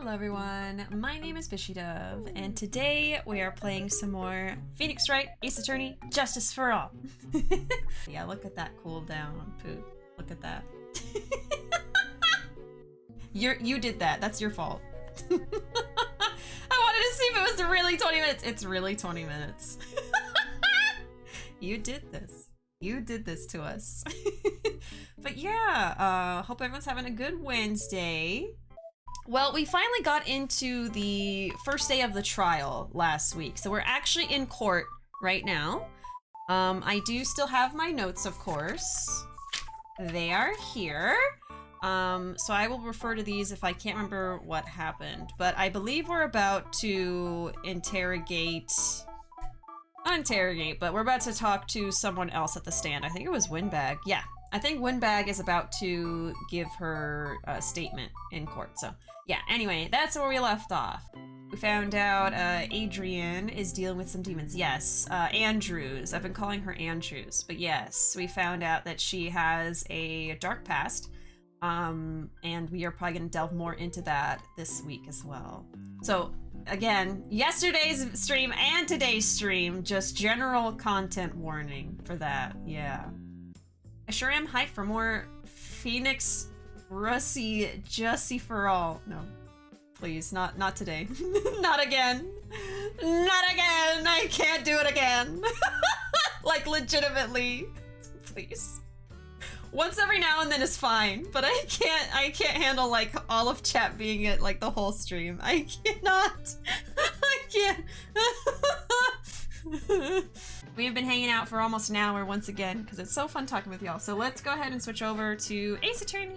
Hello everyone, my name is BishiDove, and today we are playing some more Phoenix Wright, Ace Attorney, Justice for All. Yeah, look at that cool down, Pooh. Look at that. You did that, that's your fault. I wanted to see if it was really 20 minutes. It's really 20 minutes. You did this. You did this to us. But yeah, hope everyone's having a good Wednesday. Well, we finally got into the first day of the trial last week, so we're actually in court right now. I do still have my notes, of course. They are here. So I will refer to these if I can't remember what happened, but I believe we're about to interrogate... Not interrogate, but we're about to talk to someone else at the stand. I think it was Windbag. Yeah, I think Windbag is about to give her statement in court, so... Yeah, anyway, that's where we left off. We found out Adrian is dealing with some demons. Yes, Andrews. I've been calling her Andrews, but yes, we found out that she has a dark past, and we are probably going to delve more into that this week as well. So, again, yesterday's stream and today's stream, just general content warning for that, yeah. I sure am hyped for more Phoenix Russie JusticeForAll. No, please, not today. Not again. Not again. I can't do it again. Like legitimately, please. Once every now and then is fine, but I can't handle like all of chat being it like the whole stream. I cannot. I can't. We've been hanging out for almost an hour once again because it's so fun talking with y'all. So let's go ahead and switch over to Ace Attorney.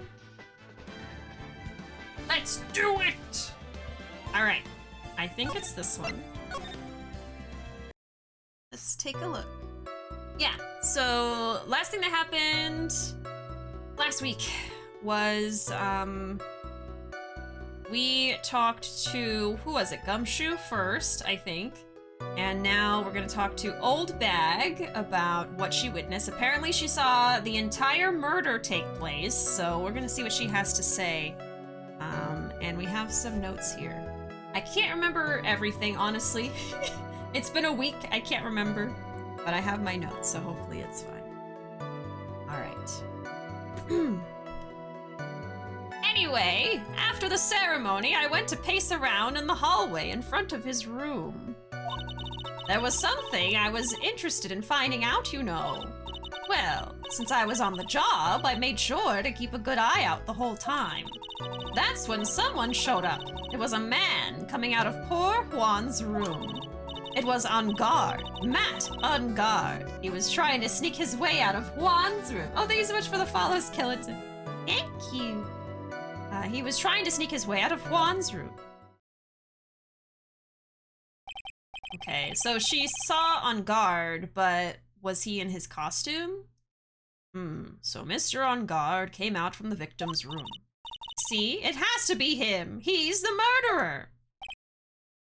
Let's do it! Alright, I think it's this one. Let's take a look. Yeah, so last thing that happened last week was, we talked to, who was it? Gumshoe first, I think. And now we're gonna talk to Oldbag about what she witnessed. Apparently she saw the entire murder take place, so we're gonna see what she has to say. And we have some notes here. I can't remember everything, honestly. It's been a week, I can't remember. But I have my notes, so hopefully it's fine. Alright. Anyway, after the ceremony, I went to pace around in the hallway in front of his room. There was something I was interested in finding out, you know. Well, since I was on the job, I made sure to keep a good eye out the whole time. That's when someone showed up. It was a man coming out of poor Juan's room. It was on guard. Matt, on guard. He was trying to sneak his way out of Juan's room. Oh, thank you so much for the follow, Skeleton. Thank you. He was trying to sneak his way out of Juan's room. Okay, so she saw on guard, but was he in his costume? So Mr. On Guard came out from the victim's room. See, it has to be him. He's the murderer.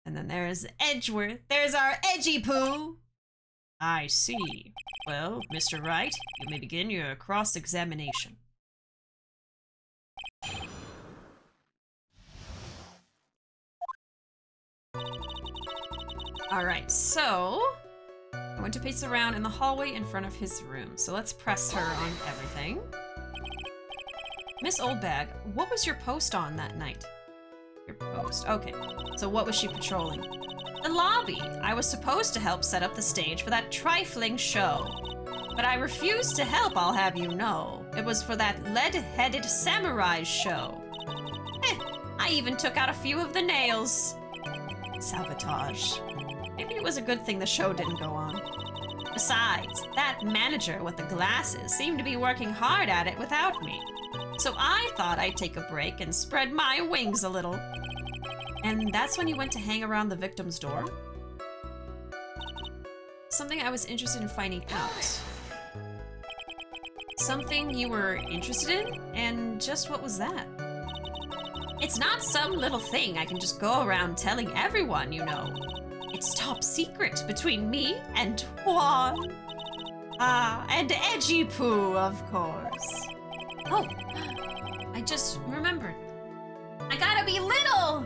And then there's Edgeworth. There's our Edgy Poo. I see. Well, Mr. Wright, you may begin your cross-examination. Alright, so I went to pace around in the hallway in front of his room. So let's press her on everything. Miss Oldbag, what was your post on that night? Your post, okay. So what was she patrolling? The lobby. I was supposed to help set up the stage for that trifling show. But I refused to help, I'll have you know. It was for that lead-headed samurai show. I even took out a few of the nails. Sabotage. Maybe it was a good thing the show didn't go on. Besides, that manager with the glasses seemed to be working hard at it without me. So I thought I'd take a break and spread my wings a little. And that's when you went to hang around the victim's door? Something I was interested in finding out. Something you were interested in? And just what was that? It's not some little thing I can just go around telling everyone, you know. It's top secret between me and Juan. And Edgy Poo, of course. Oh, I just remembered. I gotta be little!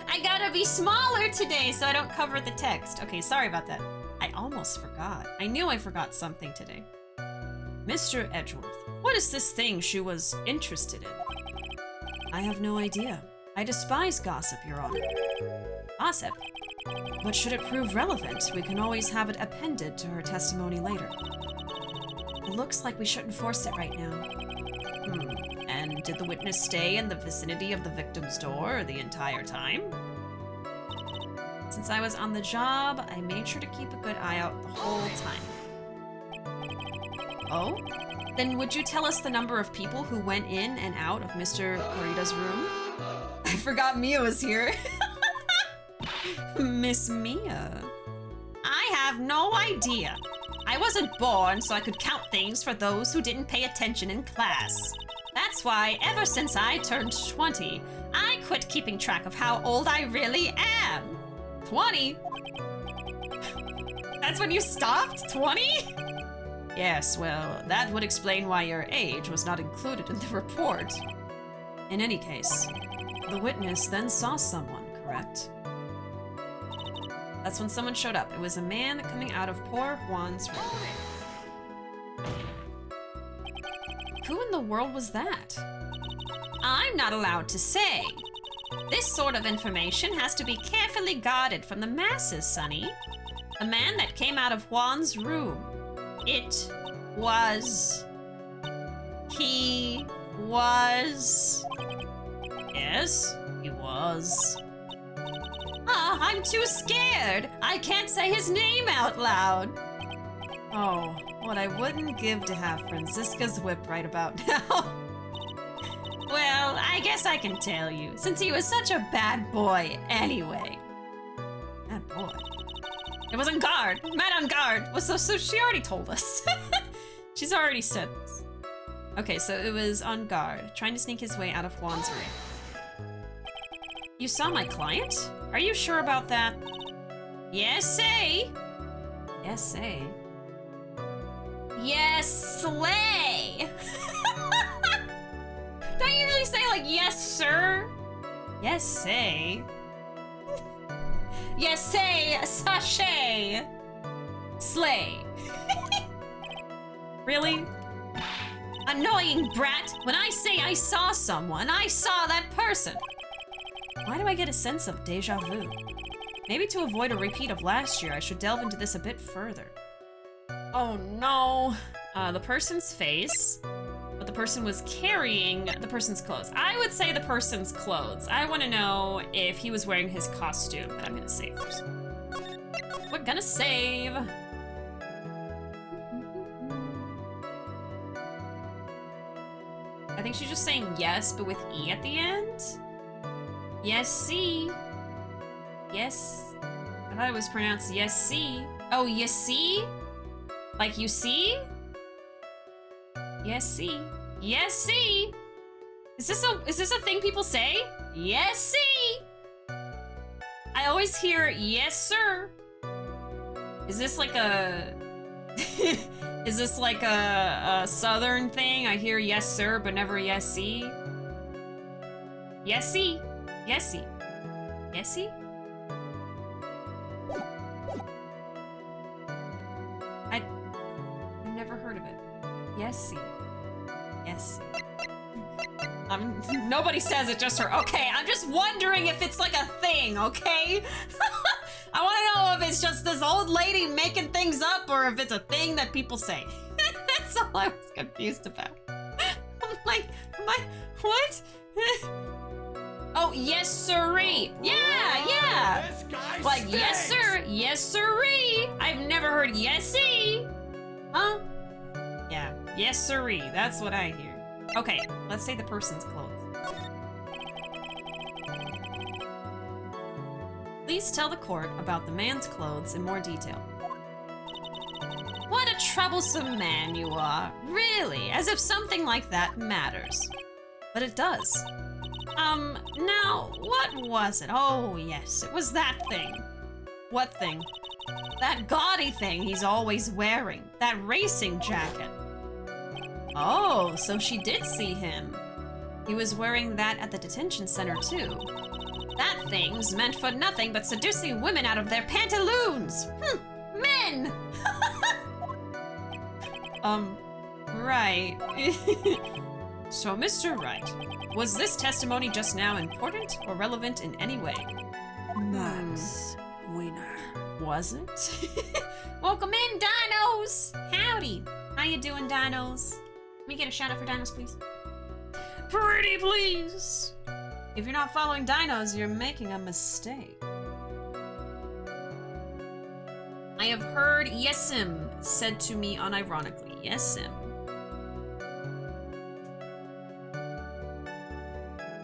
I gotta be smaller today so I don't cover the text. Okay, sorry about that. I almost forgot. I knew I forgot something today. Mr. Edgeworth, what is this thing she was interested in? I have no idea. I despise gossip, Your Honor. Gossip? But should it prove relevant, we can always have it appended to her testimony later. It looks like we shouldn't force it right now. And did the witness stay in the vicinity of the victim's door the entire time? Since I was on the job, I made sure to keep a good eye out the whole time. Oh? Then would you tell us the number of people who went in and out of Mr. Corrida's room? I forgot Mia was here. Miss Mia. I have no idea. I wasn't born so I could count things for those who didn't pay attention in class. That's why ever since I turned 20, I quit keeping track of how old I really am. 20? That's when you stopped? 20? Yes, well, that would explain why your age was not included in the report. In any case, the witness then saw someone, correct? That's when someone showed up. It was a man coming out of poor Juan's room. Who in the world was that? I'm not allowed to say. This sort of information has to be carefully guarded from the masses, Sonny. The man that came out of Juan's room. It was... He was... Yes, he was... I'm too scared. I can't say his name out loud. Oh, what I wouldn't give to have Franziska's whip right about now. Well, I guess I can tell you, since he was such a bad boy anyway. Bad boy? It was on guard. Mad on guard. Well, so she already told us. She's already said this. Okay, so it was on guard, trying to sneak his way out of Juan's room. You saw my client? Are you sure about that? Yes, say. Yes, say. Yes, slay. Don't you usually say like, yes, sir? Yes, say. Yes, say, sachet. Slay. Really? Annoying brat. When I say I saw someone, I saw that person. Why do I get a sense of deja vu? Maybe to avoid a repeat of last year, I should delve into this a bit further. Oh no. The person's face, but the person was carrying the person's clothes. I would say the person's clothes. I want to know if he was wearing his costume, but I'm gonna save first. We're gonna save. I think she's just saying yes, but with E at the end. Yes, see. Yes. I thought it was pronounced yes, see. Oh, you see? Like you see? Yes, see. Yes, see. Is this a thing people say? Yes, see. I always hear yes, sir. Is this like a is this like a southern thing? I hear yes, sir, but never yes, see. Yes, see. Yes, see. Yes, see. I've never heard of it. Yes, see. Yes, see. Nobody says it, just her. Okay, I'm just wondering if it's like a thing, okay? I want to know if it's just this old lady making things up or if it's a thing that people say. That's all I was confused about. I'm like, what? Oh, yes, sirree. Yeah. Like, stinks. Yes, sir. Yes, sirree. I've never heard yes-see. Huh? Yeah. Yes, sirree. That's what I hear. Okay, let's say the person's clothes. Please tell the court about the man's clothes in more detail. What a troublesome man you are. Really, as if something like that matters. But it does. Now, what was it? Oh, yes, it was that thing. What thing? That gaudy thing he's always wearing. That racing jacket. Oh, so she did see him. He was wearing that at the detention center, too. That thing's meant for nothing but seducing women out of their pantaloons. Men! Right. So, Mr. Wright, was this testimony just now important or relevant in any way? Max Wiener. Wasn't? Welcome in, dinos! Howdy! How you doing, dinos? Can we get a shout out for dinos, please? Pretty please! If you're not following dinos, you're making a mistake. I have heard yesim said to me unironically. Yesim.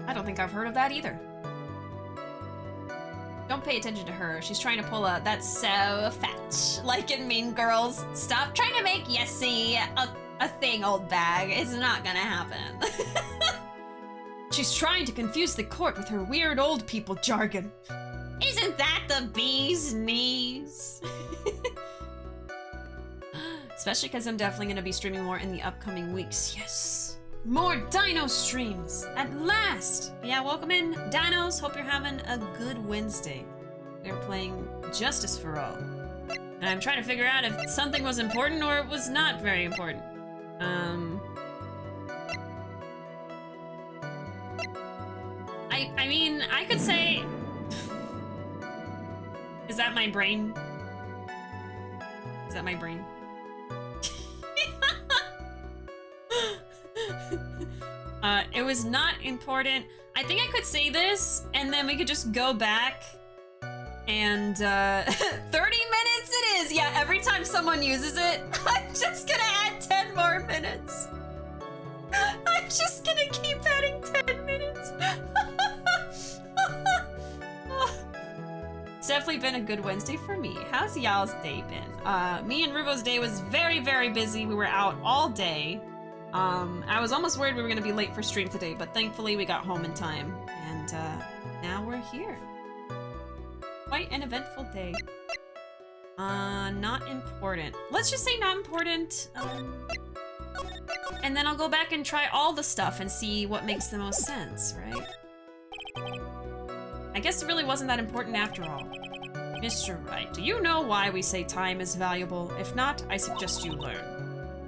I don't think I've heard of that either. Don't pay attention to her. She's trying to pull a that's so fetch, like in Mean Girls. Stop trying to make Yessie a thing, Oldbag. It's not gonna happen. She's trying to confuse the court with her weird old people jargon. Isn't that the bee's knees? Especially because I'm definitely gonna be streaming more in the upcoming weeks. Yes! More Dino streams! At last! Yeah, welcome in, Dinos. Hope you're having a good Wednesday. We're playing JusticeForAll. And I'm trying to figure out if something was important or it was not very important. I mean, I could say... Is that my brain? Is that my brain? It was not important. I think I could say this, and then we could just go back and 30 minutes it is! Yeah, every time someone uses it, I'm just gonna add 10 more minutes. I'm just gonna keep adding 10 minutes. It's definitely been a good Wednesday for me. How's y'all's day been? Me and Ruuvo's day was very, very busy. We were out all day. I was almost worried we were gonna be late for stream today, but thankfully we got home in time. And now we're here. Quite an eventful day. Not important. Let's just say not important. And then I'll go back and try all the stuff and see what makes the most sense, right? I guess it really wasn't that important after all. Mr. Wright, do you know why we say time is valuable? If not, I suggest you learn.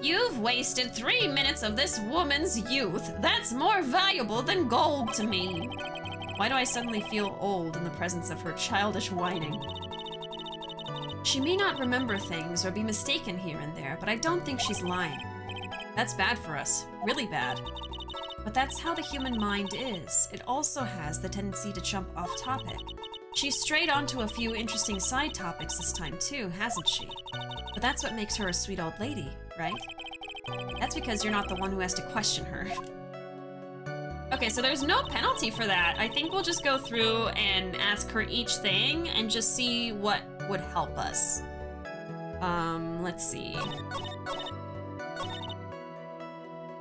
You've wasted 3 minutes of this woman's youth. That's more valuable than gold to me. Why do I suddenly feel old in the presence of her childish whining? She may not remember things or be mistaken here and there, but I don't think she's lying. That's bad for us, really bad. But that's how the human mind is. It also has the tendency to jump off topic. She strayed onto a few interesting side topics this time too, hasn't she? But that's what makes her a sweet old lady, right? That's because you're not the one who has to question her. Okay, so there's no penalty for that. I think we'll just go through and ask her each thing and just see what would help us. Let's see.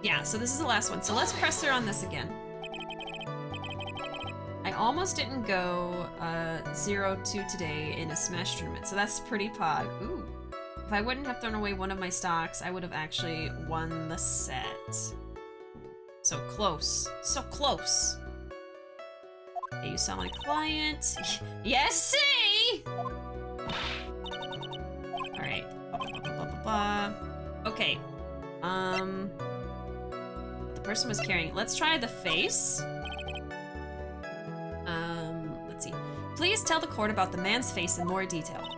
Yeah, so this is the last one. So let's press her on this again. I almost didn't go 0-2 today in a Smash tournament, so that's pretty pog. Ooh. If I wouldn't have thrown away one of my stocks, I would have actually won the set. So close. So close. Okay, you saw my client. Yes, see? Alright. Okay. The person was carrying. Let's try the face. Let's see. Please tell the court about the man's face in more detail.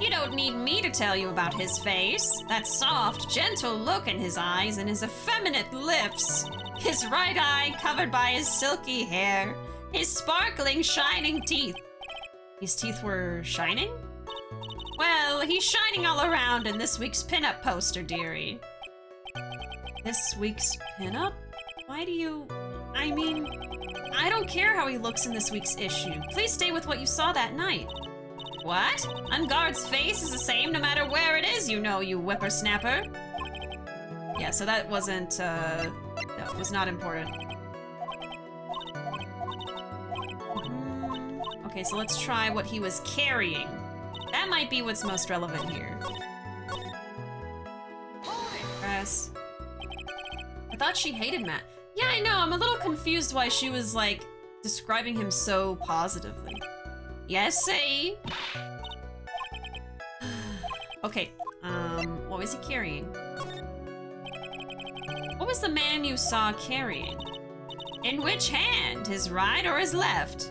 You don't need me to tell you about his face. That soft, gentle look in his eyes and his effeminate lips. His right eye covered by his silky hair. His sparkling, shining teeth. His teeth were shining? Well, he's shining all around in this week's pinup poster, dearie. This week's pinup? Why do you... I mean, I don't care how he looks in this week's issue. Please stay with what you saw that night. What? Unguard's face is the same no matter where it is, you know, you whippersnapper. Yeah, so that wasn't, no, it was not important. Okay, so let's try what he was carrying. That might be what's most relevant here. Press. I thought she hated Matt. Yeah, I know, I'm a little confused why she was, like, describing him so positively. Yes, say. Okay, what was he carrying? What was the man you saw carrying? In which hand? His right or his left?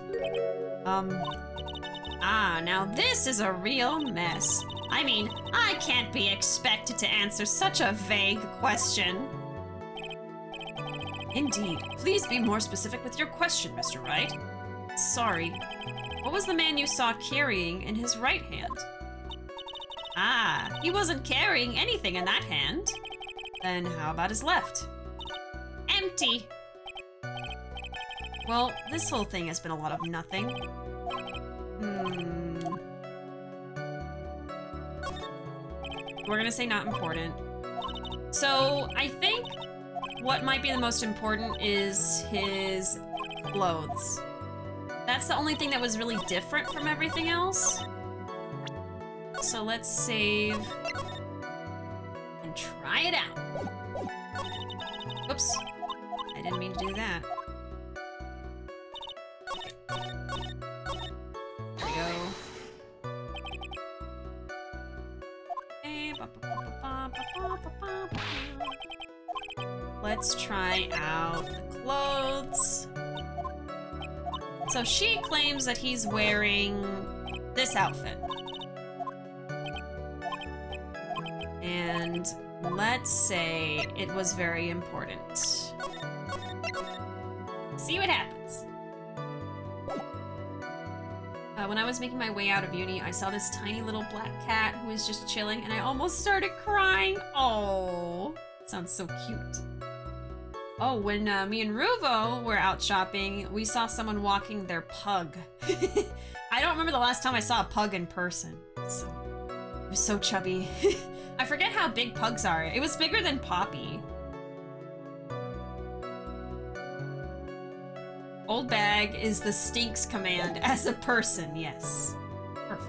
Now this is a real mess. I mean, I can't be expected to answer such a vague question. Indeed. Please be more specific with your question, Mr. Wright. Sorry. What was the man you saw carrying in his right hand? He wasn't carrying anything in that hand. Then how about his left? Empty. Well, this whole thing has been a lot of nothing. We're gonna say not important. So, I think what might be the most important is his clothes. That's the only thing that was really different from everything else. So let's save and try it out. Oops, I didn't mean to do that. There we go. Let's try out the clothes. So she claims that he's wearing this outfit. And let's say it was very important. See what happens. When I was making my way out of uni, I saw this tiny little black cat who was just chilling, and I almost started crying. Oh, sounds so cute. Oh, when me and Ruuuvo were out shopping, we saw someone walking their pug. I don't remember the last time I saw a pug in person. So, it was so chubby. I forget how big pugs are. It was bigger than Poppy. Oldbag is the stinks command as a person, yes. Perfect.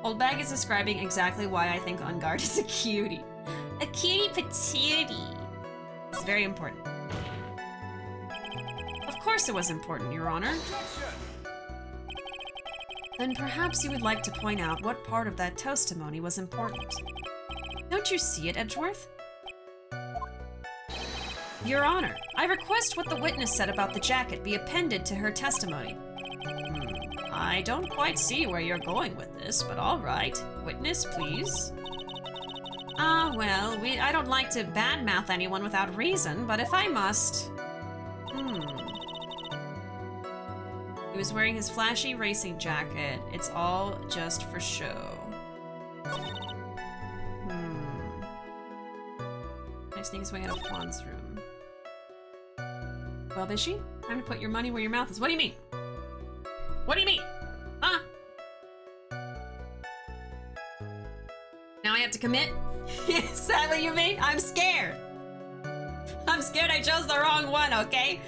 Oldbag is describing exactly why I think On Guard is a cutie. A cutie patootie. It's very important. Of course it was important, Your Honor. Then perhaps you would like to point out what part of that testimony was important. Don't you see it, Edgeworth? Your Honor, I request what the witness said about the jacket be appended to her testimony. I don't quite see where you're going with this, but all right. Witness, please. Well, I don't like to badmouth anyone without reason, but if I must... He was wearing his flashy racing jacket. It's all just for show. Can I sneak his way out of Juan's room? Well, Bishi, time to put your money where your mouth is. What do you mean? What do you mean? Huh? Now I have to commit? Is that what you mean? I'm scared. I'm scared I chose the wrong one, okay?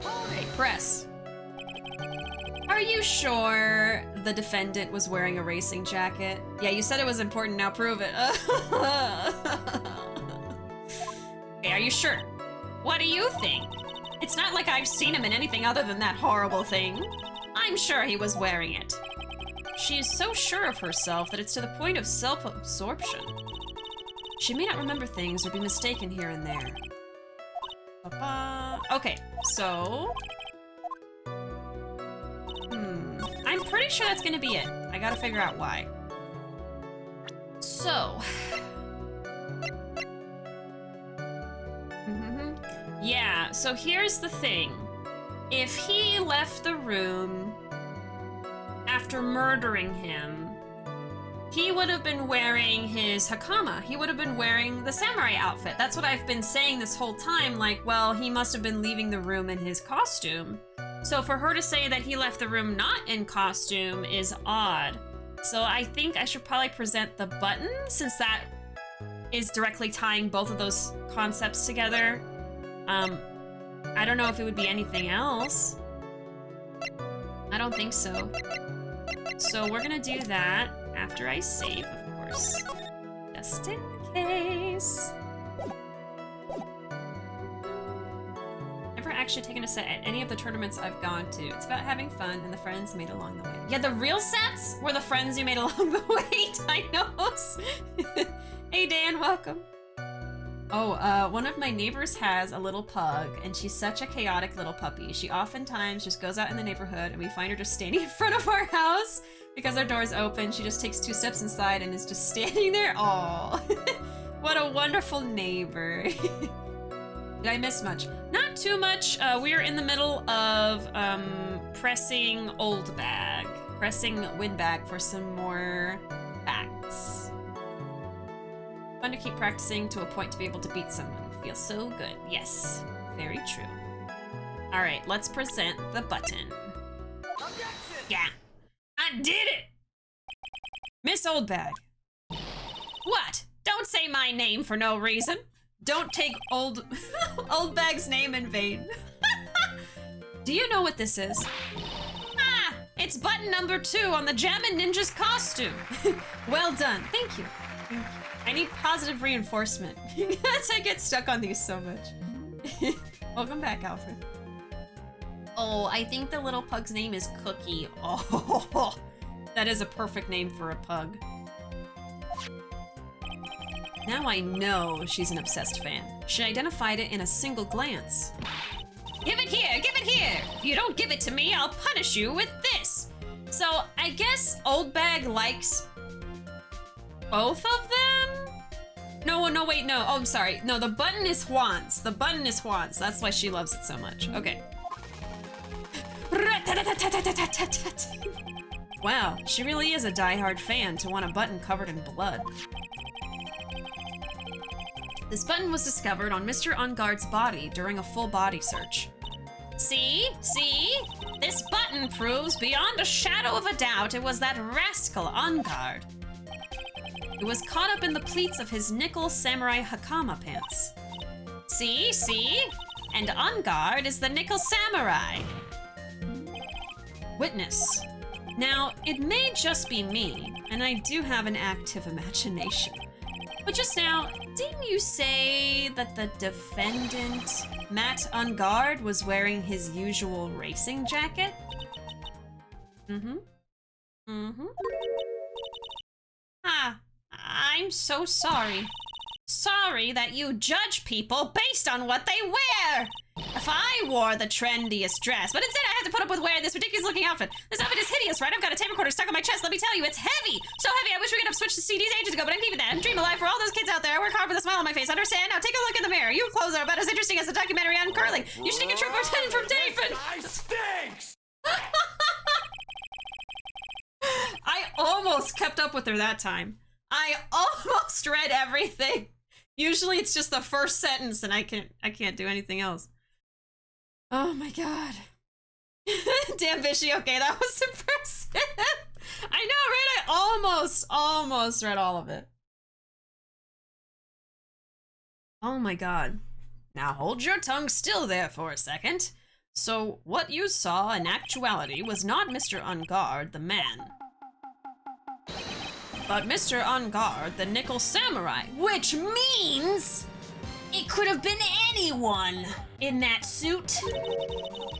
Okay, press. Are you sure the defendant was wearing a racing jacket? Yeah, you said it was important, now prove it. Okay, are you sure? What do you think? It's not like I've seen him in anything other than that horrible thing. I'm sure he was wearing it. She is so sure of herself that it's to the point of self-absorption. She may not remember things or be mistaken here and there. Okay, so... I'm pretty sure that's gonna be it. I gotta figure out why. So... Yeah, so here's the thing. If he left the room after murdering him, he would have been wearing his hakama. He would have been wearing the samurai outfit. That's what I've been saying this whole time. Like, well, he must have been leaving the room in his costume. So for her to say that he left the room not in costume is odd. So I think I should probably present the button, since that is directly tying both of those concepts together. I don't know if it would be anything else. I don't think so. So we're gonna do that after I save, of course. Just in case. actually taken a set at any of the tournaments I've gone to. It's about having fun and the friends made along the way. Yeah, the real sets were the friends you made along the way, Dinos. Hey Dan, welcome. Oh, one of my neighbors has a little pug, and she's such a chaotic little puppy. She oftentimes just goes out in the neighborhood, and we find her just standing in front of our house because our door's open. She just takes 2 steps inside and is just standing there. Aw, what a wonderful neighbor. Did I miss much? Not too much. We are in the middle of pressing Oldbag, pressing Windbag for some more facts. Fun to keep practicing to a point to be able to beat someone. Feels so good. Yes, very true. All right, let's present the button. Yeah, I did it! Miss Oldbag. What? Don't say my name for no reason. Don't take Oldbag's name in vain. Do you know what this is? Ah, it's button number 2 on the Jammin' Ninja's costume. Well done. Thank you. Thank you. I need positive reinforcement. I get stuck on these so much. Welcome back, Alfred. Oh, I think the little pug's name is Cookie. Oh, that is a perfect name for a pug. Now I know she's an obsessed fan. She identified it in a single glance. Give it here, give it here! If you don't give it to me, I'll punish you with this! So, I guess Oldbag likes both of them? No, wait, no. Oh, I'm sorry. No, the button is Juan's. The button is Juan's. That's why she loves it so much. Okay. Wow, she really is a diehard fan to want a button covered in blood. This button was discovered on Mr. Unguard's body during a full body search. See? See? This button proves beyond a shadow of a doubt it was that rascal Unguard. It was caught up in the pleats of his nickel samurai hakama pants. See? See? And Unguard is the nickel samurai. Witness. Now, it may just be me, and I do have an active imagination. But just now, didn't you say that the defendant, Matt Unguard, was wearing his usual racing jacket? Mm-hmm. Mm-hmm. Ah, I'm so sorry. Sorry that you judge people based on what they wear! If I wore the trendiest dress, but instead I have to put up with wearing this ridiculous looking outfit. This outfit is hideous, right? I've got a tape recorder stuck on my chest, let me tell you, it's heavy! So heavy, I wish we could have switched to CDs ages ago, but I'm keeping that. I'm dreaming alive for all those kids out there. I work hard with a smile on my face, understand? Now take a look in the mirror. You clothes are about as interesting as the documentary on curling. You should take a trip from David. I stinks! I almost kept up with her that time. I almost read everything. Usually it's just the first sentence and I can't do anything else. Oh my god. Damn Bishi, okay, that was impressive. I know, right? I almost read all of it. Oh my god. Now hold your tongue still there for a second. So what you saw in actuality was not Mr. Unguard, the man, but Mr. Unguard, the nickel samurai, which means it could have been anyone in that suit.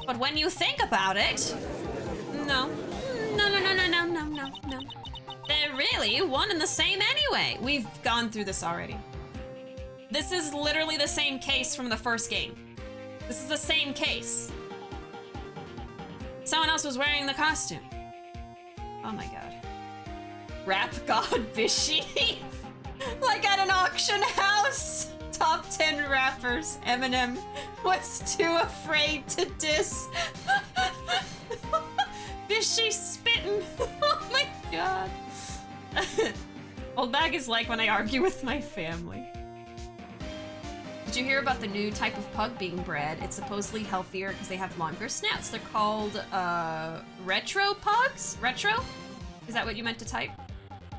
But when you think about it, no. They're really one and the same anyway. We've gone through this already. This is literally the same case from the first game. This is the same case. Someone else was wearing the costume. Oh my god. Rap god Bishi. Like at an auction house. Top 10 rappers. Eminem was too afraid to diss. Bishi spitting. Oh my god. Oldbag is like when I argue with my family. Did you hear about the new type of pug being bred? It's supposedly healthier because they have longer snouts. They're called retro pugs? Retro? Is that what you meant to type?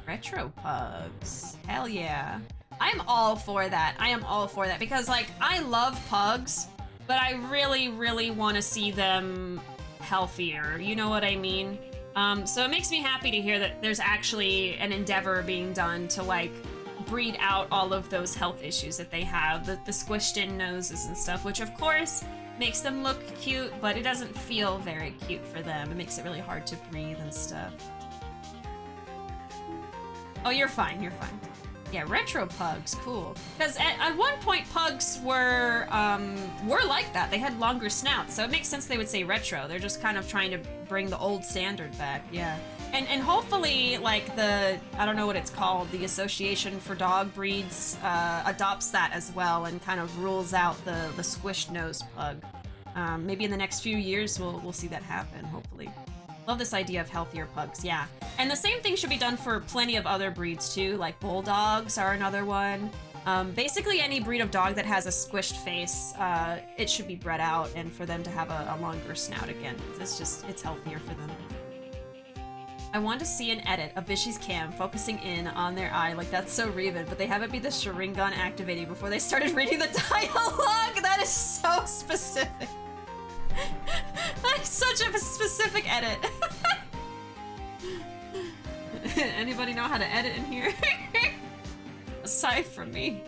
Retro pugs. Hell yeah. I'm all for that. I am all for that because like I love pugs, but I really, really want to see them healthier. You know what I mean? So it makes me happy to hear that there's actually an endeavor being done to like breed out all of those health issues that they have, the squished in noses and stuff, which of course makes them look cute, but it doesn't feel very cute for them. It makes it really hard to breathe and stuff. Oh, you're fine, you're fine. Yeah, retro pugs, cool. Because at one point, pugs were like that. They had longer snouts, so it makes sense they would say retro. They're just kind of trying to bring the old standard back, yeah. And hopefully, like, I don't know what it's called, the Association for Dog Breeds adopts that as well and kind of rules out the squished nose pug. Maybe in the next few years we'll see that happen, hopefully. Love this idea of healthier pugs, yeah. And the same thing should be done for plenty of other breeds too, like bulldogs are another one. Basically any breed of dog that has a squished face, it should be bred out and for them to have a longer snout again. It's healthier for them. I want to see an edit of Bishi's cam focusing in on their eye, like that's so Reven, but they have it be the Sharingan activating before they started reading the dialogue. That is so specific. That is such a specific edit. Anybody know how to edit in here? Aside from me.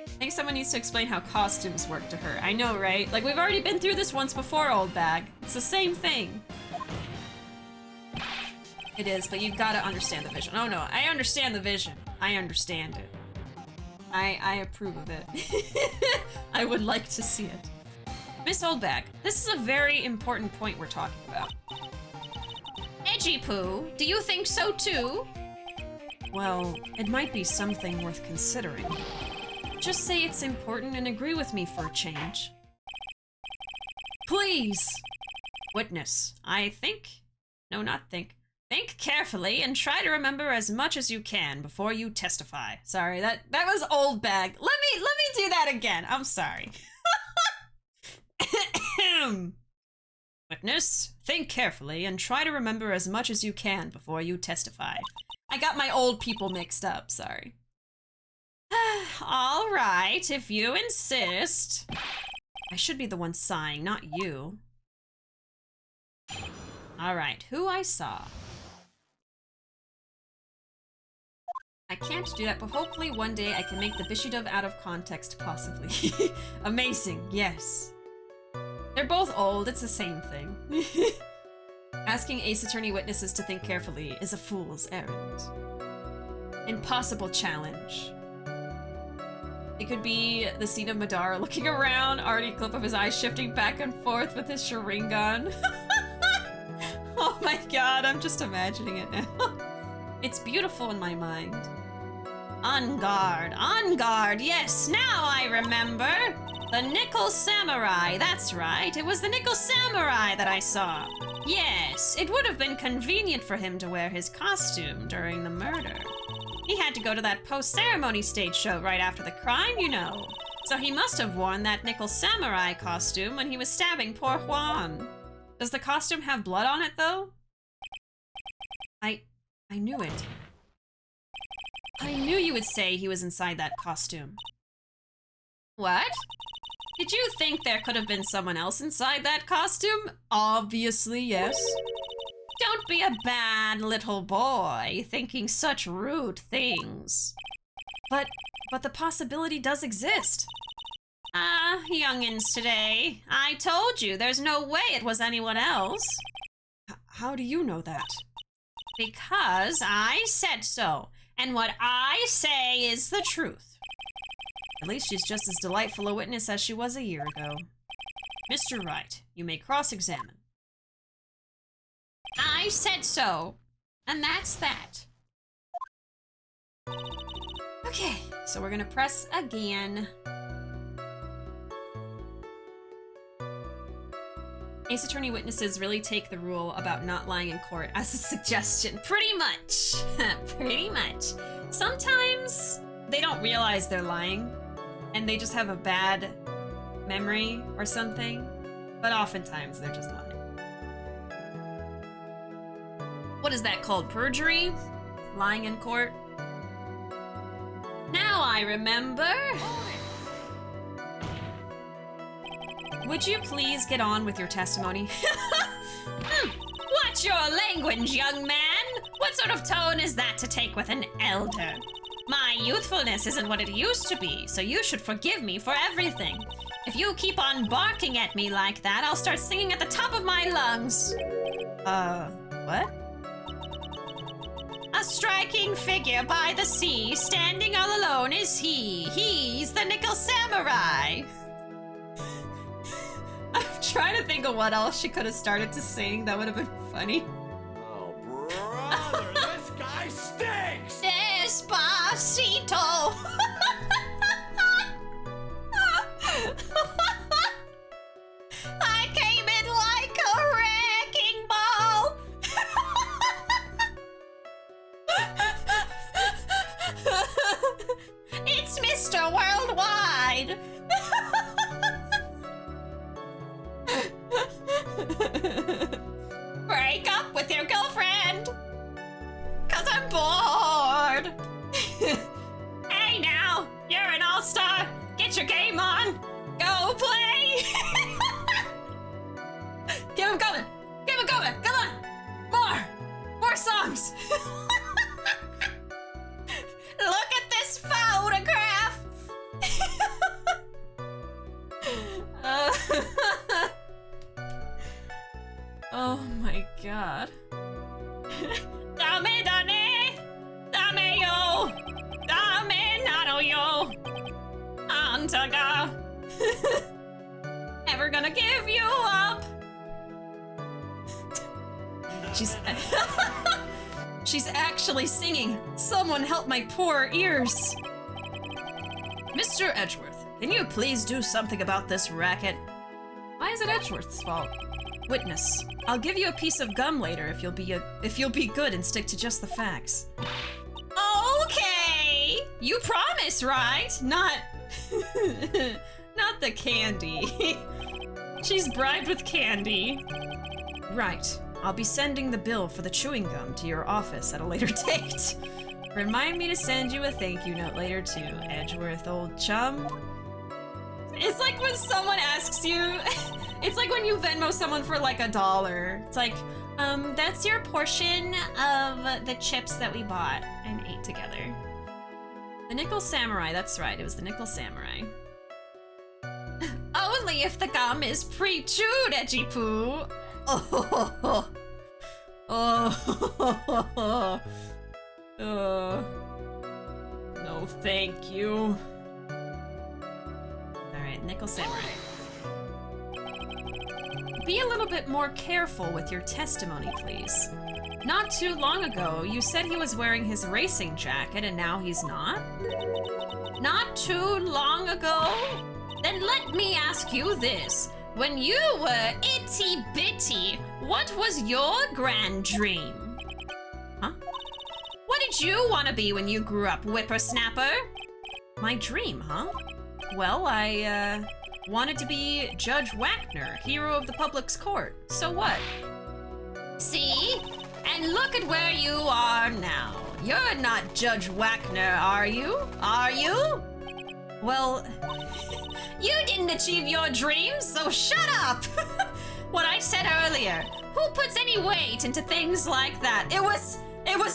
I think someone needs to explain how costumes work to her. I know, right? Like, we've already been through this once before, Oldbag. It's the same thing. It is, but you've got to understand the vision. Oh no, I understand the vision. I understand it. I approve of it. I would like to see it. Miss Oldbag, this is a very important point we're talking about. Edgy Poo, do you think so too? Well, it might be something worth considering. Just say it's important and agree with me for a change. Please! Witness, I think... No, not think. Think carefully and try to remember as much as you can before you testify. Sorry, that was Oldbag. Let me do that again. I'm sorry. Witness, think carefully and try to remember as much as you can before you testify. I got my old people mixed up, sorry. All right, if you insist. I should be the one sighing, not you. All right, who I saw. I can't do that, but hopefully one day I can make the BishiDove out of context, possibly. Amazing, yes. They're both old, it's the same thing. Asking Ace Attorney witnesses to think carefully is a fool's errand. Impossible challenge. It could be the scene of Madara looking around, already clip of his eyes shifting back and forth with his Sharingan. Oh my god, I'm just imagining it now. It's beautiful in my mind. On guard, yes, now I remember! The Nickel Samurai, that's right, it was the Nickel Samurai that I saw. Yes, it would have been convenient for him to wear his costume during the murder. He had to go to that post-ceremony stage show right after the crime, you know. So he must have worn that Nickel Samurai costume when he was stabbing poor Juan. Does the costume have blood on it, though? I knew it. I knew you would say he was inside that costume. What? Did you think there could have been someone else inside that costume? Obviously, yes. Don't be a bad little boy, thinking such rude things. But the possibility does exist. Youngins today. I told you, there's no way it was anyone else. How do you know that? Because I said so, and what I say is the truth. At least she's just as delightful a witness as she was a year ago. Mr. Wright, you may cross-examine. I said so, and that's that. Okay, so we're gonna press again. Ace Attorney witnesses really take the rule about not lying in court as a suggestion. Pretty much. Pretty much. Sometimes they don't realize they're lying and they just have a bad memory or something, but oftentimes they're just lying. What is that called? Perjury? Lying in court? Now I remember. Would you please get on with your testimony? Watch your language, young man! What sort of tone is that to take with an elder? My youthfulness isn't what it used to be, so you should forgive me for everything. If you keep on barking at me like that, I'll start singing at the top of my lungs. What? A striking figure by the sea, standing all alone is he. He's the Nickel Samurai. I'm trying to think of what else she could have started to sing that would have been funny. Oh, brother, this guy stinks! Despacito. I came in like a wrecking ball. It's Mr. Worldwide. Break up with your girlfriend. 'Cause I'm bored. Hey now, you're an all-star. Get your game on. Go play. Keep him coming! Keep him coming! Come on! More songs! Look at this photograph. Oh my god. Dame, dame yo, dame nano yo, Antaga. Never gonna give you up. She's actually singing. Someone help my poor ears. Mr. Edgeworth, can you please do something about this racket? Why is it Edgeworth's fault? Witness, I'll give you a piece of gum later if you'll be good and stick to just the facts. Okay, you promise, right? Not the candy. She's bribed with candy. Right. I'll be sending the bill for the chewing gum to your office at a later date. Remind me to send you a thank you note later too, Edgeworth, old chum. It's like when someone asks you, it's like when you Venmo someone for like $1. It's like, that's your portion of the chips that we bought and ate together. The Nickel Samurai, that's right, it was the Nickel Samurai. Only if the gum is pre-chewed, Edgy Poo. Oh, no, thank you. All right, Nickel Samurai. Be a little bit more careful with your testimony, please. Not too long ago, you said he was wearing his racing jacket and now he's not? Not too long ago? Then let me ask you this. When you were itty-bitty, what was your grand dream? Huh? What did you want to be when you grew up, whippersnapper? My dream, huh? Well, I, wanted to be Judge Wagner, hero of the public's court. So what? See? And look at where you are now. You're not Judge Wagner, are you? Are you? Well, you didn't achieve your dreams, so shut up! What I said earlier, who puts any weight into things like that? it was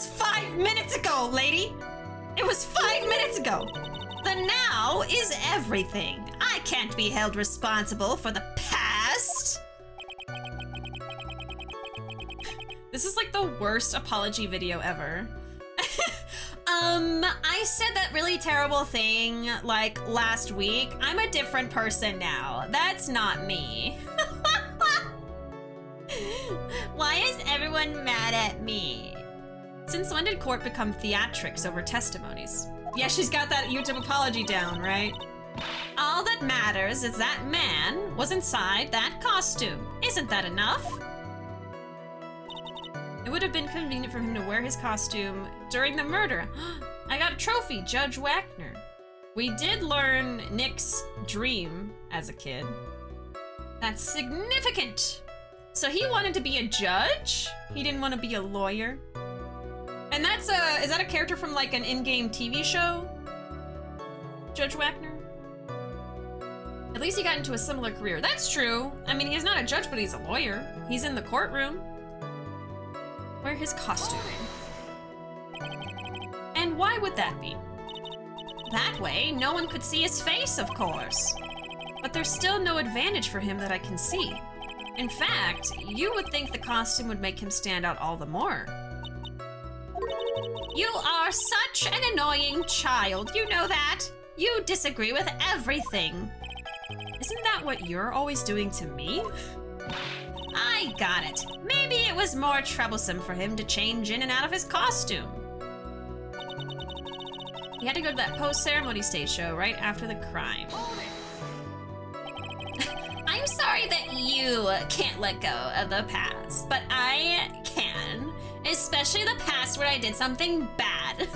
5 minutes ago, lady. It was 5 minutes ago. The now is everything. I can't be held responsible for the past. This is like the worst apology video ever. I said that really terrible thing, like, last week. I'm a different person now. That's not me. Why is everyone mad at me? Since when did court become theatrics over testimonies? Yeah, she's got that YouTube apology down, right? All that matters is that man was inside that costume. Isn't that enough? It would have been convenient for him to wear his costume during the murder. I got a trophy, Judge Wagner. We did learn Nick's dream as a kid. That's significant. So he wanted to be a judge? He didn't want to be a lawyer? And that's is that a character from like an in-game TV show? Judge Wagner? At least he got into a similar career. That's true. I mean, he's not a judge, but he's a lawyer. He's in the courtroom. Wear his costume. And why would that be? That way, no one could see his face, of course. But there's still no advantage for him that I can see. In fact, you would think the costume would make him stand out all the more. You are such an annoying child, you know that? You disagree with everything. Isn't that what you're always doing to me? I got it. Maybe it was more troublesome for him to change in and out of his costume. He had to go to that post-ceremony stage show right after the crime. I'm sorry that you can't let go of the past, but I can. Especially the past where I did something bad.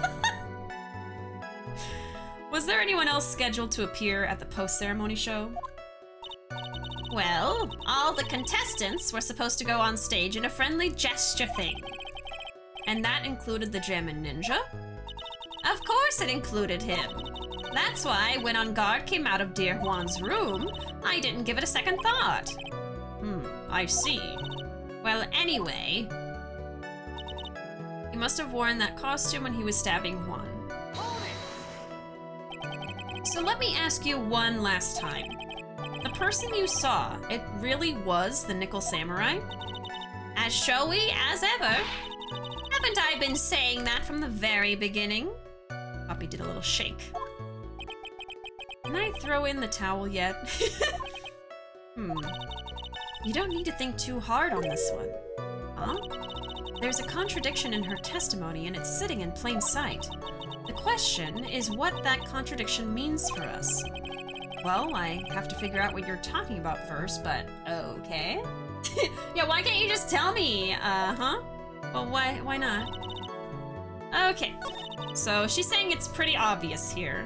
Was there anyone else scheduled to appear at the post-ceremony show? Well, all the contestants were supposed to go on stage in a friendly gesture thing. And that included the Jammin' Ninja? Of course it included him. That's why when On Guard came out of dear Juan's room, I didn't give it a second thought. I see. Well, anyway, he must have worn that costume when he was stabbing Juan. So let me ask you one last time. The person you saw, it really was the Nickel Samurai? as showy as ever. Haven't I been saying that from the very beginning? Poppy did a little shake. Can I throw in the towel yet? You don't need to think too hard on this one. Huh? There's a contradiction in her testimony and it's sitting in plain sight. The question is what that contradiction means for us. Well, I have to figure out what you're talking about first, but okay. Yeah, why can't you just tell me? Well, why not? Okay, so she's saying it's pretty obvious here.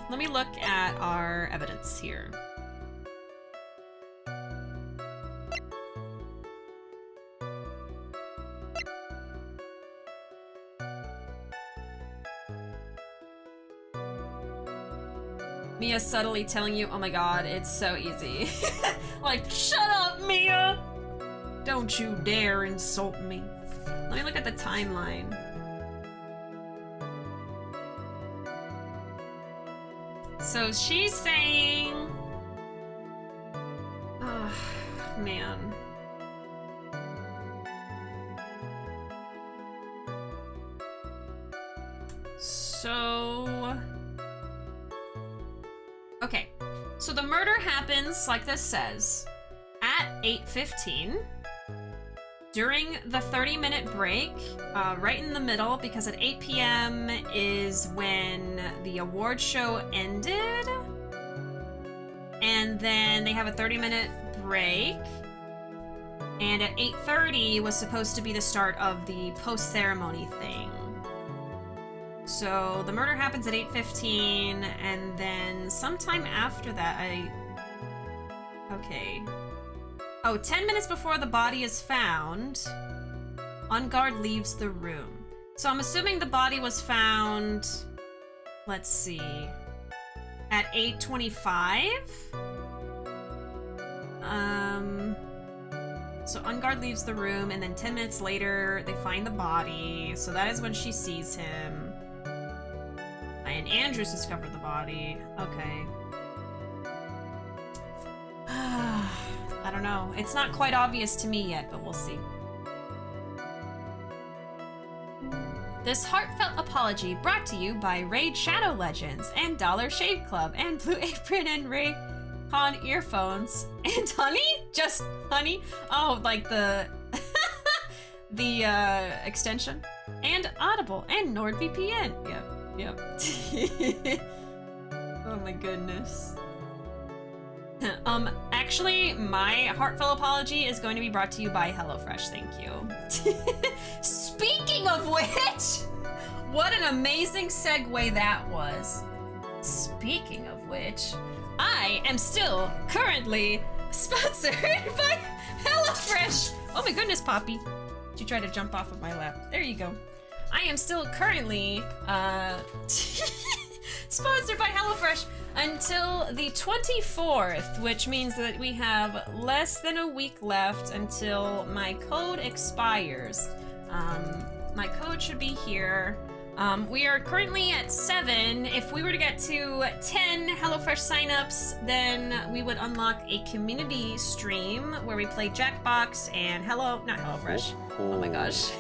Let me look at our evidence here. Mia's subtly telling you, oh my god, it's so easy. Like, shut up, Mia! Don't you dare insult me. Let me look at the timeline. So she's saying... Oh, man. So... Okay, so the murder happens, like this says, at 8:15, during the 30-minute break, right in the middle, because at 8 p.m. is when the award show ended, and then they have a 30-minute break, and at 8:30 was supposed to be the start of the post-ceremony thing. So the murder happens at 8:15, and then sometime after that, okay. Oh, 10 minutes before the body is found, On Guard leaves the room. So I'm assuming the body was found, let's see, at 8:25? So On Guard leaves the room, and then 10 minutes later, they find the body. So that is when she sees him. And Andrews discovered the body. Okay. I don't know. It's not quite obvious to me yet, but we'll see. This heartfelt apology brought to you by Raid Shadow Legends and Dollar Shave Club and Blue Apron and Ray Con Earphones and Honey? Just Honey? Oh, like the the extension? And Audible and NordVPN. Yep. Yep. Oh my goodness. Actually, my heartfelt apology is going to be brought to you by HelloFresh, thank you. Speaking of which, what an amazing segue that was. Speaking of which, I am still currently sponsored by HelloFresh. Oh my goodness, Poppy. Did you try to jump off of my lap? There you go. I am still currently sponsored by HelloFresh until the 24th, which means that we have less than a week left until my code expires. My code should be here. We are currently at 7. If we were to get to 10 HelloFresh signups, then we would unlock a community stream where we play Jackbox and not HelloFresh. Oh my gosh.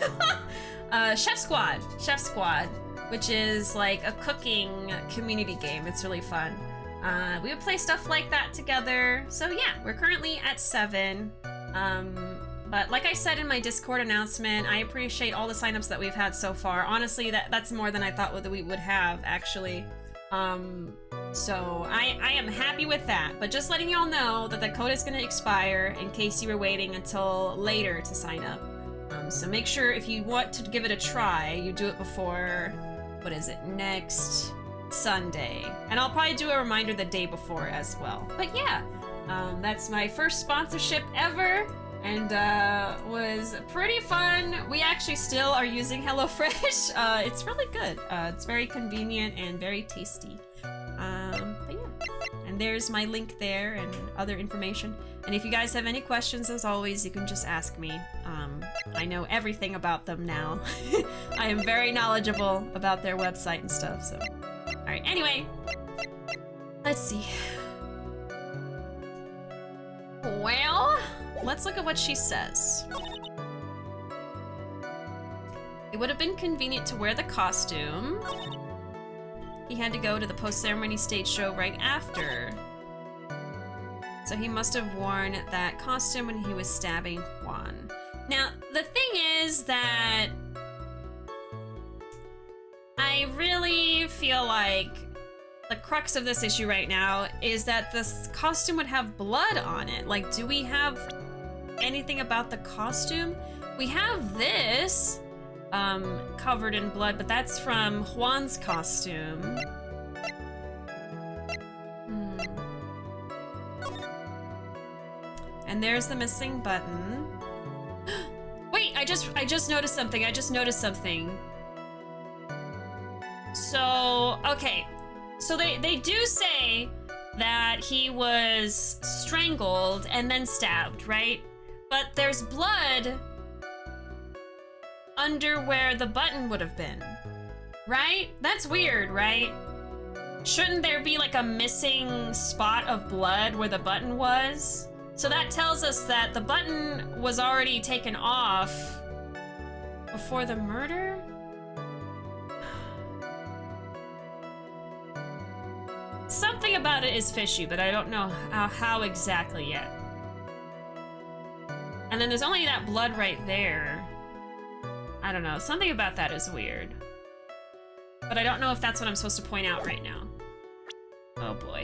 Chef Squad, which is like a cooking community game. It's really fun. We would play stuff like that together. So yeah, we're currently at 7. But like I said in my Discord announcement, I appreciate all the signups that we've had so far. Honestly, that's more than I thought that we would have, actually. So I am happy with that. But just letting y'all know that the code is going to expire in case you were waiting until later to sign up. So make sure if you want to give it a try, you do it before, what is it, next Sunday. And I'll probably do a reminder the day before as well. But yeah, that's my first sponsorship ever. And was pretty fun. We actually still are using HelloFresh. It's really good. It's very convenient and very tasty. But yeah, and there's my link there and other information. And if you guys have any questions, as always, you can just ask me. I know everything about them now. I am very knowledgeable about their website and stuff. So, all right. Anyway, let's see. Well. Let's look at what she says. It would have been convenient to wear the costume. He had to go to the post-ceremony stage show right after. So he must have worn that costume when he was stabbing Juan. Now, the thing is that I really feel like the crux of this issue right now is that this costume would have blood on it. Like, do we have anything about the costume? We have this covered in blood, but that's from Juan's costume. And there's the missing button. Wait, I just noticed something. So, okay. So they do say that he was strangled and then stabbed, right? But there's blood under where the button would have been, right? That's weird, right? Shouldn't there be like a missing spot of blood where the button was? So that tells us that the button was already taken off before the murder? Something about it is fishy, but I don't know how exactly yet. And then there's only that blood right there. I don't know, something about that is weird. But I don't know if that's what I'm supposed to point out right now. Oh boy.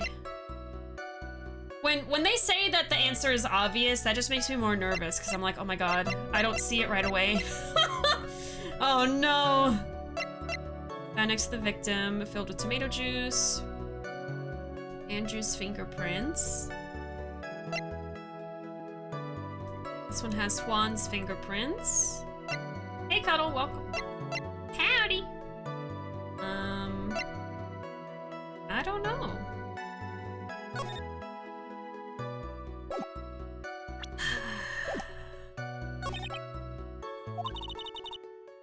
When they say that the answer is obvious, that just makes me more nervous, because I'm like, oh my god, I don't see it right away. Oh no! Next to the victim, filled with tomato juice. Andrew's fingerprints. This one has Juan's fingerprints. Hey Cuddle, welcome. Howdy! I don't know.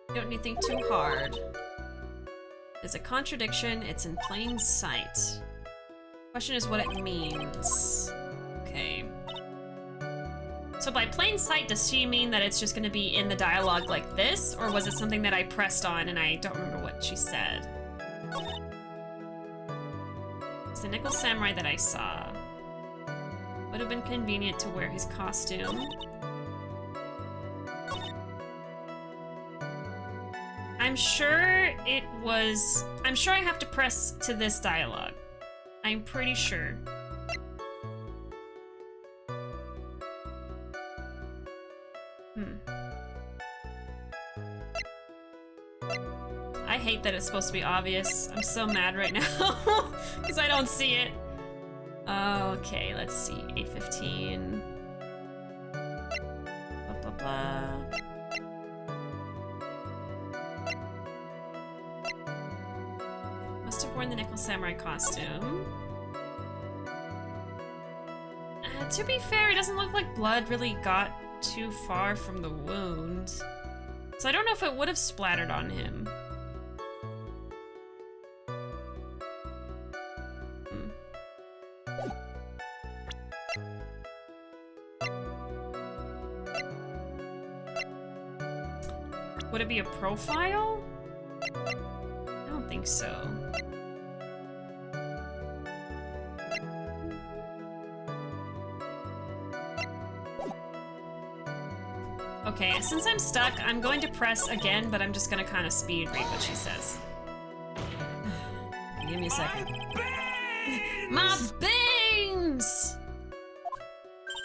You don't need to think too hard. There's a contradiction, it's in plain sight. Question is what it means. Okay. So by plain sight, does she mean that it's just gonna be in the dialogue like this? Or was it something that I pressed on and I don't remember what she said? It's the nickel samurai that I saw. Would have been convenient to wear his costume. I'm sure I have to press to this dialogue. I'm pretty sure. I hate that it's supposed to be obvious. I'm so mad right now because I don't see it. Okay, let's see. 8:15. Blah, blah, blah. Must have worn the nickel samurai costume. To be fair, it doesn't look like blood really got too far from the wound. So I don't know if it would have splattered on him. Would it be a profile? I don't think so. Okay, since I'm stuck, I'm going to press again, but I'm just gonna kind of speed read what she says. Give me a second. My bangs!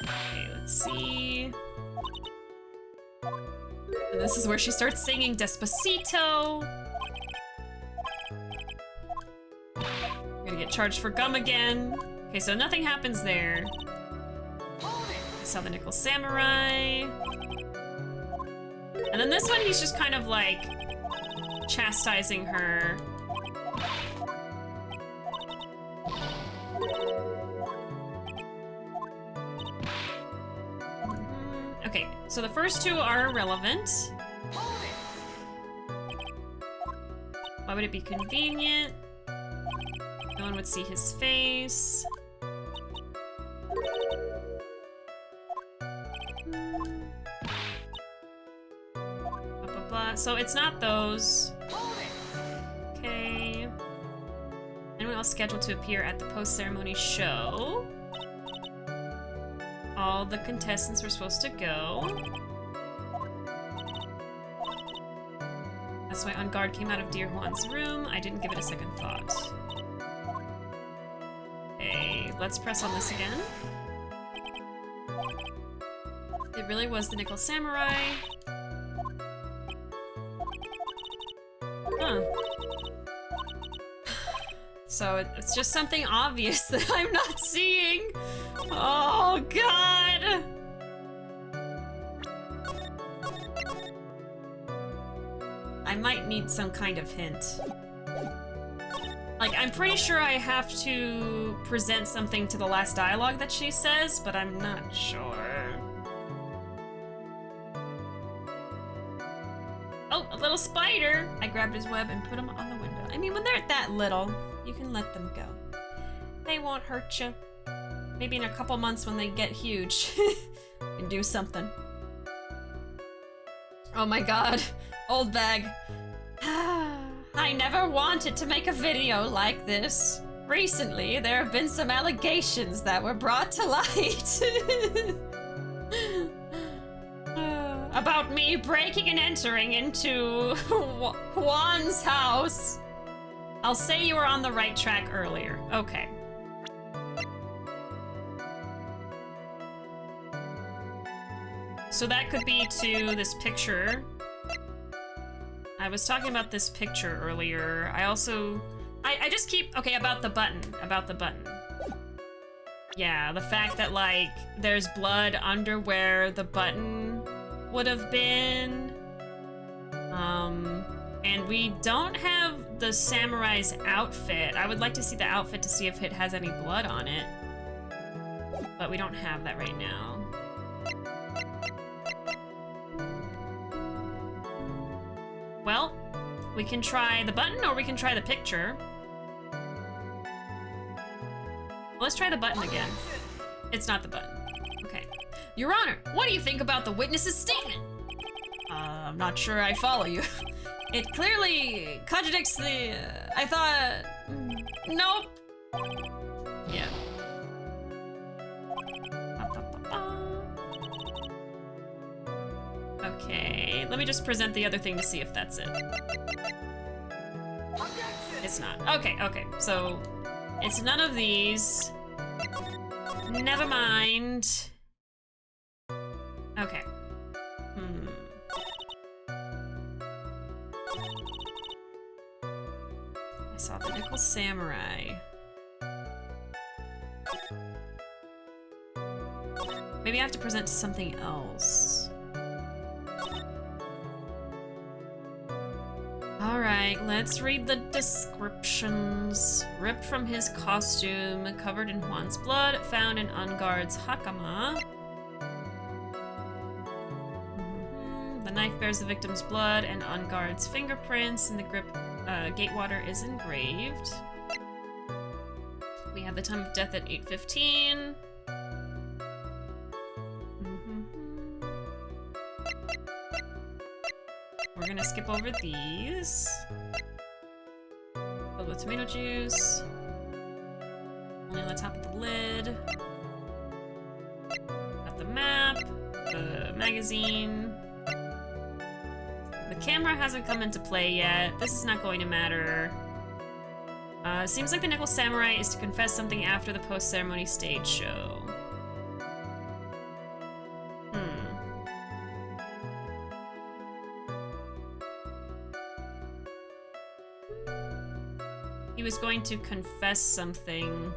Okay, let's see. And this is where she starts singing Despacito. I'm gonna get charged for gum again. Okay, so nothing happens there. I saw the Nickel Samurai. And then this one, he's just kind of like chastising her. Okay, so the first two are irrelevant. Why would it be convenient? No one would see his face. Blah, blah, blah. So it's not those. Okay. Anyone else scheduled to appear at the post-ceremony show? All the contestants were supposed to go. That's why On Guard came out of Dear Juan's room. I didn't give it a second thought. Okay, let's press on this again. It really was the Nickel Samurai. Huh. So it's just something obvious that I'm not seeing. Oh, God! I might need some kind of hint. Like, I'm pretty sure I have to present something to the last dialogue that she says, but I'm not sure. Oh, a little spider! I grabbed his web and put him on the window. I mean, when they're that little, you can let them go. They won't hurt you. Maybe in a couple months when they get huge, you can do something. Oh my god, Oldbag. I never wanted to make a video like this. Recently, there have been some allegations that were brought to light. About me breaking and entering into Juan's house. I'll say you were on the right track earlier. Okay. So that could be to this picture. I was talking about this picture earlier. I also... I just keep... Okay, about the button. About the button. Yeah, the fact that, like, there's blood under where the button would have been. And we don't have the samurai's outfit. I would like to see the outfit to see if it has any blood on it. But we don't have that right now. Well, we can try the button or we can try the picture. Let's try the button again. It's not the button. Okay. Your Honor, what do you think about the witness's statement? I'm not sure I follow you. It clearly contradicts the... I thought... Nope. Yeah. Okay, let me just present the other thing to see if that's it. It's not. Okay, okay, so it's none of these. Never mind. Okay. I saw the Nickel Samurai. Maybe I have to present to something else. Alright, let's read the descriptions. Ripped from his costume, covered in Juan's blood, found in On Guard's hakama. The knife bears the victim's blood and On Guard's fingerprints, and the gatewater is engraved. We have the time of death at 8:15. We're we're gonna skip over these. Filled with tomato juice. Only on the top of the lid. Got the map, the magazine. The camera hasn't come into play yet. This is not going to matter. Seems like the Nickel Samurai is to confess something after the post-ceremony stage show. He was going to confess something.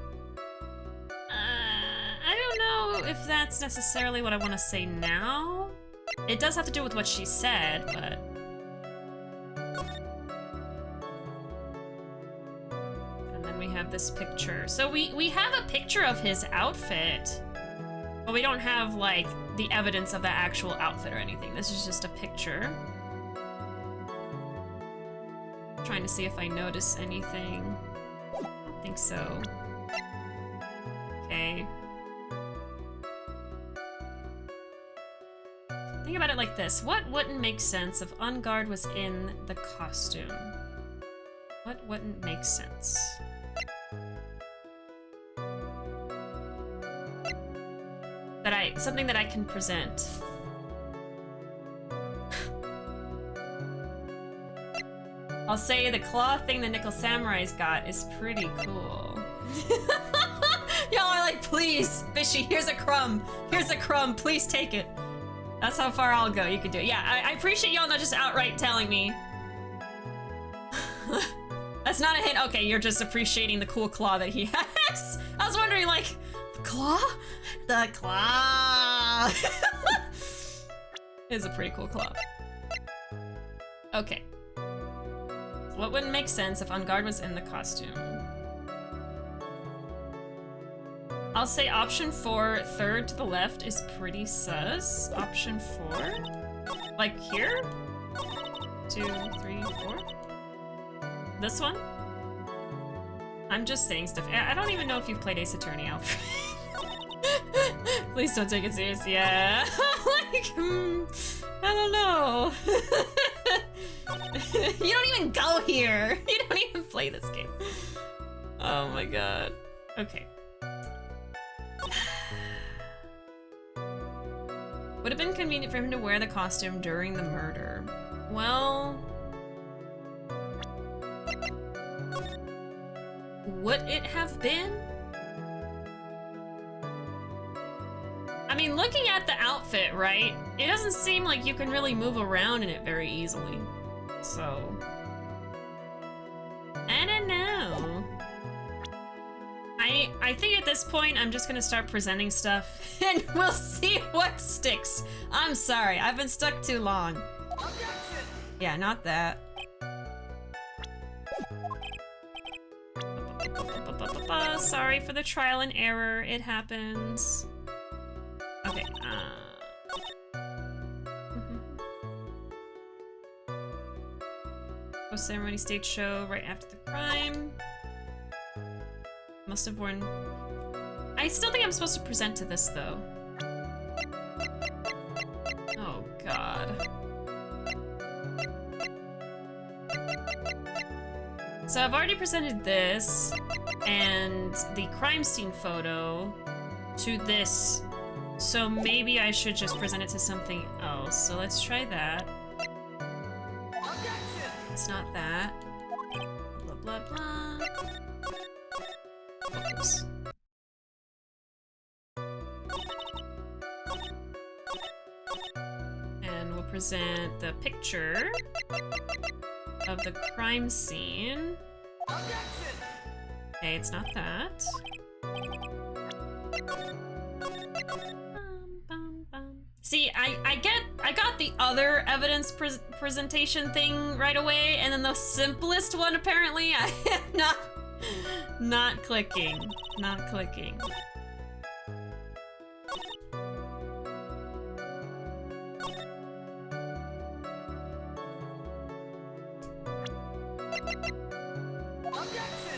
I don't know if that's necessarily what I want to say now. It does have to do with what she said, but... And then we have this picture. So we have a picture of his outfit, but we don't have, like, the evidence of the actual outfit or anything. This is just a picture. Trying to see if I notice anything. I don't think so. Okay. Think about it like this. What wouldn't make sense if On Guard was in the costume? What wouldn't make sense? Something that I can present. I'll say the claw thing the Nickel Samurai's got is pretty cool. Y'all are like, please, Bishi, here's a crumb. Here's a crumb, please take it. That's how far I'll go, you can do it. Yeah, I appreciate y'all not just outright telling me. That's not a hint. Okay, you're just appreciating the cool claw that he has. I was wondering, like, the claw? The claw! It's a pretty cool claw. Okay. What wouldn't make sense if On Guard was in the costume? I'll say option 4, third to the left, is pretty sus. Option 4? Like here? 2, 3, 4? This one? I'm just saying stuff. I don't even know if you've played Ace Attorney, Alfred. Please don't take it serious. Yeah. Like, I don't know. You don't even go here. You don't even play this game. Oh my god. Okay. Would have been convenient for him to wear the costume during the murder. Well... would it have been? I mean, looking at the outfit, right? It doesn't seem like you can really move around in it very easily. So... I don't know. I think at this point, I'm just gonna start presenting stuff, and we'll see what sticks. I'm sorry, I've been stuck too long. Yeah, not that. Sorry for the trial and error, it happens. Okay, Post-ceremony stage show right after the crime. Must have worn... I still think I'm supposed to present to this, though. Oh, God. So I've already presented this and the crime scene photo to this. So maybe I should just present it to something else. So let's try that. It's not that. Blah, blah, blah. Oops. And we'll present the picture of the crime scene. Okay, it's not that. See, I got the other evidence presentation thing right away, and then the simplest one apparently I am not clicking. Not clicking.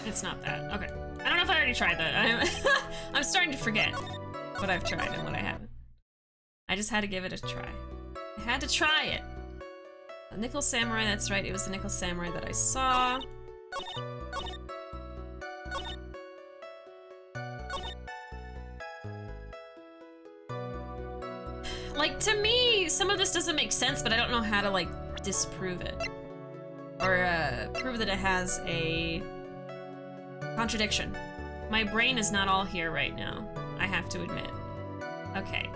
It's not that. Okay. I don't know if I already tried that. I'm starting to forget what I've tried and what I haven't. I just had to give it a try. I had to try it. Nickel Samurai, that's right. It was the Nickel Samurai that I saw. Like, to me, some of this doesn't make sense, but I don't know how to, like, disprove it. Or, prove that it has a contradiction. My brain is not all here right now, I have to admit. Okay.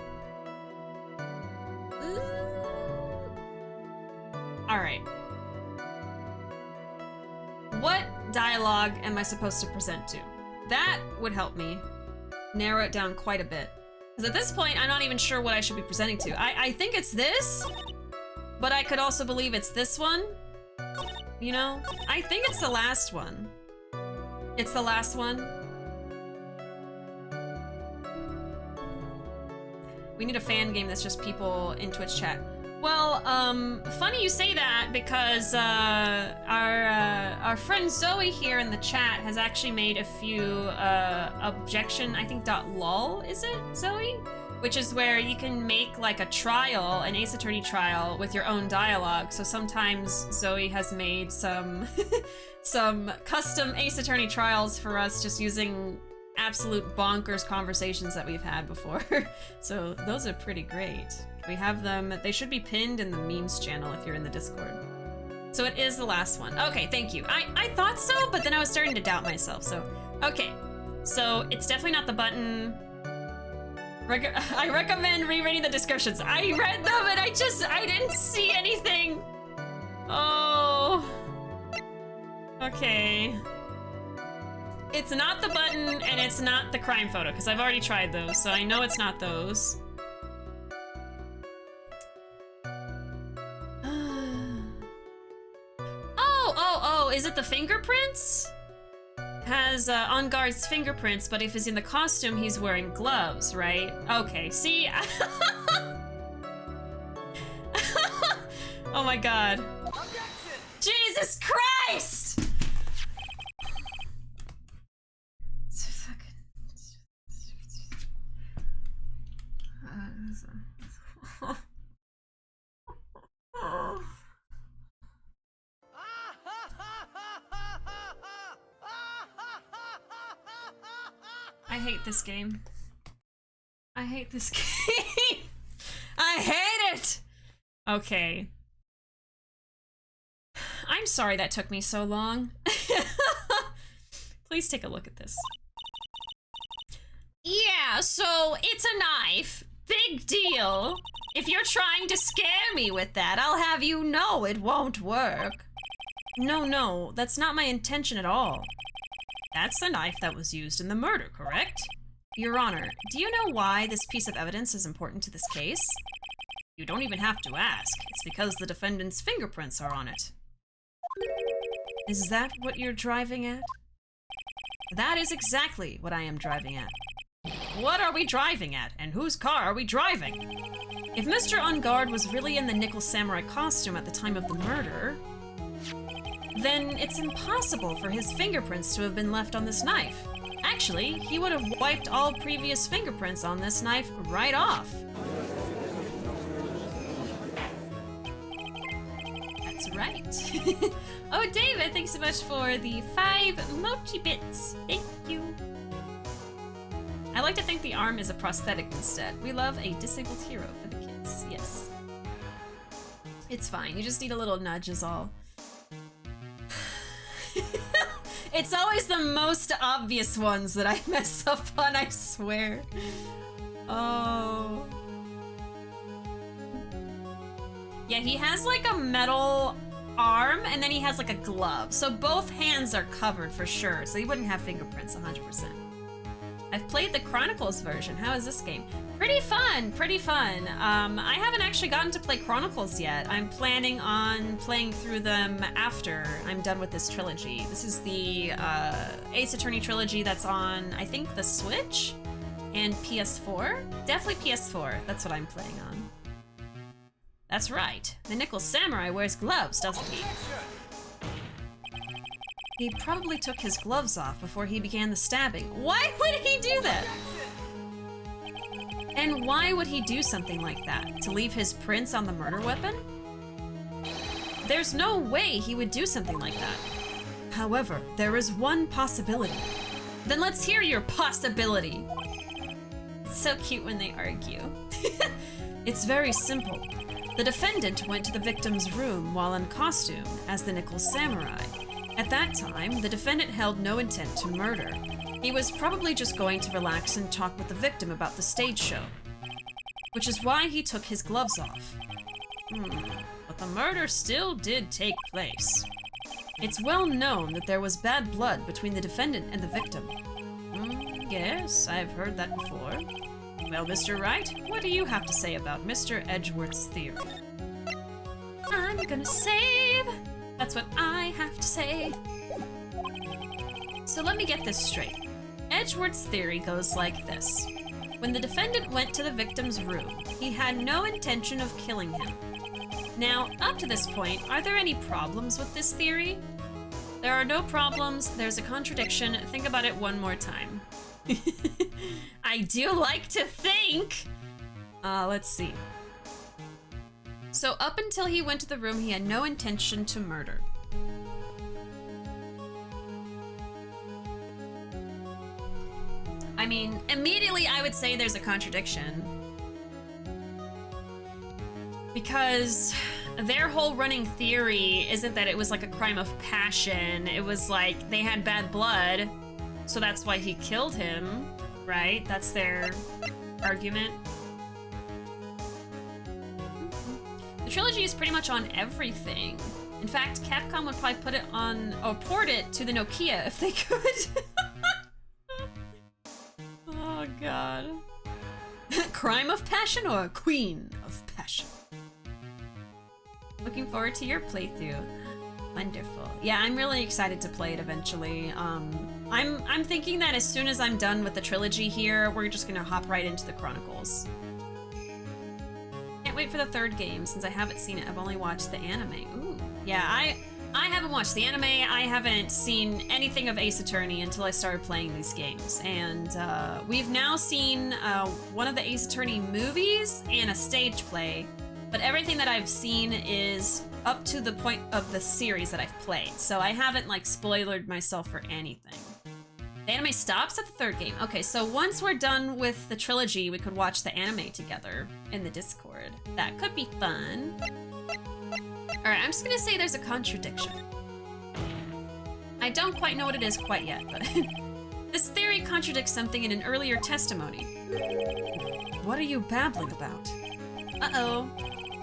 Alright. What dialogue am I supposed to present to? That would help me narrow it down quite a bit. Because at this point, I'm not even sure what I should be presenting to. I think it's this, but I could also believe it's this one. You know? I think it's the last one. It's the last one. We need a fan game that's just people in Twitch chat. Well, funny you say that because our friend Zoe here in the chat has actually made a few objection, I think .lol, is it, Zoe? Which is where you can make like a trial, an Ace Attorney trial with your own dialogue. So sometimes Zoe has made some some custom Ace Attorney trials for us just using absolute bonkers conversations that we've had before. So those are pretty great. We have them, they should be pinned in the memes channel if you're in the Discord. So it is the last one. Okay, thank you. I thought so, but then I was starting to doubt myself, so. Okay, so it's definitely not the button. I recommend rereading the descriptions. I read them and I didn't see anything. Oh. Okay. It's not the button and it's not the crime photo, because I've already tried those, so I know it's not those. Oh, is it the fingerprints? Has On Guard's fingerprints, but if he's in the costume, he's wearing gloves, right? Okay, see? Oh my god. Jesus Christ! I hate this game. I hate this game. I hate it! Okay. I'm sorry that took me so long. Please take a look at this. Yeah, so it's a knife. Big deal. If you're trying to scare me with that, I'll have you know it won't work. No, that's not my intention at all. That's the knife that was used in the murder, correct? Your Honor, do you know why this piece of evidence is important to this case? You don't even have to ask. It's because the defendant's fingerprints are on it. Is that what you're driving at? That is exactly what I am driving at. What are we driving at, and whose car are we driving? If Mr. On Guard was really in the Nickel Samurai costume at the time of the murder, then it's impossible for his fingerprints to have been left on this knife. Actually, he would have wiped all previous fingerprints on this knife right off. That's right. Oh, David, thanks so much for the 5 mochi bits. Thank you. I like to think the arm is a prosthetic instead. We love a disabled hero for the kids. Yes. It's fine. You just need a little nudge is all. It's always the most obvious ones that I mess up on, I swear. Oh. Yeah, he has like a metal arm and then he has like a glove. So both hands are covered for sure. So he wouldn't have fingerprints 100%. I've played the Chronicles version. How is this game? Pretty fun, pretty fun. I haven't actually gotten to play Chronicles yet. I'm planning on playing through them after I'm done with this trilogy. This is the Ace Attorney trilogy that's on, I think, the Switch and PS4. Definitely PS4, that's what I'm playing on. That's right. The Nickel Samurai wears gloves, doesn't he? He probably took his gloves off before he began the stabbing. Why would he do that? And why would he do something like that? To leave his prints on the murder weapon? There's no way he would do something like that. However, there is one possibility. Then let's hear your possibility. It's so cute when they argue. It's very simple. The defendant went to the victim's room while in costume as the Nickel Samurai. At that time, the defendant held no intent to murder. He was probably just going to relax and talk with the victim about the stage show, which is why he took his gloves off. But the murder still did take place. It's well known that there was bad blood between the defendant and the victim. Yes, I've heard that before. Well, Mr. Wright, what do you have to say about Mr. Edgeworth's theory? I'm gonna save. That's what I have to say. So let me get this straight. Edgeworth's theory goes like this. When the defendant went to the victim's room, he had no intention of killing him. Now, up to this point, are there any problems with this theory? There are no problems, there's a contradiction. Think about it one more time. I do like to think. Let's see. So up until he went to the room, he had no intention to murder. I mean, immediately I would say there's a contradiction. Because their whole running theory isn't that it was like a crime of passion. It was like they had bad blood, so that's why he killed him, right? That's their argument. The trilogy is pretty much on everything. In fact, Capcom would probably put it on, or port it to the Nokia if they could. Oh god. Crime of passion or queen of passion? Looking forward to your playthrough. Wonderful. Yeah, I'm really excited to play it eventually. I'm thinking that as soon as I'm done with the trilogy here, we're just gonna hop right into the Chronicles. Can't wait for the third game since I haven't seen it. I've only watched the anime. Ooh. Yeah, I haven't watched the anime. I haven't seen anything of Ace Attorney until I started playing these games. And we've now seen one of the Ace Attorney movies and a stage play. But everything that I've seen is up to the point of the series that I've played. So I haven't like spoilered myself for anything. The anime stops at the third game. Okay, so once we're done with the trilogy, we could watch the anime together in the Discord. That could be fun. All right, I'm just gonna say there's a contradiction. I don't quite know what it is quite yet, but this theory contradicts something in an earlier testimony. What are you babbling about? Uh-oh.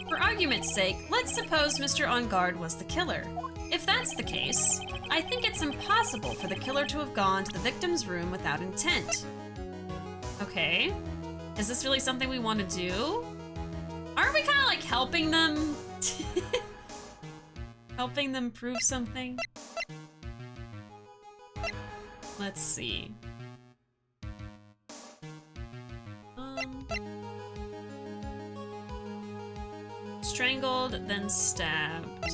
For argument's sake, let's suppose Mr. On Guard was the killer. If that's the case, I think it's impossible for the killer to have gone to the victim's room without intent. Okay. Is this really something we want to do? Aren't we kind of like helping them? Helping them prove something? Let's see. Strangled, then stabbed.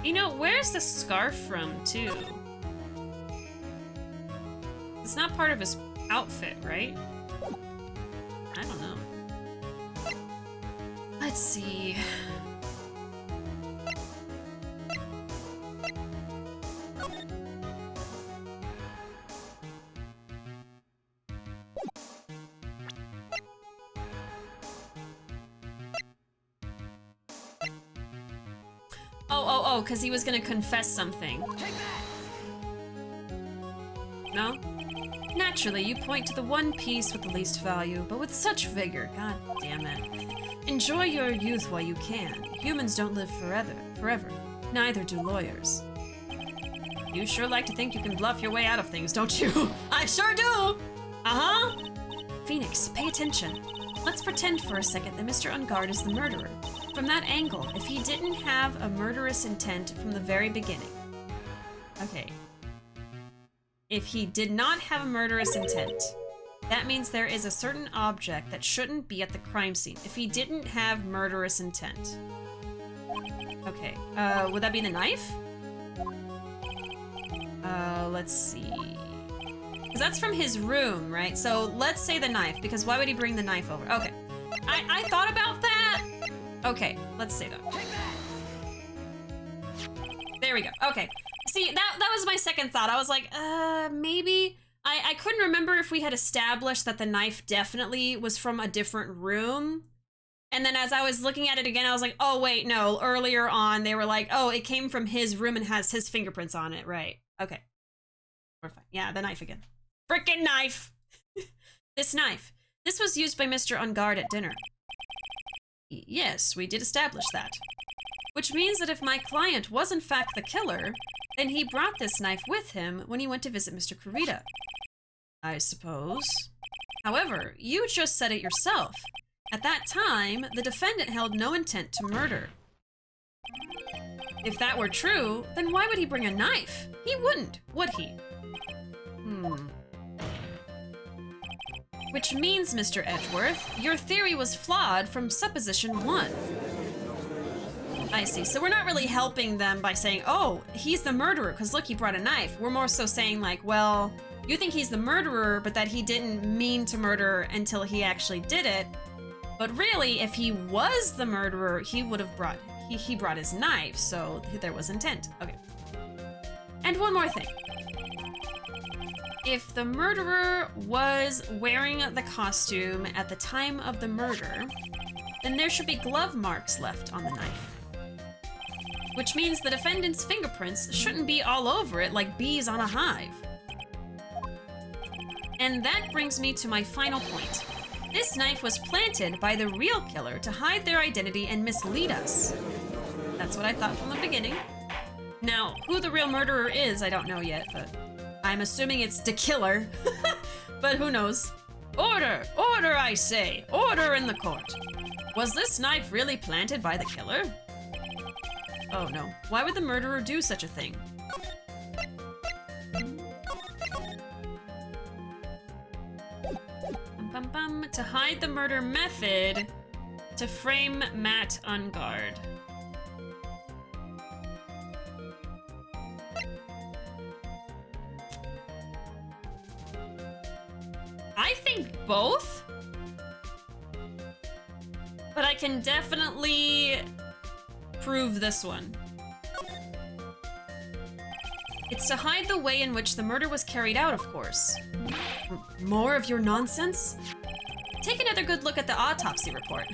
You know, where's the scarf from, too? It's not part of his outfit, right? I don't know. Let's see. Oh, because he was gonna confess something. No? Naturally, you point to the one piece with the least value, but with such vigor. God damn it. Enjoy your youth while you can. Humans don't live forever. Neither do lawyers. You sure like to think you can bluff your way out of things, don't you? I sure do! Uh-huh! Phoenix, pay attention. Let's pretend for a second that Mr. On Guard is the murderer. From that angle, if he didn't have a murderous intent from the very beginning. Okay. If he did not have a murderous intent, that means there is a certain object that shouldn't be at the crime scene if he didn't have murderous intent. Okay, would that be the knife? Let's see. Because that's from his room, right? So let's say the knife, because why would he bring the knife over? Okay. I thought about that. Okay, let's say that. There we go. Okay. See, that was my second thought. I was like, maybe. I couldn't remember if we had established that the knife definitely was from a different room. And then as I was looking at it again, I was like, oh, wait, no. Earlier on, they were like, oh, it came from his room and has his fingerprints on it. Right. Okay. We're fine. Yeah, the knife again. Frickin' knife! This knife. This was used by Mr. Ungard at dinner. Yes, we did establish that. Which means that if my client was in fact the killer, then he brought this knife with him when he went to visit Mr. Kurita. I suppose. However, you just said it yourself. At that time, the defendant held no intent to murder. If that were true, then why would he bring a knife? He wouldn't, would he? Which means, Mr. Edgeworth, your theory was flawed from supposition 1. I see. So we're not really helping them by saying, oh, he's the murderer, because look, he brought a knife. We're more so saying like, well, you think he's the murderer, but that he didn't mean to murder until he actually did it. But really, if he was the murderer, he would have brought, he brought his knife, so there was intent. Okay. And one more thing. If the murderer was wearing the costume at the time of the murder, then there should be glove marks left on the knife. Which means the defendant's fingerprints shouldn't be all over it like bees on a hive. And that brings me to my final point. This knife was planted by the real killer to hide their identity and mislead us. That's what I thought from the beginning. Now, who the real murderer is, I don't know yet, but I'm assuming it's the killer. But who knows? Order! Order, I say! Order in the court! Was this knife really planted by the killer? Oh no. Why would the murderer do such a thing? To hide the murder method, to frame Matt on guard. I think both, but I can definitely prove this one. It's to hide the way in which the murder was carried out, of course. More of your nonsense? Take another good look at the autopsy report.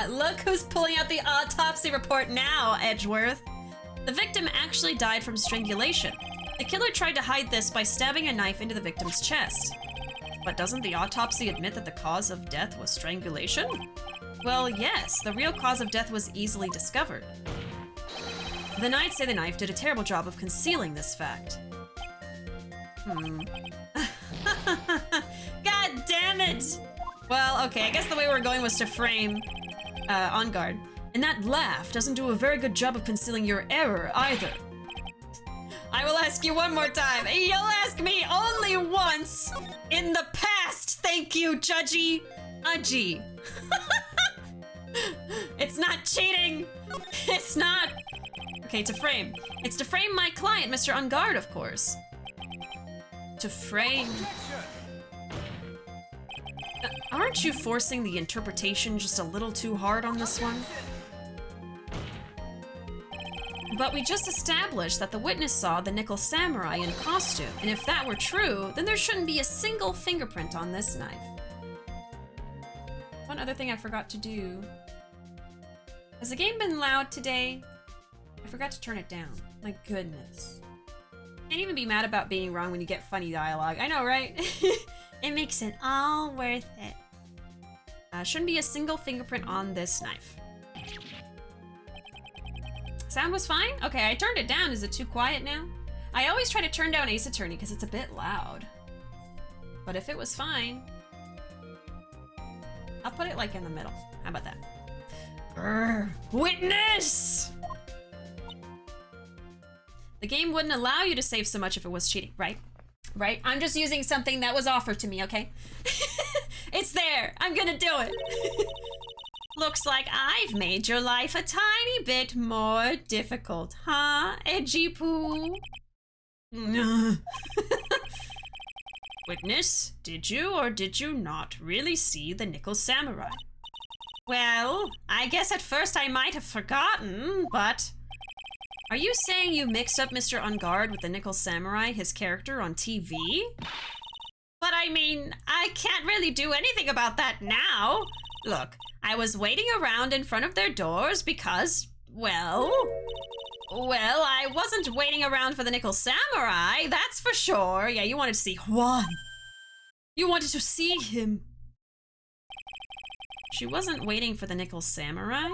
Look who's pulling out the autopsy report now, Edgeworth. The victim actually died from strangulation. The killer tried to hide this by stabbing a knife into the victim's chest. But doesn't the autopsy admit that the cause of death was strangulation? Well, yes, the real cause of death was easily discovered. Then I'd say the knife did a terrible job of concealing this fact. God damn it! Well, okay, I guess the way we were going was to frame on guard. And that laugh doesn't do a very good job of concealing your error either. I will ask you one more time. You'll ask me only once in the past. Thank you, Judgy. Udgy. It's not cheating. It's not. Okay, to frame. It's to frame my client, Mr. Ungard, of course. To frame. Aren't you forcing the interpretation just a little too hard on this one? But we just established that the witness saw the nickel samurai in costume, and if that were true, then there shouldn't be a single fingerprint on this knife. One other thing I forgot to do. Has the game been loud today? I forgot to turn it down. My goodness. Can't even be mad about being wrong when you get funny dialogue. I know, right? It makes it all worth it. Shouldn't be a single fingerprint on this knife. Sound was fine? Okay, I turned it down. Is it too quiet now? I always try to turn down Ace Attorney because it's a bit loud. But if it was fine, I'll put it like in the middle. How about that? Grr. Witness! The game wouldn't allow you to save so much if it was cheating, right? Right? I'm just using something that was offered to me, okay? It's there. I'm gonna do it. Looks like I've made your life a tiny bit more difficult, huh, Edgy Poo? Witness, did you or did you not really see the nickel samurai? Well, I guess at first I might have forgotten, but... Are you saying you mixed up Mr. Ungard with the nickel samurai, his character on TV? But I mean, I can't really do anything about that now. Look, I was waiting around in front of their doors because, well, I wasn't waiting around for the nickel samurai, that's for sure. Yeah, you wanted to see Juan. You wanted to see him. She wasn't waiting for the nickel samurai?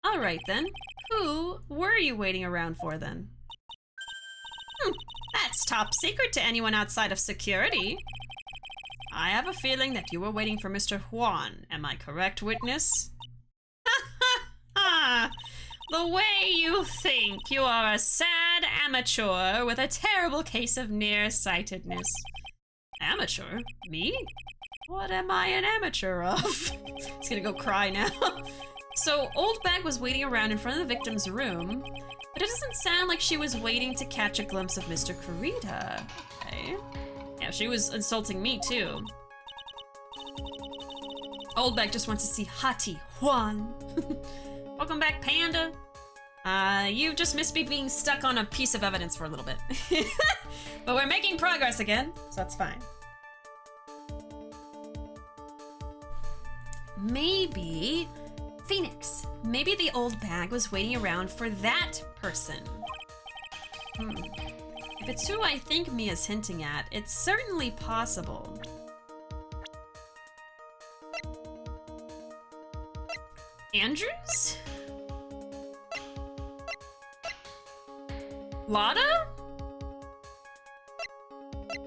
All right then. Who were you waiting around for then? That's top secret to anyone outside of security. I have a feeling that you were waiting for Mr. Juan. Am I correct, witness? The way you think. You are a sad amateur with a terrible case of nearsightedness. Amateur? Me? What am I an amateur of? He's gonna go cry now. So, Oldbag was waiting around in front of the victim's room, but it doesn't sound like she was waiting to catch a glimpse of Mr. Kurita. Okay. Yeah, she was insulting me too. Oldbag just wants to see Hati Juan. Welcome back, Panda. You just missed me being stuck on a piece of evidence for a little bit. But we're making progress again, so that's fine. Maybe... Phoenix, maybe the Oldbag was waiting around for that person. If it's who I think Mia's hinting at, it's certainly possible. Andrews? Lada?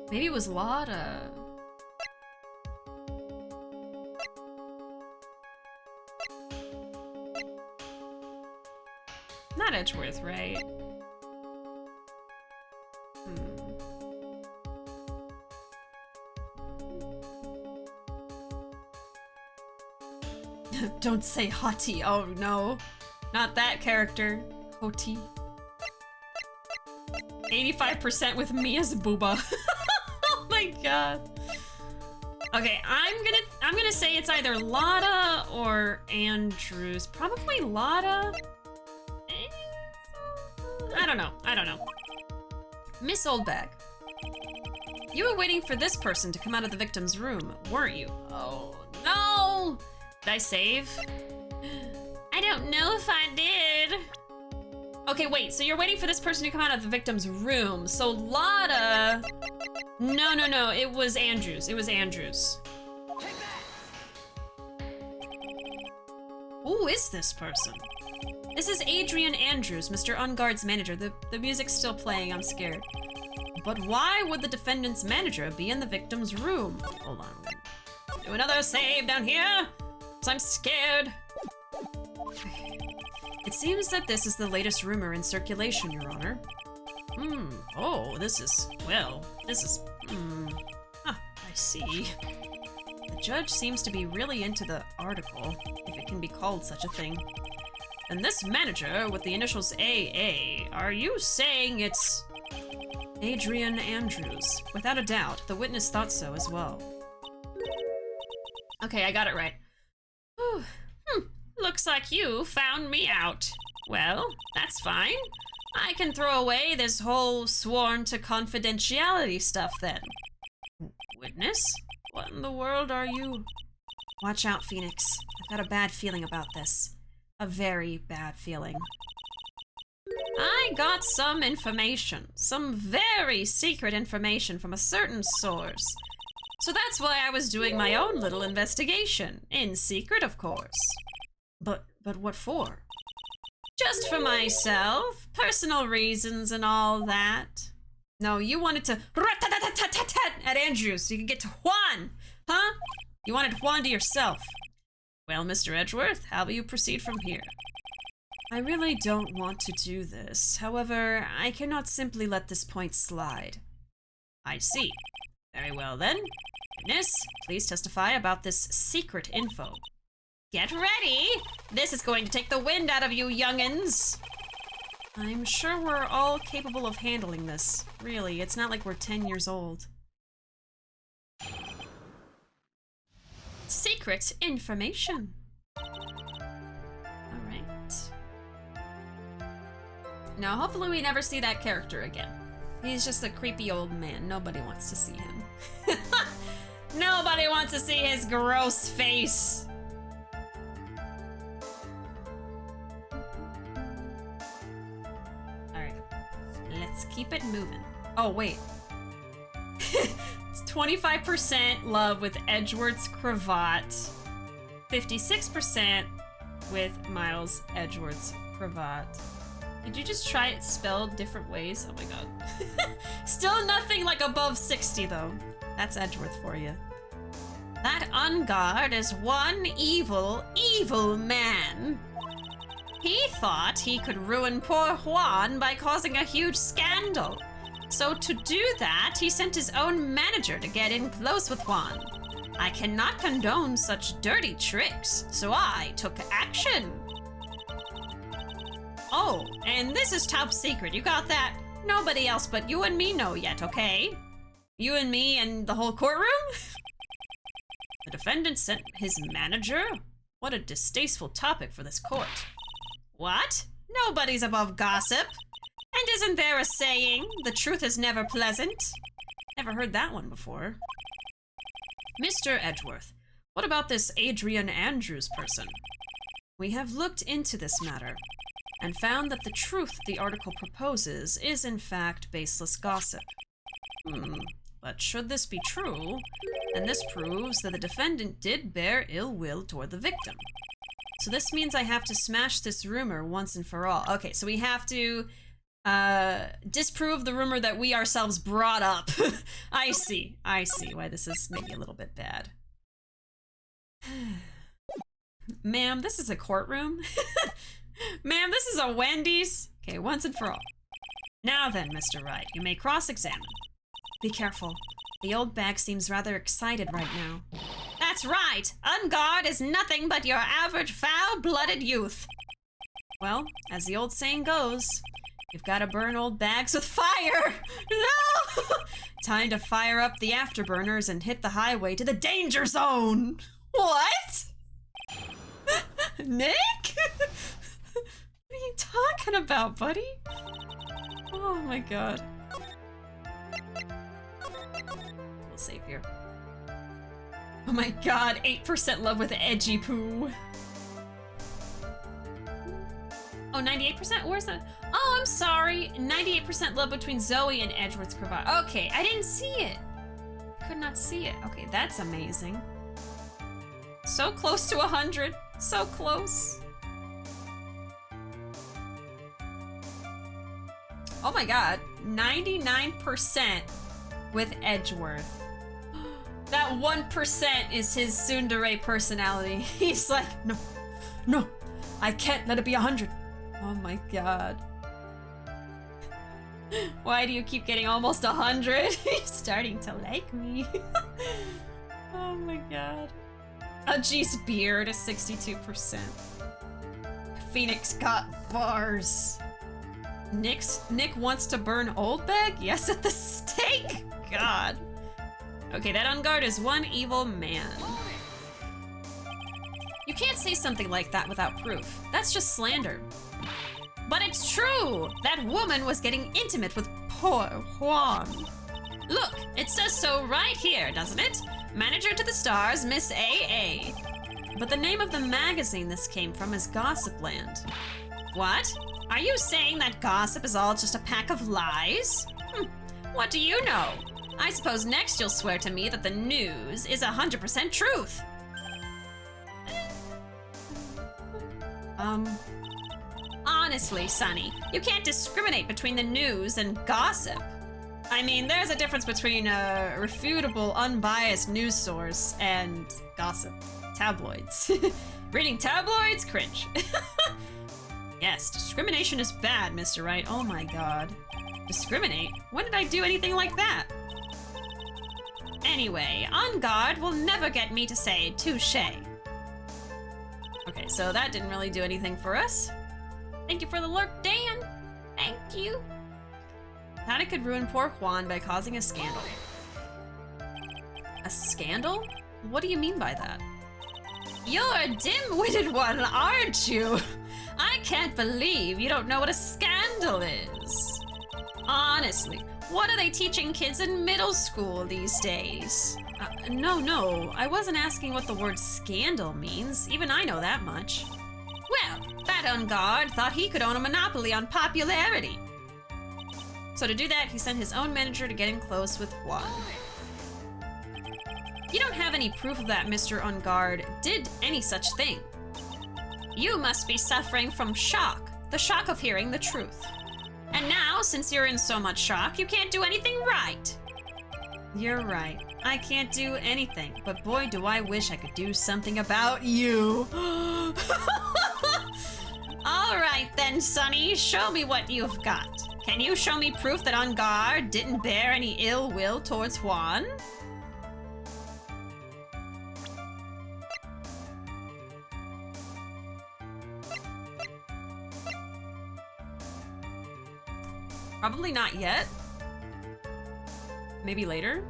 Maybe it was Lada. Not Edgeworth, right? Don't say Hati. Oh no. Not that character. Hoti. 85% with me as Booba. Oh my god. Okay, I'm gonna say it's either Lada or Andrews. Probably Lada. I don't know. Miss Oldbag, you were waiting for this person to come out of the victim's room, weren't you? Oh no! Did I save? I don't know if I did. Okay, wait, so you're waiting for this person to come out of the victim's room. So Lada... No, it was Andrews. It was Andrews. Who is this person? This is Adrian Andrews, Mr. Ungard's manager. The music's still playing, I'm scared. But why would the defendant's manager be in the victim's room? Hold on. Do another save down here, 'cause I'm scared. It seems that this is the latest rumor in circulation, Your Honor. Oh, this is... I see. The judge seems to be really into the article, if it can be called such a thing. And this manager with the initials AA, are you saying it's... Adrian Andrews? Without a doubt, the witness thought so as well. Okay, I got it right. Whew. Looks like you found me out. Well, that's fine. I can throw away this whole sworn to confidentiality stuff then. Witness? What in the world are you? Watch out, Phoenix. I've got a bad feeling about this. A very bad feeling. I got some information. Some very secret information from a certain source. So that's why I was doing my own little investigation. In secret, of course. But what for? Just for myself. Personal reasons and all that. No, you wanted to at Andrews so you could get to Juan, huh? You wanted Juan to yourself. Well, Mr. Edgeworth, how will you proceed from here? I really don't want to do this. However, I cannot simply let this point slide. I see. Very well then. Witness, please testify about this secret info. Get ready! This is going to take the wind out of you youngins! I'm sure we're all capable of handling this. Really, it's not like we're 10 years old. secret information. Alright. Now, hopefully we never see that character again. He's just a creepy old man. Nobody wants to see him. Nobody wants to see his gross face. Alright. Let's keep it moving. Oh, wait. It's 25% love with Edgeworth's cravat. 56% with Miles Edgeworth's cravat. Did you just try it spelled different ways? Oh my god. Still nothing like above 60 though. That's Edgeworth for you. That Unguard is one evil, evil man. He thought he could ruin poor Juan by causing a huge scandal. So to do that, he sent his own manager to get in close with Juan. I cannot condone such dirty tricks, so I took action. Oh, and this is top secret. You got that? Nobody else but you and me know yet, okay? You and me and the whole courtroom? The defendant sent his manager? What a distasteful topic for this court. What? Nobody's above gossip. And isn't there a saying, the truth is never pleasant? Never heard that one before. Mr. Edgeworth, what about this Adrian Andrews person? We have looked into this matter and found that the truth the article proposes is in fact baseless gossip. But should this be true, then this proves that the defendant did bear ill will toward the victim. So this means I have to smash this rumor once and for all. Okay, so we have to disprove the rumor that we ourselves brought up. I see why this is maybe a little bit bad. Ma'am, this is a courtroom. Ma'am, this is a Wendy's. Okay, once and for all. Now then, Mr. Wright, you may cross-examine. Be careful. The Oldbag seems rather excited right now. That's right! Unguard is nothing but your average foul-blooded youth. Well, as the old saying goes, you've got to burn old bags with fire! No! Time to fire up the afterburners and hit the highway to the danger zone! What? Nick? What are you talking about, buddy? Oh my god. We'll save here. Oh my god, 8% love with edgy poo. Oh, 98%? Where's the... Oh, I'm sorry. 98% love between Zoe and Edgeworth's cravat. Okay, I didn't see it. Could not see it. Okay, that's amazing. So close to 100. So close. Oh my god. 99% with Edgeworth. That 1% is his tsundere personality. He's like, no, I can't let it be 100. Oh my god. Why do you keep getting almost 100? He's starting to like me. Oh my god. Udgy's beard is 62%. Phoenix got bars. Nick wants to burn Oldbag? Yes at the stake? God. Okay, that Unguard is one evil man. You can't say something like that without proof. That's just slander. But it's true! That woman was getting intimate with poor Juan. Look, it says so right here, doesn't it? Manager to the stars, Miss AA. But the name of the magazine this came from is Gossipland. What? Are you saying that gossip is all just a pack of lies? What do you know? I suppose next you'll swear to me that the news is 100% truth. Honestly, Sonny, you can't discriminate between the news and gossip. I mean, there's a difference between a refutable, unbiased news source and gossip. Tabloids. Reading tabloids? Cringe. Yes, discrimination is bad, Mr. Wright. Oh my god. Discriminate? When did I do anything like that? Anyway, On Guard will never get me to say touche. Okay, so that didn't really do anything for us. Thank you for the lurk, Dan. Thank you. Thought it could ruin poor Juan by causing a scandal. A scandal? What do you mean by that? You're a dim-witted one, aren't you? I can't believe you don't know what a scandal is. Honestly, what are they teaching kids in middle school these days? No, I wasn't asking what the word scandal means. Even I know that much. Well, that unguard thought he could own a monopoly on popularity. So to do that, he sent his own manager to get in close with Juan. You don't have any proof that Mr. Unguard did any such thing. You must be suffering from shock, the shock of hearing the truth. And now, since you're in so much shock, you can't do anything right. You're right. I can't do anything, but boy, do I wish I could do something about you. All right then, Sonny, show me what you've got. Can you show me proof that Unguard didn't bear any ill will towards Juan? Probably not yet. Maybe later.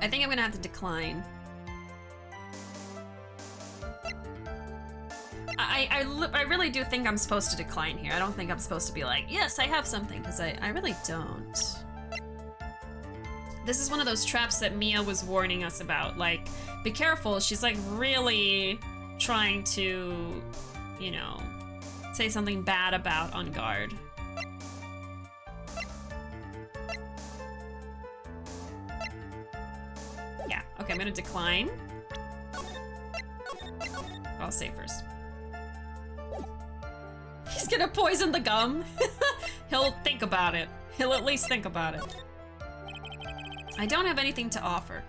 I think I'm gonna have to decline. I really do think I'm supposed to decline here. I don't think I'm supposed to be like, yes, I have something, because I really don't. This is one of those traps that Mia was warning us about. Like, be careful. She's like really trying to, you know, say something bad about Unguard. Yeah, okay, I'm gonna decline. I'll say first. He's gonna poison the gum. He'll think about it. He'll at least think about it. I don't have anything to offer.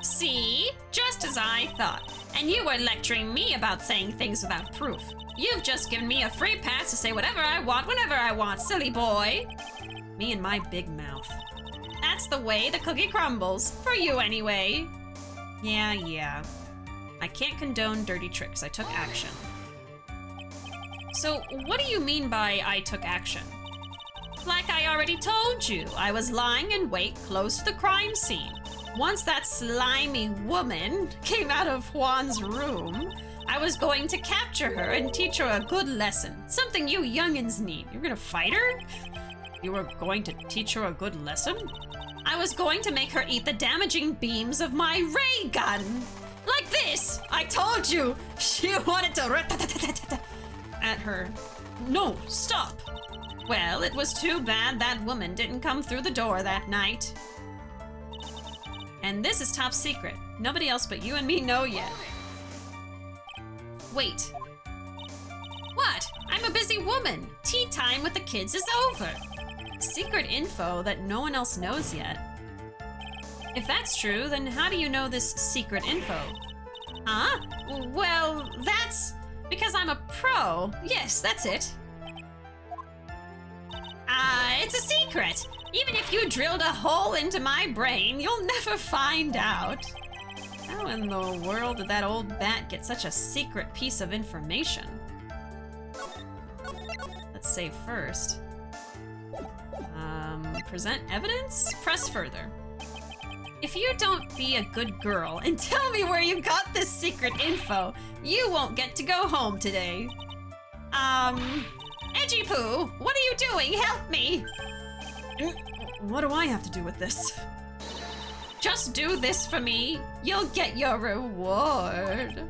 See? Just as I thought. And you were lecturing me about saying things without proof. You've just given me a free pass to say whatever I want, whenever I want, silly boy. Me and my big mouth. That's the way the cookie crumbles. For you, anyway. Yeah. I can't condone dirty tricks. I took action. So, what do you mean by I took action? Like I already told you, I was lying in wait close to the crime scene. Once that slimy woman came out of Juan's room, I was going to capture her and teach her a good lesson. Something you youngins need. You're gonna fight her? You were going to teach her a good lesson? I was going to make her eat the damaging beams of my ray gun. Like this! I told you! She wanted to at her. No, stop! Well, it was too bad that woman didn't come through the door that night. And this is top secret. Nobody else but you and me know yet. Wait. What? I'm a busy woman. Tea time with the kids is over. Secret info that no one else knows yet. If that's true, then how do you know this secret info? Huh? Well, that's because I'm a pro. Yes, that's it. It's a secret. Even if you drilled a hole into my brain, you'll never find out. How in the world did that old bat get such a secret piece of information? Let's save first. Present evidence? Press further. If you don't be a good girl and tell me where you got this secret info, you won't get to go home today. Edgy Poo, what are you doing? Help me! What do I have to do with this? Just do this for me. You'll get your reward.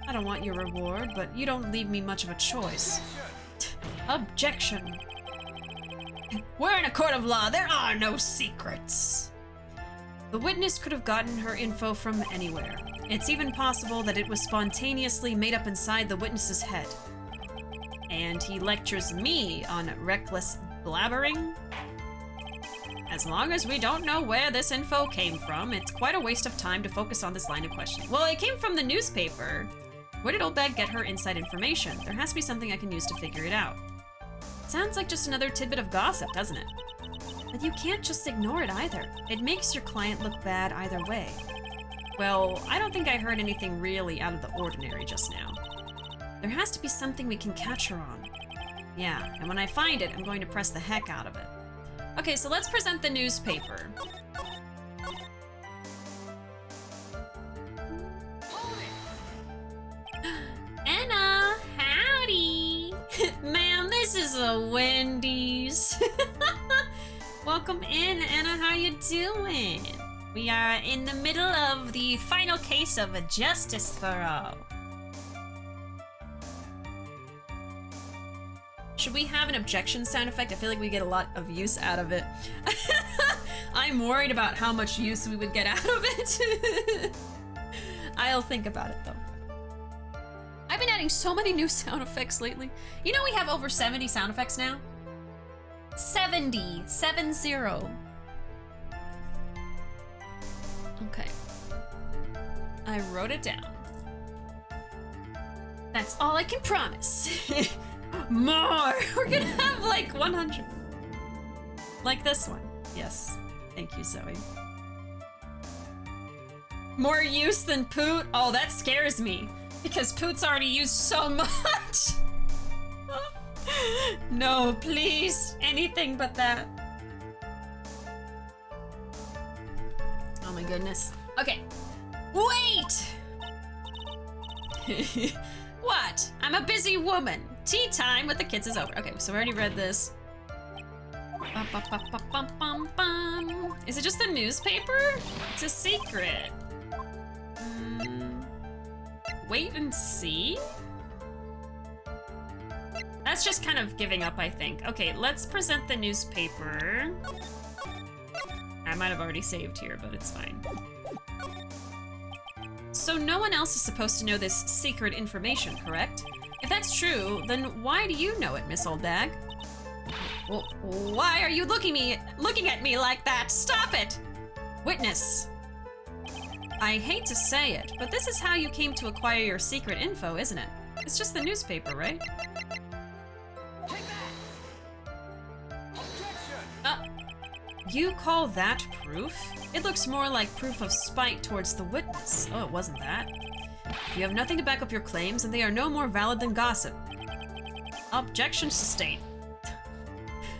I don't want your reward, but you don't leave me much of a choice. Objection. We're in a court of law. There are no secrets. The witness could have gotten her info from anywhere. It's even possible that it was spontaneously made up inside the witness's head. And he lectures me on reckless blabbering? As long as we don't know where this info came from, it's quite a waste of time to focus on this line of questioning. Well, it came from the newspaper. Where did Oldbag get her inside information? There has to be something I can use to figure it out. Sounds like just another tidbit of gossip, doesn't it? But you can't just ignore it either. It makes your client look bad either way. Well, I don't think I heard anything really out of the ordinary just now. There has to be something we can catch her on. Yeah, and when I find it, I'm going to press the heck out of it. Okay, so let's present the newspaper. Anna, howdy! Ma'am, this is a Wendy's. Welcome in, Anna, how you doing? We are in the middle of the final case of JusticeForAll. Should we have an objection sound effect? I feel like we get a lot of use out of it. I'm worried about how much use we would get out of it. I'll think about it though. I've been adding so many new sound effects lately. You know we have over 70 sound effects now? 70. 70. Okay. I wrote it down. That's all I can promise. More! We're gonna have like 100. Like this one. Yes. Thank you, Zoe. More use than Poot? Oh, that scares me. Because Poot's already used so much. No, please. Anything but that. Oh my goodness. Okay. Wait! What? I'm a busy woman. Tea time with the kids is over. Okay, so we already read this. Is it just the newspaper? It's a secret. Wait and see? That's just kind of giving up, I think. Okay, let's present the newspaper. I might have already saved here, but it's fine. So no one else is supposed to know this secret information, correct? If that's true, then why do you know it, Miss Oldbag? Well, why are you looking at me like that? Stop it! Witness. I hate to say it, but this is how you came to acquire your secret info, isn't it? It's just the newspaper, right? Take that! Objection! You call that proof? It looks more like proof of spite towards the witness. Oh, it wasn't that. You have nothing to back up your claims, and they are no more valid than gossip. Objection sustained.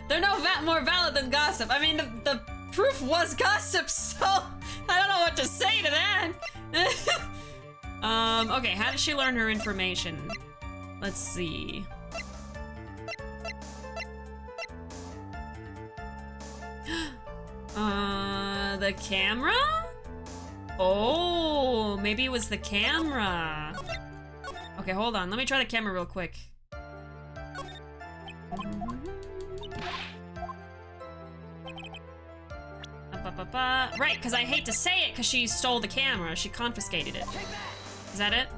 They're no more valid than gossip. I mean, the proof was gossip, so I don't know what to say to that. Okay, how did she learn her information? Let's see. The camera? Oh, maybe it was the camera. Okay, hold on. Let me try the camera real quick. Right, because I hate to say it, because she stole the camera. She confiscated it. Is that it?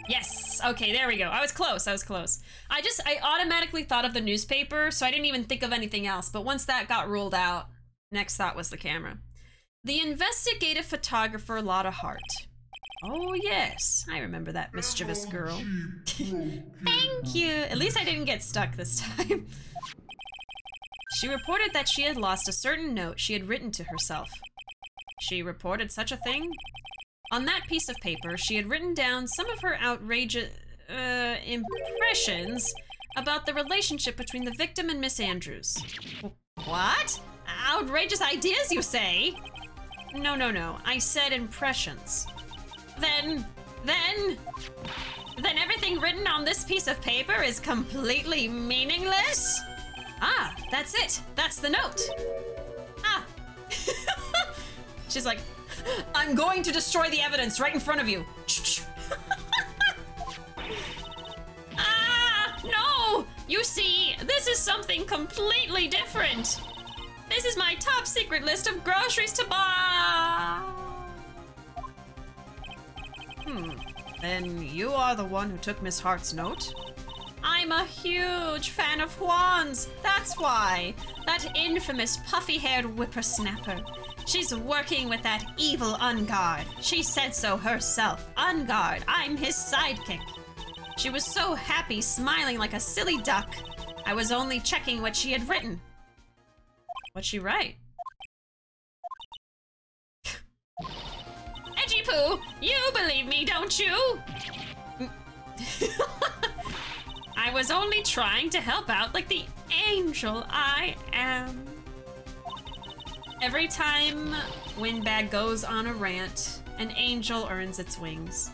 Yes. Okay, there we go. I was close. I was close. I automatically thought of the newspaper, so I didn't even think of anything else. But once that got ruled out, next thought was the camera. The investigative photographer Lotta Hart. Oh yes, I remember that mischievous girl. Thank you. At least I didn't get stuck this time. She reported that she had lost a certain note she had written to herself. She reported such a thing? On that piece of paper, she had written down some of her outrageous impressions about the relationship between the victim and Miss Andrews. What? Outrageous ideas, you say? No, no, no. I said impressions. Then everything written on this piece of paper is completely meaningless? Ah, that's it. That's the note. Ah. She's like, I'm going to destroy the evidence right in front of you. Ah, no! You see, this is something completely different. This is my top secret list of groceries to buy. Then you are the one who took Miss Hart's note? I'm a huge fan of Juan's. That's why. That infamous puffy-haired whippersnapper. She's working with that evil Unguard. She said so herself. Unguard, I'm his sidekick. She was so happy, smiling like a silly duck. I was only checking what she had written. What'd she write? Pooh, you believe me, don't you? I was only trying to help out like the angel I am. Every time Windbag goes on a rant, an angel earns its wings.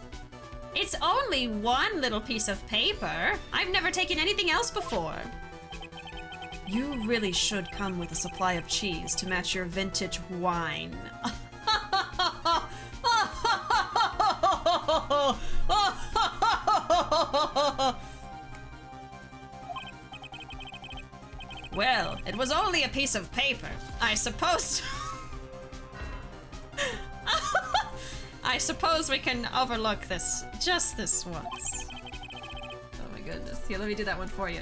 It's only one little piece of paper. I've never taken anything else before. You really should come with a supply of cheese to match your vintage wine. Well, it was only a piece of paper. I suppose... I suppose we can overlook this just this once. Oh my goodness. Here, let me do that one for you.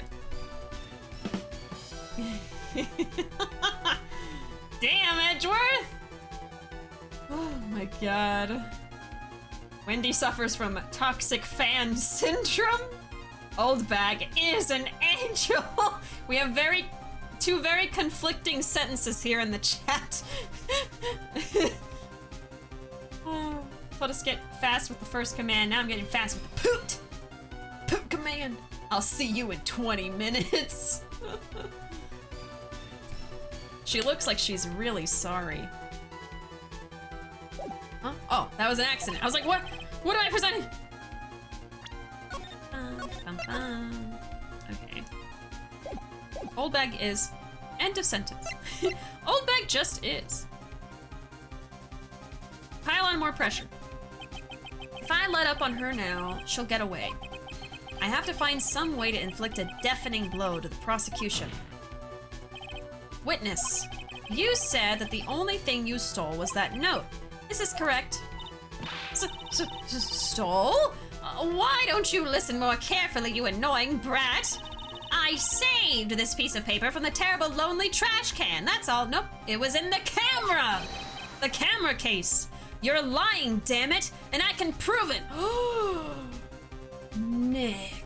Damn, Edgeworth! Oh my god. Wendy suffers from toxic fan syndrome. Oldbag is an angel. We have two very conflicting sentences here in the chat. Oh, let us get fast with the first command. Now I'm getting fast with the poot. Poot command. I'll see you in 20 minutes. She looks like she's really sorry. Huh? Oh, that was an accident. I was like, what? What am I presenting? Okay. Oldbag is. End of sentence. Oldbag just is. Pile on more pressure. If I let up on her now, she'll get away. I have to find some way to inflict a deafening blow to the prosecution. Witness, you said that the only thing you stole was that note. Is this correct? Stole? Why don't you listen more carefully, you annoying brat? I saved this piece of paper from the terrible lonely trash can, that's all. Nope, it was in the camera! The camera case. You're lying, damn it, and I can prove it. Nick,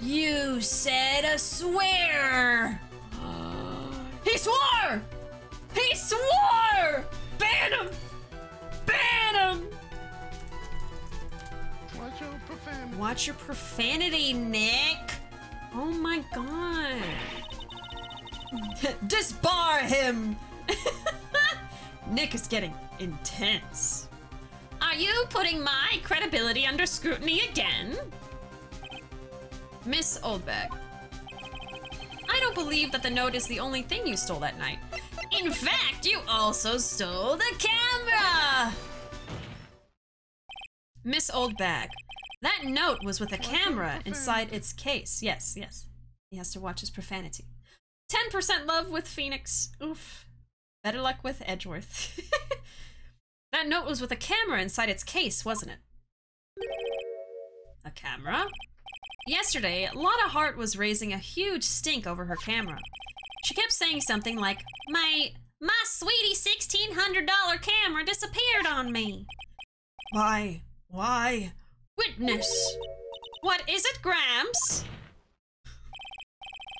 you said a swear. He swore! He swore! Ban him! Ban him! Watch your profanity. Watch your profanity, Nick. Oh my god. Disbar him! Nick is getting intense. Are you putting my credibility under scrutiny again? Miss Oldbag, I don't believe that the note is the only thing you stole that night. In fact, you also stole the camera! Miss Oldbag, that note was with a camera inside its case. Yes, yes. He has to watch his profanity. 10% love with Phoenix. Oof. Better luck with Edgeworth. That note was with a camera inside its case, wasn't it? A camera? Yesterday, Lotta Hart was raising a huge stink over her camera. She kept saying something like, My sweetie $1,600 camera disappeared on me. Why? Why? Witness. What is it, Gramps?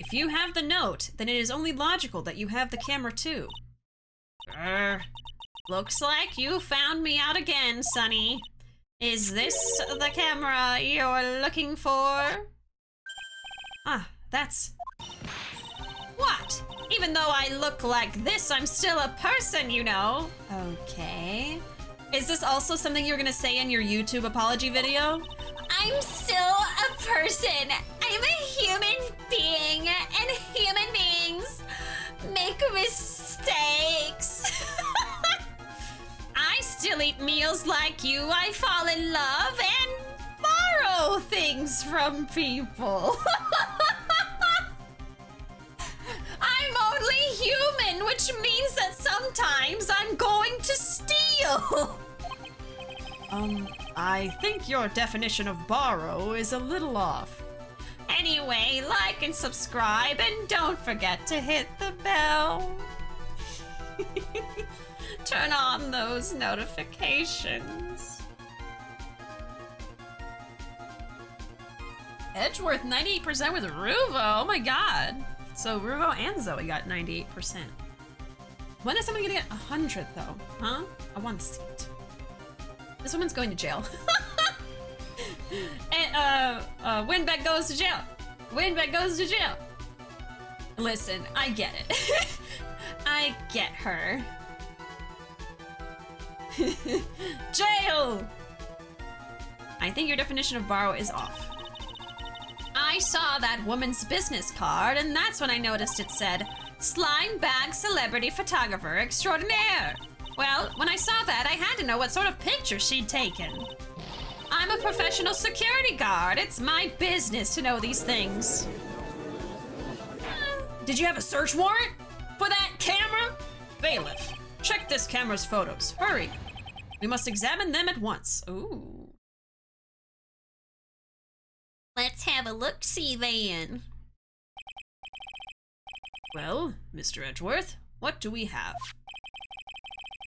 If you have the note, then it is only logical that you have the camera too. Looks like you found me out again, Sonny. Is this the camera you're looking for? Ah, that's... What? Even though I look like this, I'm still a person, you know. Okay. Is this also something you're gonna say in your YouTube apology video? I'm still a person. I'm a human being, and human beings make mistakes. I still eat meals like you. I fall in love and borrow things from people. I'm only human, which means that sometimes I'm going to steal. I think your definition of borrow is a little off. Anyway, like and subscribe, and don't forget to hit the bell. Turn on those notifications. Edgeworth 98% with Ruuuvo. Oh my god. So Ruuuvo and Zoe got 98%. When is someone gonna get 100 though? Huh? I want to see it. This woman's going to jail. And, Winbeck goes to jail. Winbeck goes to jail. Listen, I get it. I get her. Jail! I think your definition of borrow is off. I saw that woman's business card, and that's when I noticed it said, Slime Bag Celebrity Photographer Extraordinaire. Well, when I saw that, I had to know what sort of picture she'd taken. I'm a professional security guard. It's my business to know these things. Did you have a search warrant for that camera? Bailiff, check this camera's photos. Hurry. We must examine them at once. Ooh. Let's have a look-see then. Well, Mr. Edgeworth, what do we have?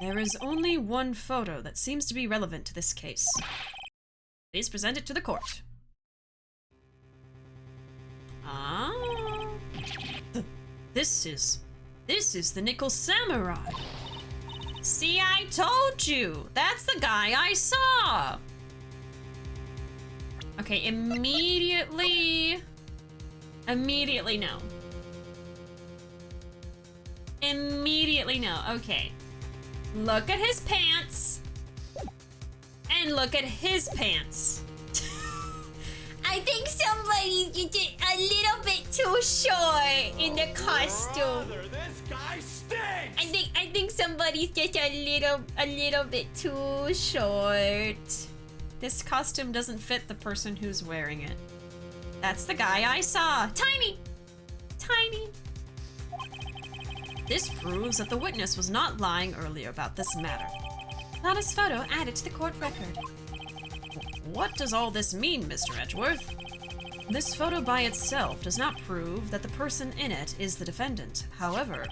There is only one photo that seems to be relevant to this case. Please present it to the court. Ah. This is the Nickel Samurai. See, I told you. That's the guy I saw. Okay, immediately no. Immediately no. Okay. Look at his pants. And look at his pants. I think somebody did it a little bit too short in the costume. This guy stinks! I think somebody's just a little bit too short. This costume doesn't fit the person who's wearing it. That's the guy I saw. Tiny! Tiny! This proves that the witness was not lying earlier about this matter. Lana's photo added to the court record. What does all this mean, Mr. Edgeworth? This photo by itself does not prove that the person in it is the defendant. However,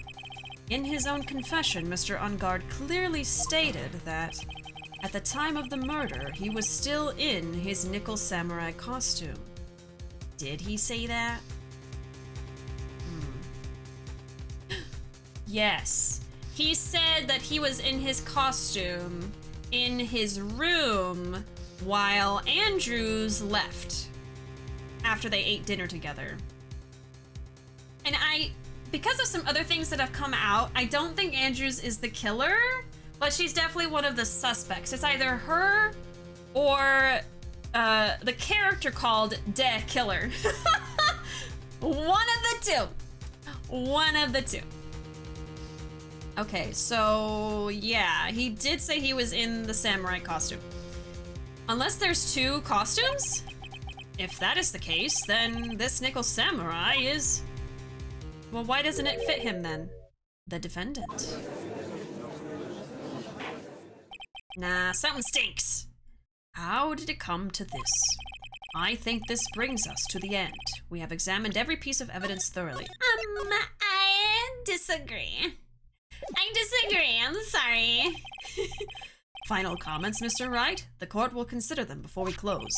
in his own confession, Mr. Ungard clearly stated that at the time of the murder, he was still in his Nickel Samurai costume. Did he say that? Yes. He said that he was in his costume in his room while Andrews left after they ate dinner together. And because of some other things that have come out, I don't think Andrews is the killer, but she's definitely one of the suspects. It's either her or the character called De Killer. One of the two. One of the two. Okay, so yeah, he did say he was in the samurai costume. Unless there's two costumes? If that is the case, then this Nickel Samurai is... Well, why doesn't it fit him then? The defendant. Nah, something stinks. How did it come to this? I think this brings us to the end. We have examined every piece of evidence thoroughly. I disagree. I'm sorry. Final comments, Mr. Wright? The court will consider them before we close.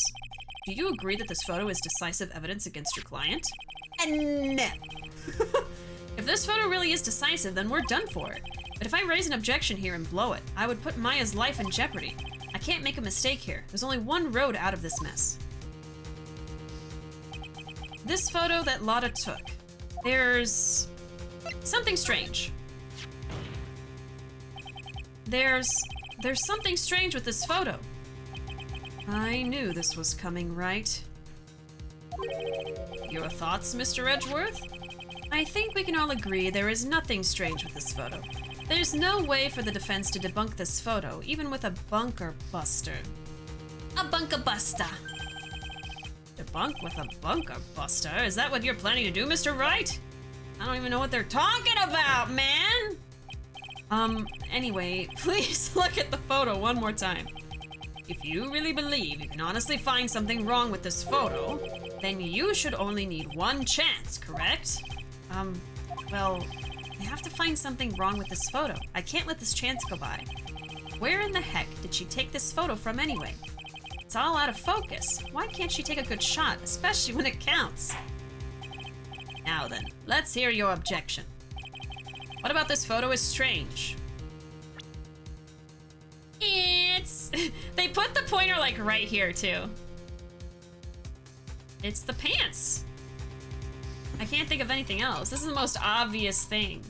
Do you agree that this photo is decisive evidence against your client? No. If this photo really is decisive, then we're done for it. But if I raise an objection here and blow it, I would put Maya's life in jeopardy. I can't make a mistake here. There's only one road out of this mess. This photo that Lotta took. There's something strange. There's something strange with this photo. I knew this was coming, right? Your thoughts, Mr. Edgeworth? I think we can all agree there is nothing strange with this photo. There's no way for the defense to debunk this photo, even with a bunker buster. A bunker buster. Debunk with a bunker buster? Is that what you're planning to do, Mr. Wright? I don't even know what they're talking about, man! Anyway, please look at the photo one more time. If you really believe you can honestly find something wrong with this photo, then you should only need one chance, correct? Well, I have to find something wrong with this photo. I can't let this chance go by. Where in the heck did she take this photo from anyway? It's all out of focus. Why can't she take a good shot, especially when it counts? Now then, let's hear your objection. What about this photo is strange? It's They put the pointer like right here too. It's the pants. I can't think of anything else. This is the most obvious thing.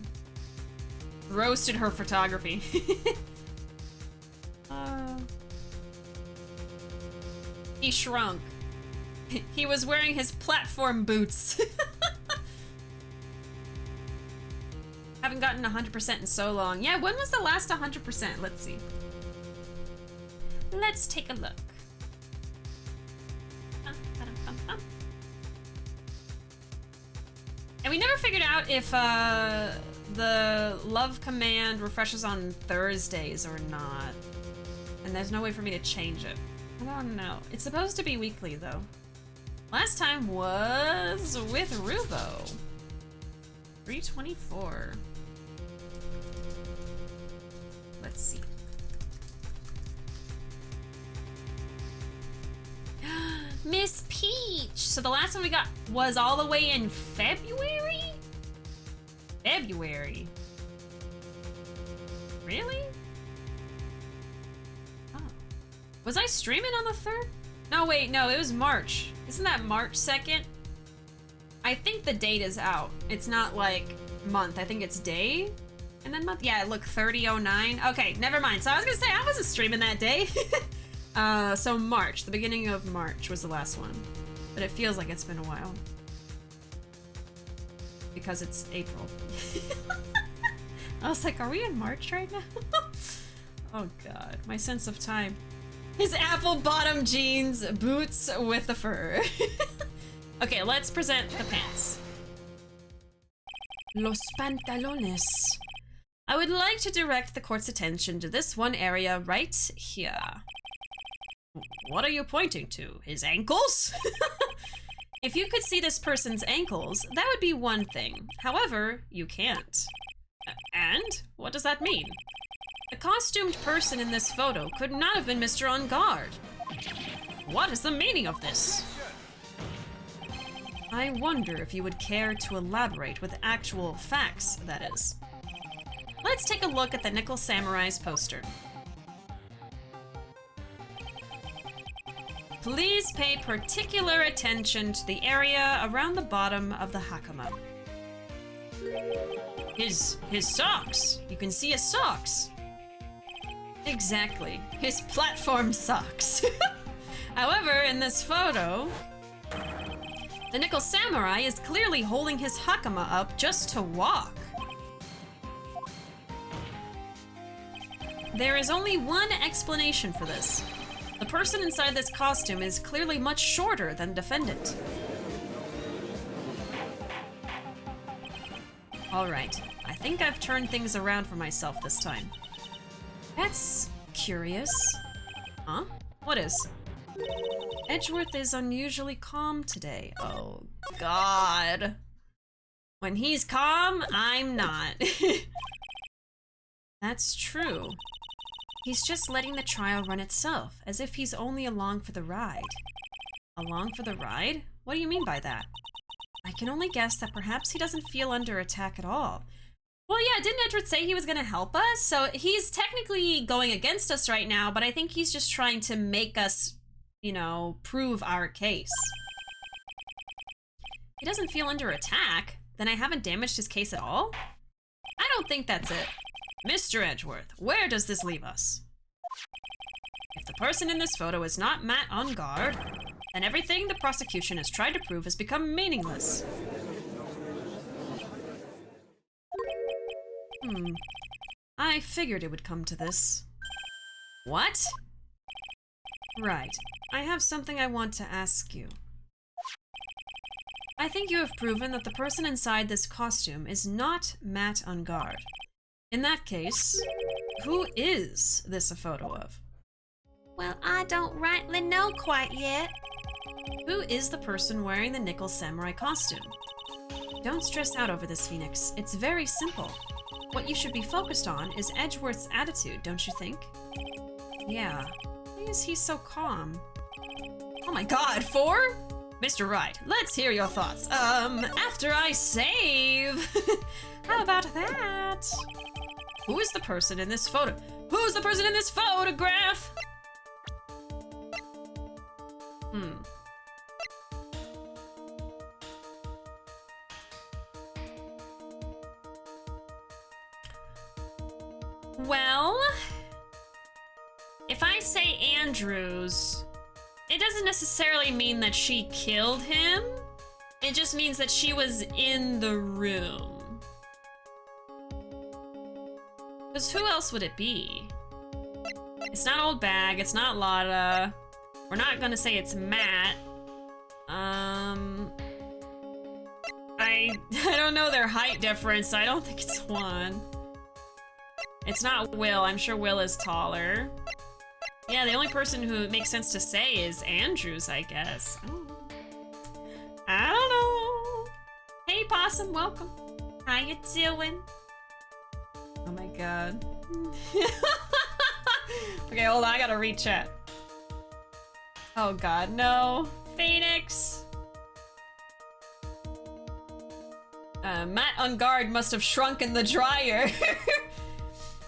Roasted her photography. He shrunk. He was wearing his platform boots. Haven't gotten 100% in so long. Yeah, when was the last 100%? Let's see. Let's take a look. And we never figured out if the love command refreshes on Thursdays or not. And there's no way for me to change it. I don't know. It's supposed to be weekly though. Last time was with Ruuuvo. 324. Let's see. Miss Peach! So the last one we got was all the way in February? February. Really? Oh. Was I streaming on the 3rd? No, wait, no, it was March. Isn't that March 2nd? I think the date is out. It's not like month. I think it's day and then month. Yeah, look, 3009. Okay, never mind. So I was gonna say I wasn't streaming that day. So March, the beginning of March was the last one. But it feels like it's been a while. Because it's April. I was like, are we in March right now? Oh god, my sense of time. His apple bottom jeans, boots with the fur. Okay, let's present the pants. Los pantalones. I would like to direct the court's attention to this one area right here. What are you pointing to? His ankles? If you could see this person's ankles, that would be one thing. However, you can't. And? What does that mean? The costumed person in this photo could not have been Mr. On Guard. What is the meaning of this? I wonder if you would care to elaborate with actual facts, that is. Let's take a look at the Nickel Samurai's poster. Please pay particular attention to the area around the bottom of the hakama. His socks. You can see his socks. Exactly. His platform socks. However, in this photo, the Nickel Samurai is clearly holding his hakama up just to walk. There is only one explanation for this. The person inside this costume is clearly much shorter than defendant. Alright, I think I've turned things around for myself this time. That's curious. Huh? What is? Edgeworth is unusually calm today. Oh, God. When he's calm, I'm not. That's true. He's just letting the trial run itself, as if he's only along for the ride. Along for the ride? What do you mean by that? I can only guess that perhaps he doesn't feel under attack at all. Well, yeah, didn't Edward say he was gonna help us? So he's technically going against us right now, but I think he's just trying to make us, you know, prove our case. He doesn't feel under attack? Then I haven't damaged his case at all? I don't think that's it. Mr. Edgeworth, where does this leave us? If the person in this photo is not Matt on guard, then everything the prosecution has tried to prove has become meaningless. I figured it would come to this. What? Right. I have something I want to ask you. I think you have proven that the person inside this costume is not Matt on guard. In that case, who is this a photo of? Well, I don't rightly know quite yet. Who is the person wearing the Nickel Samurai costume? Don't stress out over this, Phoenix. It's very simple. What you should be focused on is Edgeworth's attitude, don't you think? Yeah. Why is he so calm? Oh my god, 4? Mr. Wright, let's hear your thoughts. After I save. How about that? Who is the person in this photo? Who's the person in this photograph? Well, if I say Andrews, it doesn't necessarily mean that she killed him. It just means that she was in the room. Because who else would it be? It's not Oldbag, it's not Lotta. We're not gonna say it's Matt. I don't know their height difference, so I don't think it's Juan. It's not Will, I'm sure Will is taller. Yeah, the only person who it makes sense to say is Andrews, I guess. I don't know. Hey, Possum, welcome. How you doing? Oh my god. Okay, hold on, I gotta read chat. Oh god, no. Phoenix. Matt on guard must have shrunk in the dryer.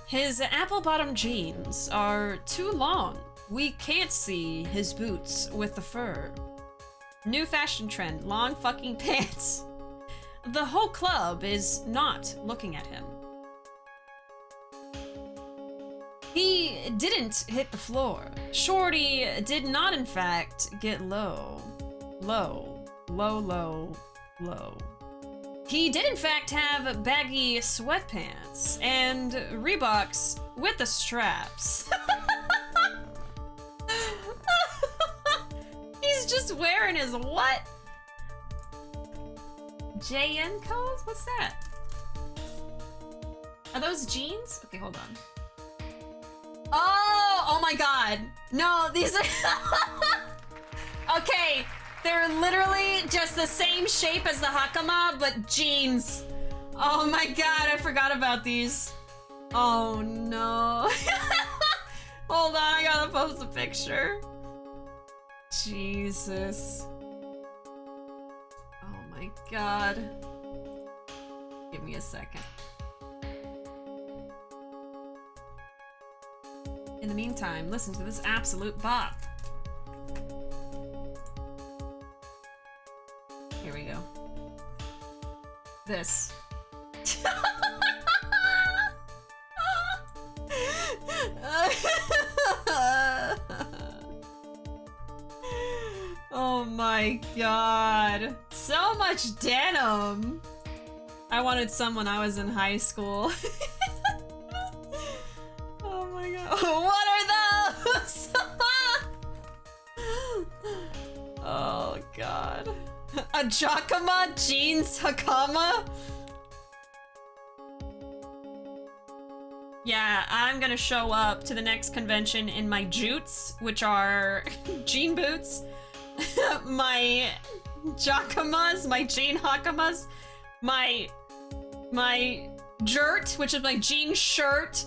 His apple-bottom jeans are too long. We can't see his boots with the fur. New fashion trend, long fucking pants. The whole club is not looking at him. He didn't hit the floor. Shorty did not, in fact, get low. Low. Low, low, low. He did, in fact, have baggy sweatpants and Reeboks with the straps. He's just wearing his what? JN codes? What's that? Are those jeans? Okay, hold on. Oh my god. No, these are... Okay, they're literally just the same shape as the Hakama, but jeans. Oh my god, I forgot about these. Oh no. Hold on, I gotta post a picture. Jesus. Oh my god. Give me a second. In the meantime, listen to this absolute bop. Here we go. This. Oh my god. So much denim. I wanted some when I was in high school. Oh my god. What are those? Oh god. A Jakama jeans Hakama? Yeah, I'm gonna show up to the next convention in my jutes, which are jean boots, my Jakamas, my jean Hakamas, my jert, which is my jean shirt,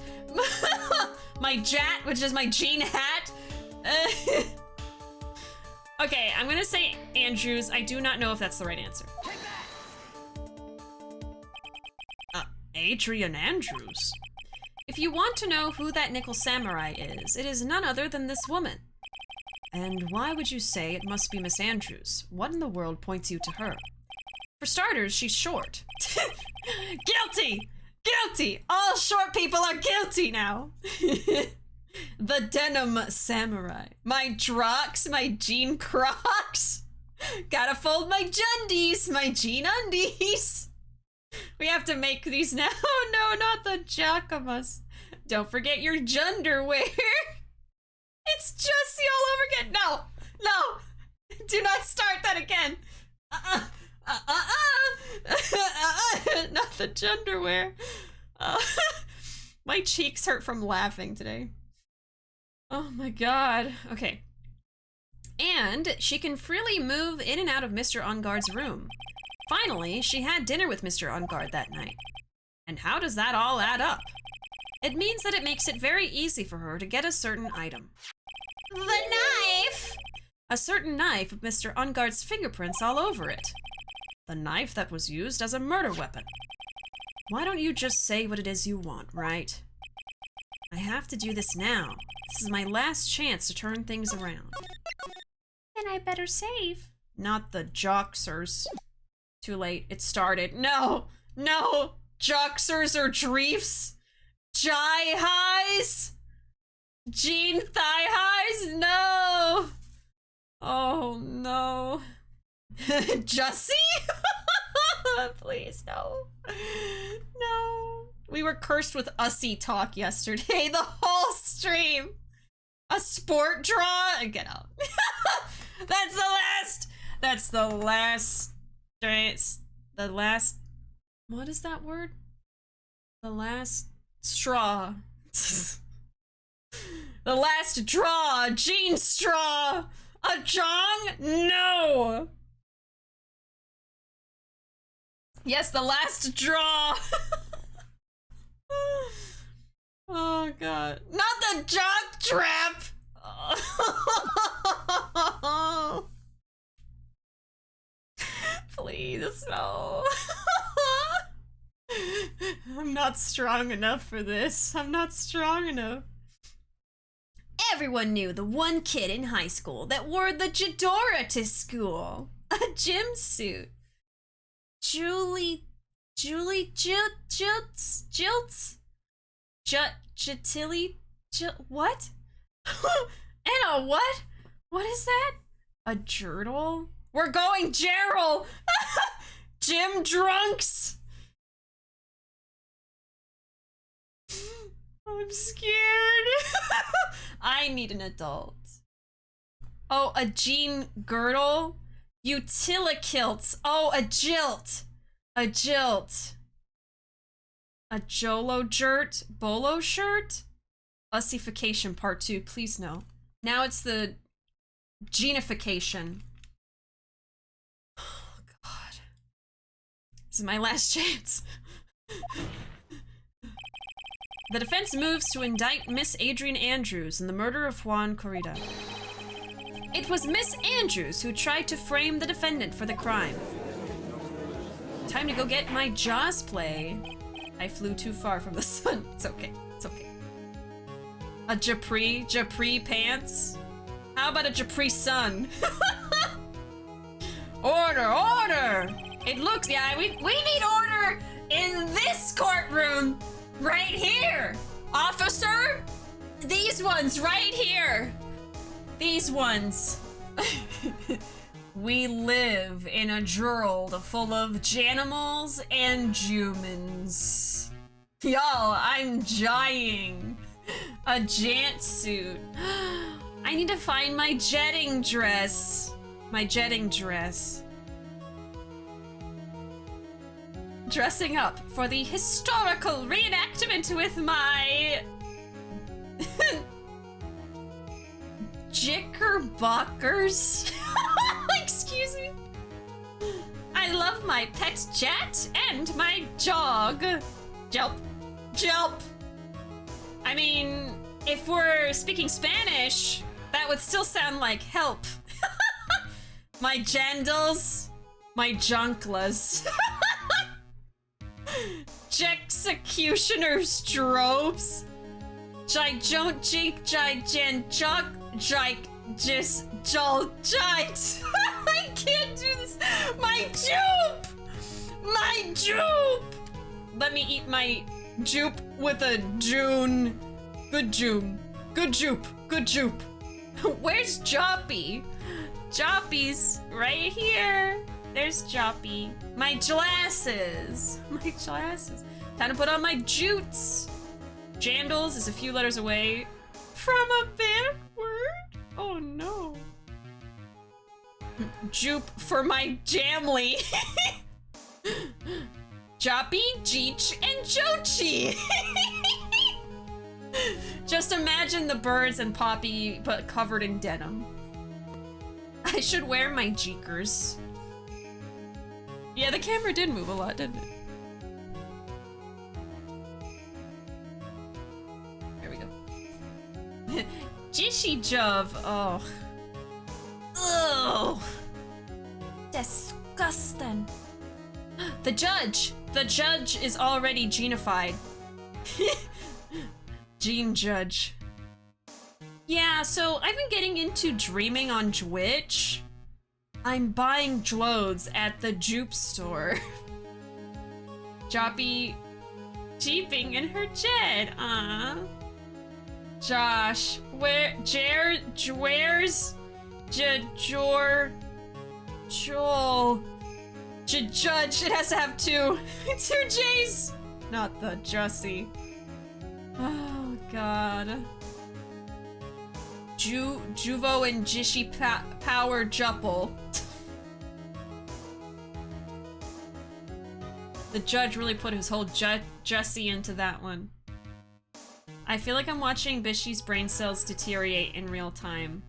my jat, which is my jean hat. Okay, I'm gonna say Andrews. I do not know if that's the right answer. Adrian Andrews. If you want to know who that nickel samurai is, it is none other than this woman. And why would you say it must be Miss Andrews? What in the world points you to her? For starters, she's short. Guilty! Guilty! All short people are guilty now! The denim samurai. My Drocs, my jean Crocs. Gotta fold my Jundies, my jean undies. We have to make these now. No, not the Jakamas. Don't forget your Junderwear. It's Jussie all over again. No, no. Do not start that again. Not the Junderwear. My cheeks hurt from laughing today. Oh my god. Okay. And she can freely move in and out of Mr. Onguard's room. Finally, she had dinner with Mr. Onguard that night. And how does that all add up? It means that it makes it very easy for her to get a certain item. The knife! A certain knife with Mr. Onguard's fingerprints all over it. The knife that was used as a murder weapon. Why don't you just say what it is you want, right? I have to do this now. This is my last chance to turn things around. Then I better save. Not the Joxers. Too late. It started. No! No! Joxers or Dreefs? Jai highs? Jean thigh highs? No! Oh no. Jussie? Please, no. No. We were cursed with Ussy talk yesterday, the whole stream. A sport draw? Get out. That's the last. That's the last. The last. What is that word? The last straw. The last draw. Jean straw. A Jong? No. Yes, the last draw. Oh god. Not the jock trap! Please, no. I'm not strong enough for this. I'm not strong enough. Everyone knew the one kid in high school that wore the Jadora to school. A gym suit. Jilts? What? Anna, what? What is that? A journal? We're going Gerald! Gym drunks! I'm scared. I need an adult. Oh, a jean girdle? Utilikilts. Oh, a jilt. A jilt. A Jolo jirt? Bolo shirt? Ussification part 2, please no. Now it's the genification. Oh god. This is my last chance. The defense moves to indict Miss Adrian Andrews in the murder of Juan Corrida. It was Miss Andrews who tried to frame the defendant for the crime. Time to go get my Jaws play. I flew too far from the sun. It's okay. It's okay. A Japri pants? How about a Japri sun? Order! It looks, yeah, we need order in this courtroom right here. Officer, these ones right here. These ones. We live in a world full of janimals and humans. Y'all, I'm dying. A jant suit. I need to find my jetting dress. My jetting dress. Dressing up for the historical reenactment with my Jickerbuckers. Excuse me. I love my pet cat and my jog. Jelp. Jelp. I mean, if we're speaking Spanish, that would still sound like help. My jandals. My junklas. Jexecutioner's strobes. Jijont jeep jijan juk jike just jol jite. I can't do this. My jupe! My jupe! Let me eat my jupe with a June. Good June. Good jupe. Good jupe. Where's Joppy? Joppy's right here. There's Joppy. My glasses. My glasses. Time to put on my jutes. Jandals is a few letters away from a bad word. Oh no. Jupe for my jamly. Joppy, Jeech, and Jochi. Just imagine the birds and Poppy, but covered in denim. I should wear my Jeekers. Yeah, the camera did move a lot, didn't it? There we go. JishiDove. Oh. Ugh. Disgusting. The judge. The judge is already genified. Gene Judge. Yeah, so I've been getting into dreaming on Twitch. I'm buying clothes at the Jupe store. Joppy jeeping in her jet. Josh, where's Joel? Judge, it has to have two J's. Not the Jussie. Oh god. Juuuvo and Jishi Power Jupple. The judge really put his whole Jussie into that one. I feel like I'm watching Bishi's brain cells deteriorate in real time.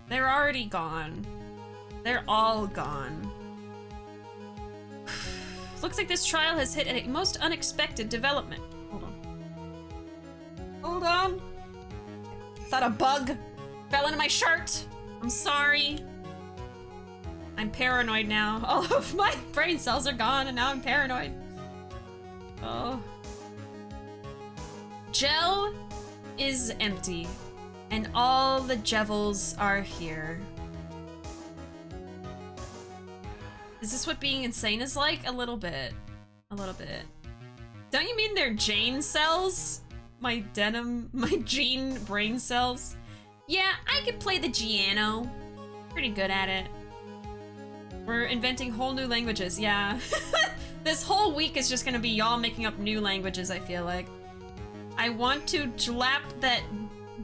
They're already gone. They're all gone. Looks like this trial has hit a most unexpected development. Hold on. Hold on. I thought a bug fell into my shirt. I'm sorry. I'm paranoid now. All of my brain cells are gone and now I'm paranoid. Oh. Gel is empty and all the Jevils are here. Is this what being insane is like? A little bit. A little bit. Don't you mean they're Jane cells? My Jean brain cells? Yeah, I could play the piano. Pretty good at it. We're inventing whole new languages, yeah. This whole week is just gonna be y'all making up new languages, I feel like. I want to slap that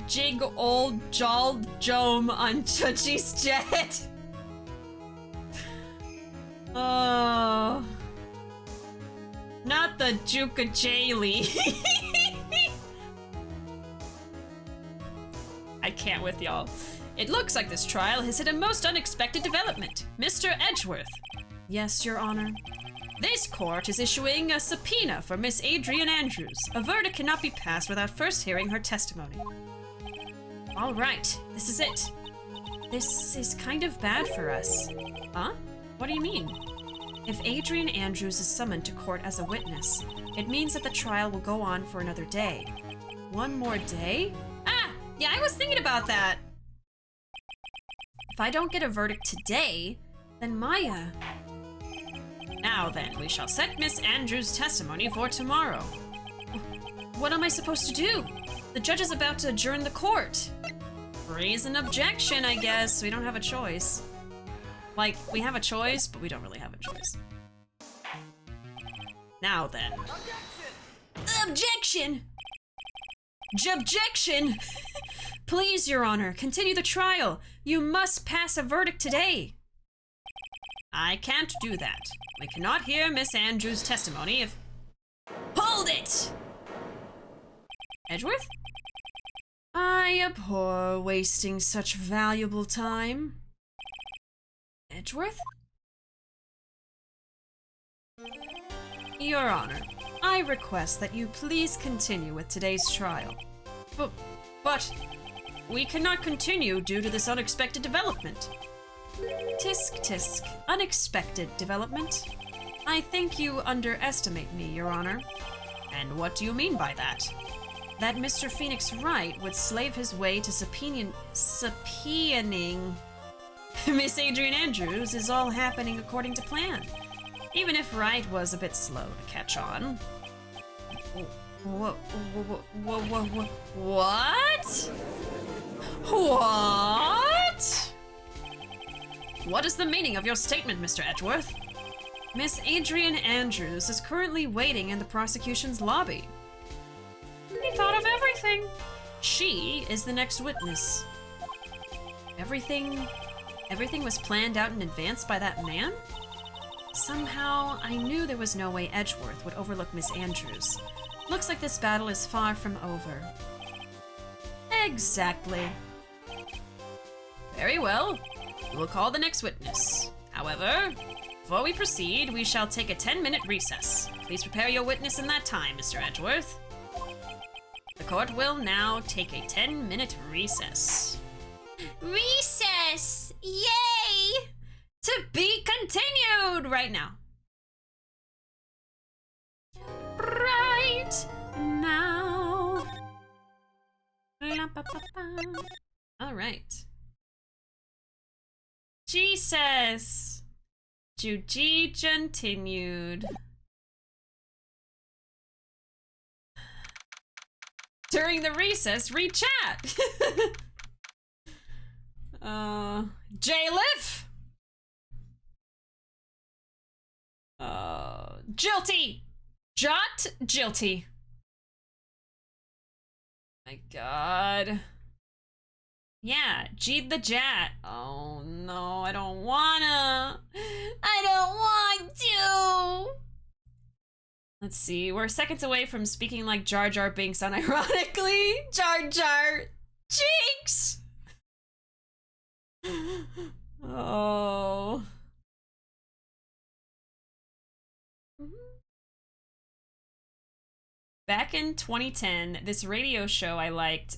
jig old jald jome on Chuchi's jet. Oh. Not the Juka Jaylee. I can't with y'all. It looks like this trial has hit a most unexpected development. Mr. Edgeworth. Yes, Your Honor. This court is issuing a subpoena for Miss Adrian Andrews. A verdict cannot be passed without first hearing her testimony. All right, this is it. This is kind of bad for us. Huh? What do you mean? If Adrian Andrews is summoned to court as a witness, it means that the trial will go on for another day. One more day? Ah, yeah, I was thinking about that. If I don't get a verdict today, then Maya... Now then, we shall set Miss Andrews' testimony for tomorrow. What am I supposed to do? The judge is about to adjourn the court. Raise an objection, I guess. We don't have a choice. Like, we have a choice, but we don't really have a choice. Now then. Objection! Objection! Please, Your Honor, continue the trial. You must pass a verdict today. I can't do that. We cannot hear Miss Andrews' testimony if... Hold it! Edgeworth? I abhor wasting such valuable time. Edgeworth? Your Honor, I request that you please continue with today's trial. But we cannot continue due to this unexpected development. Tisk tisk, unexpected development. I think you underestimate me, Your Honor. And what do you mean by that? That Mr. Phoenix Wright would slave his way to subpoenaing Miss Adrian Andrews is all happening according to plan. Even if Wright was a bit slow to catch on. What? What? What is the meaning of your statement, Mr. Edgeworth? Miss Adrian Andrews is currently waiting in the prosecution's lobby. He thought of everything. She is the next witness. Everything was planned out in advance by that man? Somehow, I knew there was no way Edgeworth would overlook Miss Andrews. Looks like this battle is far from over. Exactly. Very well. We will call the next witness. However, before we proceed, we shall take a 10-minute recess. Please prepare your witness in that time, Mr. Edgeworth. The court will now take a 10-minute recess. Recess! Yay! To be continued right now. Right now. All right. Jesus. Juji continued. During the recess, read chat. J-Liff. Jilty. Jot Jilty. My god. Yeah, Jeed the Jat. Oh no, I don't wanna. I don't want to. Let's see, we're seconds away from speaking like Jar Jar Binks unironically. Jar Jar Jinx! Oh. Back in 2010, this radio show I liked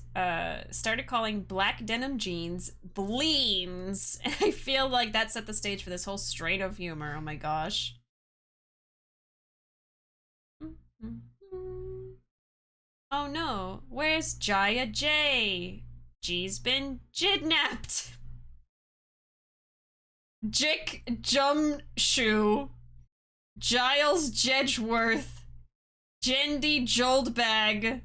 started calling black denim jeans bleens. And I feel like that set the stage for this whole strain of humor. Oh my gosh. Oh no, where's Jaya J? G's been kidnapped. Jick Jumshoe. Giles Jedgeworth. Jendi Joldbag.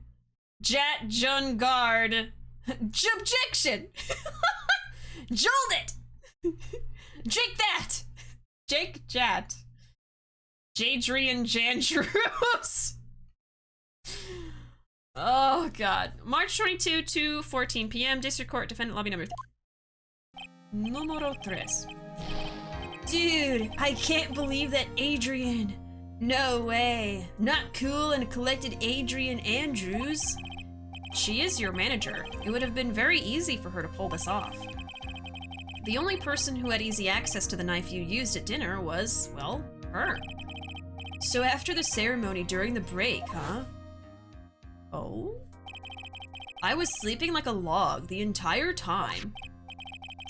Jat Jungard. Jubjection. Jold it. Jake that. Jake Jat. Jadrian Jandrews. Oh god. March 22 to 14 p.m. District Court, Defendant Lobby number 3. Numero 3. Dude, I can't believe that Adrian. No way. Not cool and collected Adrian Andrews. She is your manager. It would have been very easy for her to pull this off. The only person who had easy access to the knife you used at dinner was, well, her. So after the ceremony during the break, huh? Oh? I was sleeping like a log the entire time.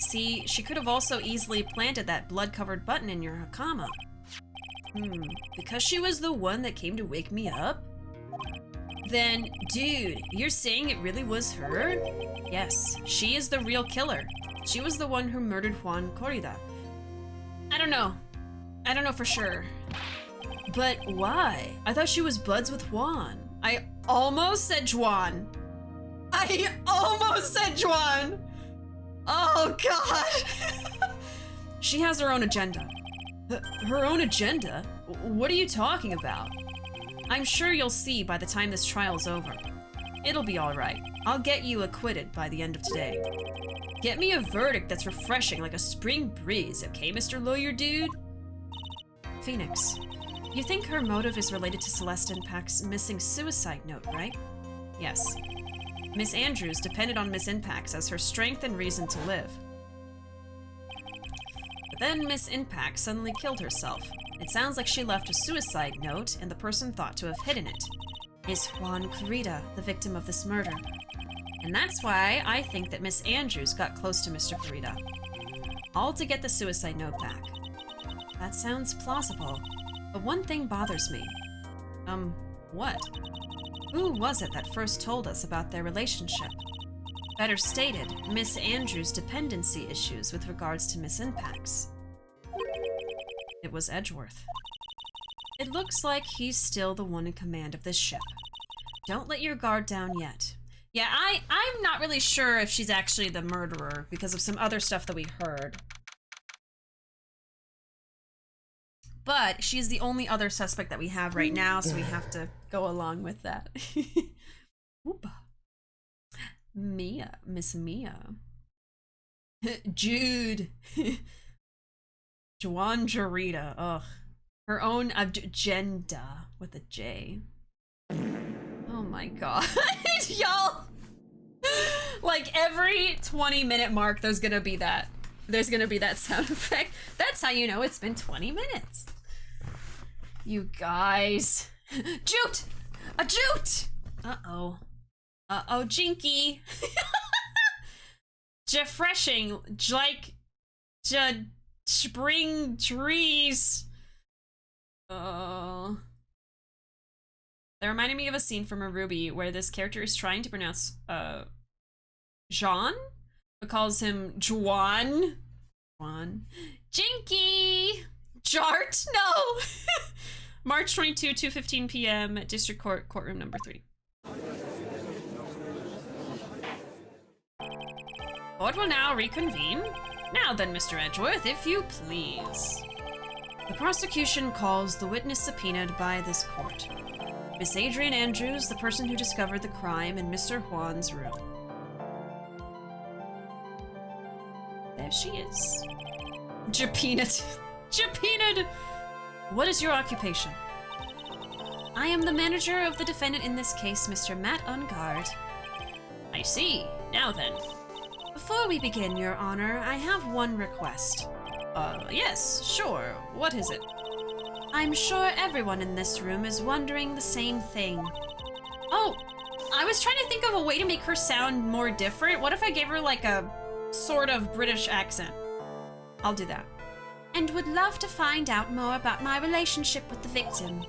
See, she could have also easily planted that blood-covered button in your hakama. Because she was the one that came to wake me up? Then, dude, you're saying it really was her? Yes, she is the real killer. She was the one who murdered Juan Corrida. I don't know. I don't know for sure. But why? I thought she was buds with Juan. I almost said Juan. I almost said Juan. Oh, God. She has her own agenda. Her own agenda? What are you talking about? I'm sure you'll see by the time this trial's over. It'll be all right. I'll get you acquitted by the end of today. Get me a verdict that's refreshing like a spring breeze, okay, Mr. Lawyer Dude? Phoenix, you think her motive is related to Celeste Impact's missing suicide note, right? Yes. Miss Andrews depended on Miss Impacts as her strength and reason to live. But then Miss Impact suddenly killed herself. It sounds like she left a suicide note and the person thought to have hidden it is Juan Corrida, the victim of this murder. And that's why I think that Miss Andrews got close to Mr. Corrida. All to get the suicide note back. That sounds plausible. But one thing bothers me. What? Who was it that first told us about their relationship? Better stated, Miss Andrews' dependency issues with regards to Miss Impacts. It was Edgeworth. It looks like he's still the one in command of this ship. Don't let your guard down yet. Yeah, I'm not really sure if she's actually the murderer because of some other stuff that we heard. But she's the only other suspect that we have right now, so we have to go along with that. Oopa. Mia. Miss Mia. Jude. Juan Jarita. Ugh. Her own agenda with a J. Oh my god. Y'all. Like every 20-minute mark, there's gonna be that. There's gonna be that sound effect. That's how you know it's been 20 minutes. You guys. Jute! A jute! Uh-oh. Uh-oh, Jinky. Jeffreshing, like, spring trees. They're reminding me of a scene from a Ruby where this character is trying to pronounce, Jean? But calls him Juan. Juan. Jinky! Jart? No! March 22, 2:15 p.m. District Court, courtroom number 3. Court will now reconvene. Now then, Mr. Edgeworth, if you please. The prosecution calls the witness subpoenaed by this court. Miss Adrian Andrews, the person who discovered the crime in Mr. Juan's room. There she is. Japeened. Japeened! What is your occupation? I am the manager of the defendant in this case, Mr. Matt Ungard. I see. Now then. Before we begin, Your Honor, I have one request. Yes, sure. What is it? I'm sure everyone in this room is wondering the same thing. Oh, I was trying to think of a way to make her sound more different. What if I gave her like a sort of British accent? I'll do that. And would love to find out more about my relationship with the victim.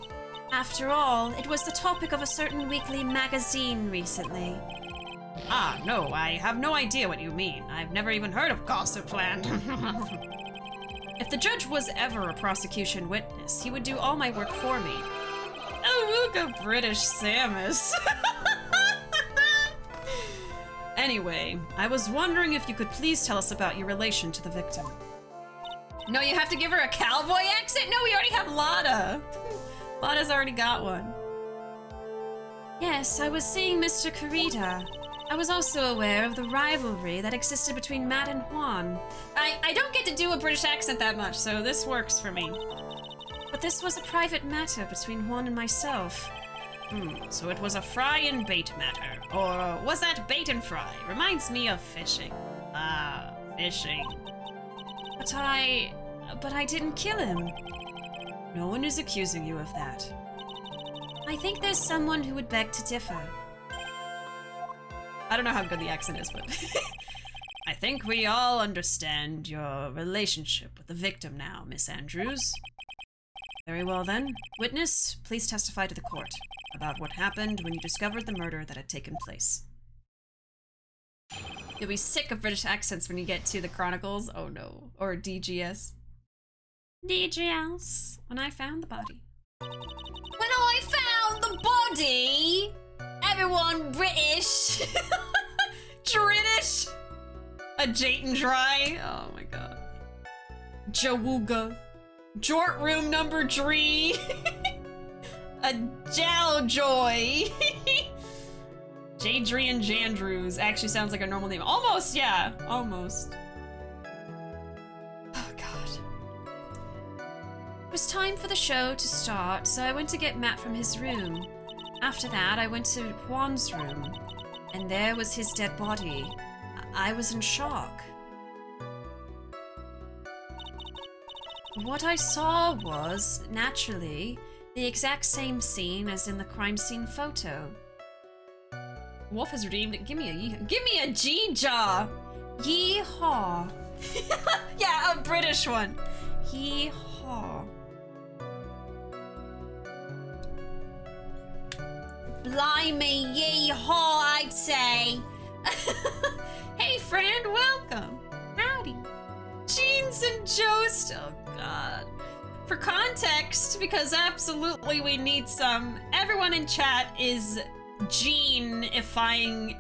After all, it was the topic of a certain weekly magazine recently. Ah, no, I have no idea what you mean. I've never even heard of Gossipland. If the judge was ever a prosecution witness, he would do all my work for me. Oh, look a British Samus. Anyway, I was wondering if you could please tell us about your relation to the victim. No, you have to give her a cowboy accent? No, we already have Lada. Lada's already got one. Yes, I was seeing Mr. Carita. I was also aware of the rivalry that existed between Matt and Juan. I don't get to do a British accent that much, so this works for me. But this was a private matter between Juan and myself. So it was a fry and bait matter. Or was that bait and fry? Reminds me of fishing. Ah, fishing. But I didn't kill him. No one is accusing you of that. I think there's someone who would beg to differ. I don't know how good the accent is, but I think we all understand your relationship with the victim now, Miss Andrews. Very well then. Witness, please testify to the court about what happened when you discovered the murder that had taken place. You'll be sick of British accents when you get to the Chronicles. Oh no. Or DGS. DGS. When I found the body. When I found the body! Everyone British! British! A Jayton Dry. Oh my god. Jawooga. Jort room number 3. A Jaljoy. Jadrian Jandrews actually sounds like a normal name. Almost, yeah. Almost. Oh god. It was time for the show to start, so I went to get Matt from his room. After that, I went to Juan's room, and there was his dead body. I was in shock. What I saw was, naturally, the exact same scene as in the crime scene photo. Wolf has redeemed it. Give me a G-jaw. Yee-haw. Yeah, a British one. Yee-haw. Blimey, yee-haw, I'd say. Hey, friend, welcome. Howdy. Jeans and Jost. Oh, God. For context, because absolutely we need some, everyone in chat is Gene-ifying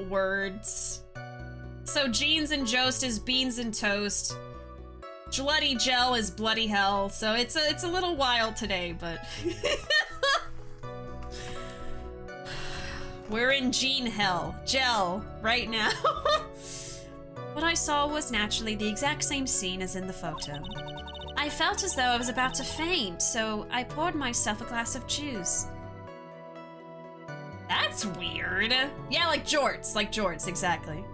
words. So jeans and Jost is beans and toast. Bloody gel is bloody hell. So it's a little wild today, but we're in Gene hell. Gel right now. What I saw was naturally the exact same scene as in the photo. I felt as though I was about to faint, so I poured myself a glass of juice. That's weird. Yeah, like jorts, exactly.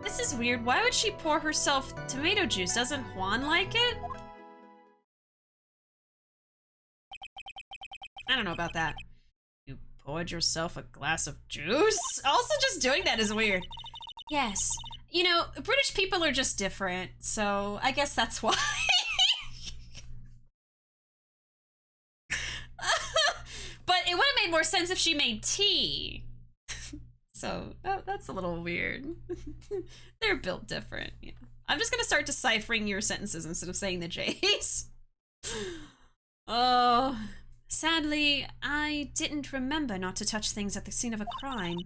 This is weird. Why would she pour herself tomato juice? Doesn't Juan like it? I don't know about that. You poured yourself a glass of juice? Also, just doing that is weird. Yes. You know, British people are just different, so I guess that's why. But it would have made more sense if she made tea. So that's a little weird. They're built different. Yeah. I'm just gonna start deciphering your sentences instead of saying the J's. Oh, sadly, I didn't remember not to touch things at the scene of a crime,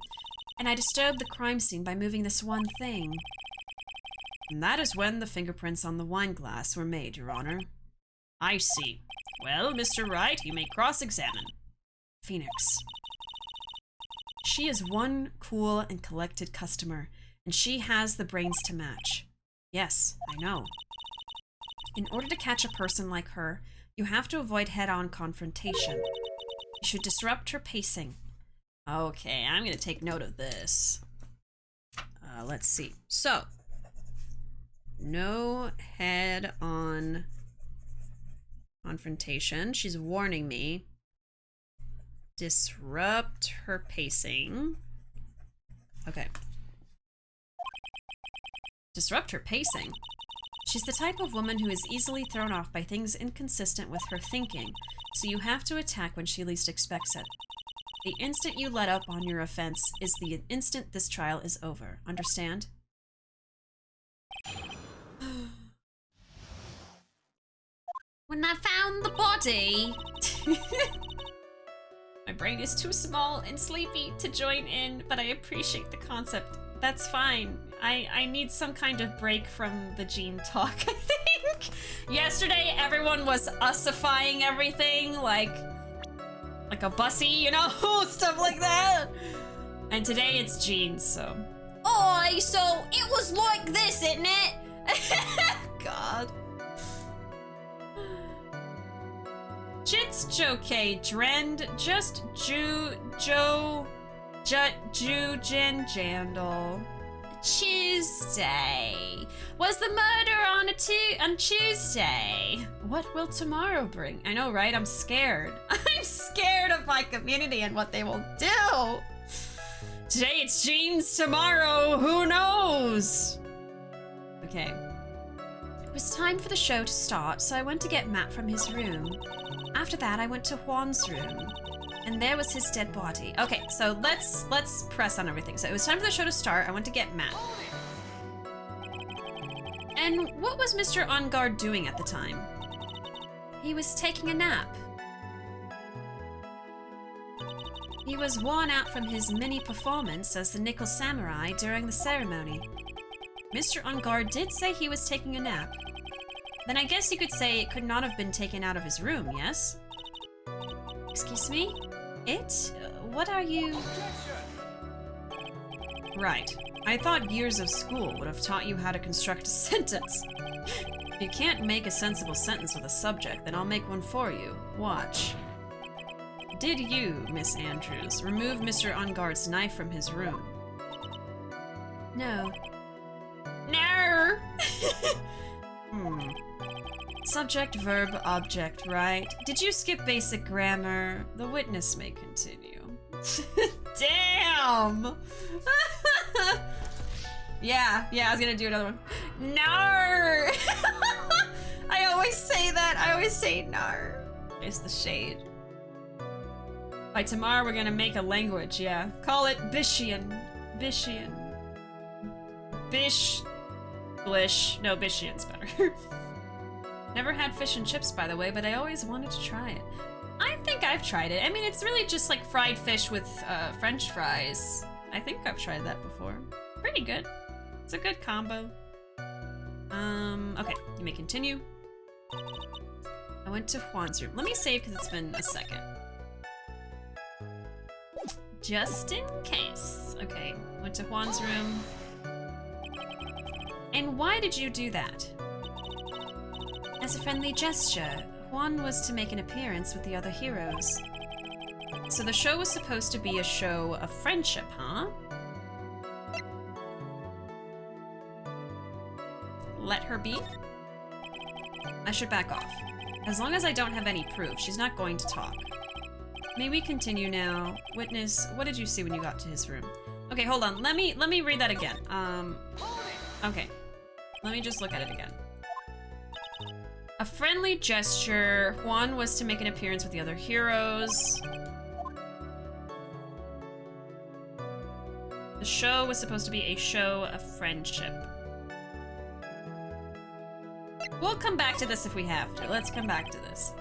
and I disturbed the crime scene by moving this one thing. And that is when the fingerprints on the wine glass were made, Your Honor. I see. Well, Mr. Wright, you may cross-examine. Phoenix. She is one cool and collected customer, and she has the brains to match. Yes, I know. In order to catch a person like her, you have to avoid head-on confrontation. You should disrupt her pacing. Okay, I'm gonna take note of this. Let's see. So, no head-on confrontation. She's warning me. Disrupt her pacing. Okay. Disrupt her pacing? She's the type of woman who is easily thrown off by things inconsistent with her thinking, so you have to attack when she least expects it. The instant you let up on your offense is the instant this trial is over. Understand? When I found the body. My brain is too small and sleepy to join in, but I appreciate the concept. That's fine. I need some kind of break from the Jean talk, I think. Yesterday, everyone was ussifying everything, like a bussy, you know? Stuff like that. And today it's Jean, so. Oi, so it was like this, isn't it? God. Jits Joke Drend Just Jujin Jandal. Tuesday. Was the murder on Tuesday? What will tomorrow bring? I know, right? I'm scared. I'm scared of my community and what they will do. Today it's Jean's, tomorrow, who knows? Okay. It was time for the show to start, so I went to get Matt from his room. After that, I went to Juan's room, and there was his dead body. Okay, so let's press on everything. So it was time for the show to start. I went to get Matt. And what was Mr. On Guard doing at the time? He was taking a nap. He was worn out from his mini performance as the Nickel Samurai during the ceremony. Mr. On Guard did say he was taking a nap. Then I guess you could say it could not have been taken out of his room, yes? Excuse me? What are you... Right. I thought years of school would have taught you how to construct a sentence. If you can't make a sensible sentence with a subject, then I'll make one for you. Watch. Did you, Miss Andrews, remove Mr. On Guard's knife from his room? No. No! Subject, verb, object, right? Did you skip basic grammar? The witness may continue. Damn! yeah, I was gonna do another one. No! I always say that. I always say no. It's the shade. By tomorrow, we're gonna make a language, yeah. Call it Bishian. Bishian. Blish. No, Bishian's better. Never had fish and chips, by the way, but I always wanted to try it. I think I've tried it. I mean, it's really just like fried fish with French fries. I think I've tried that before. Pretty good. It's a good combo. Okay, you may continue. I went to Juan's room. Let me save because it's been a second. Just in case. Okay, went to Juan's room. And why did you do that? As a friendly gesture, Juan was to make an appearance with the other heroes. So the show was supposed to be a show of friendship, huh? Let her be? I should back off. As long as I don't have any proof, she's not going to talk. May we continue now? Witness, what did you see when you got to his room? Okay, hold on. Let me read that again. Okay. Let me just look at it again. A friendly gesture. Juan was to make an appearance with the other heroes. The show was supposed to be a show of friendship. We'll come back to this if we have to. Let's come back to this.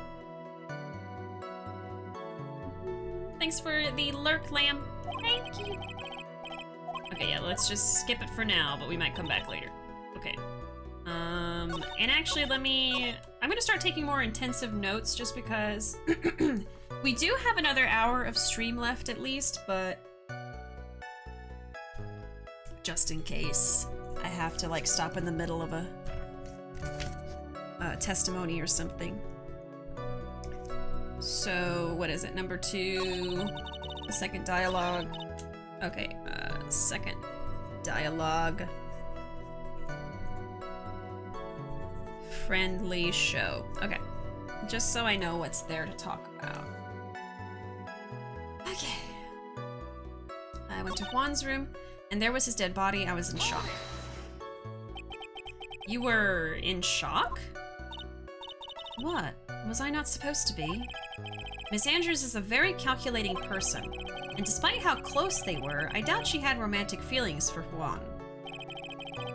Thanks for the lurk, lamb. Thank you. Okay, yeah, let's just skip it for now, but we might come back later. Okay. And actually, I'm gonna start taking more intensive notes just because we do have another hour of stream left at least, but just in case I have to like stop in the middle of a testimony or something. So, what is it? Number 2, the second dialogue. Okay, second dialogue. Friendly show. Okay. Just so I know what's there to talk about. Okay. I went to Juan's room, and there was his dead body. I was in shock. You were in shock? What? Was I not supposed to be? Miss Andrews is a very calculating person, and despite how close they were, I doubt she had romantic feelings for Juan.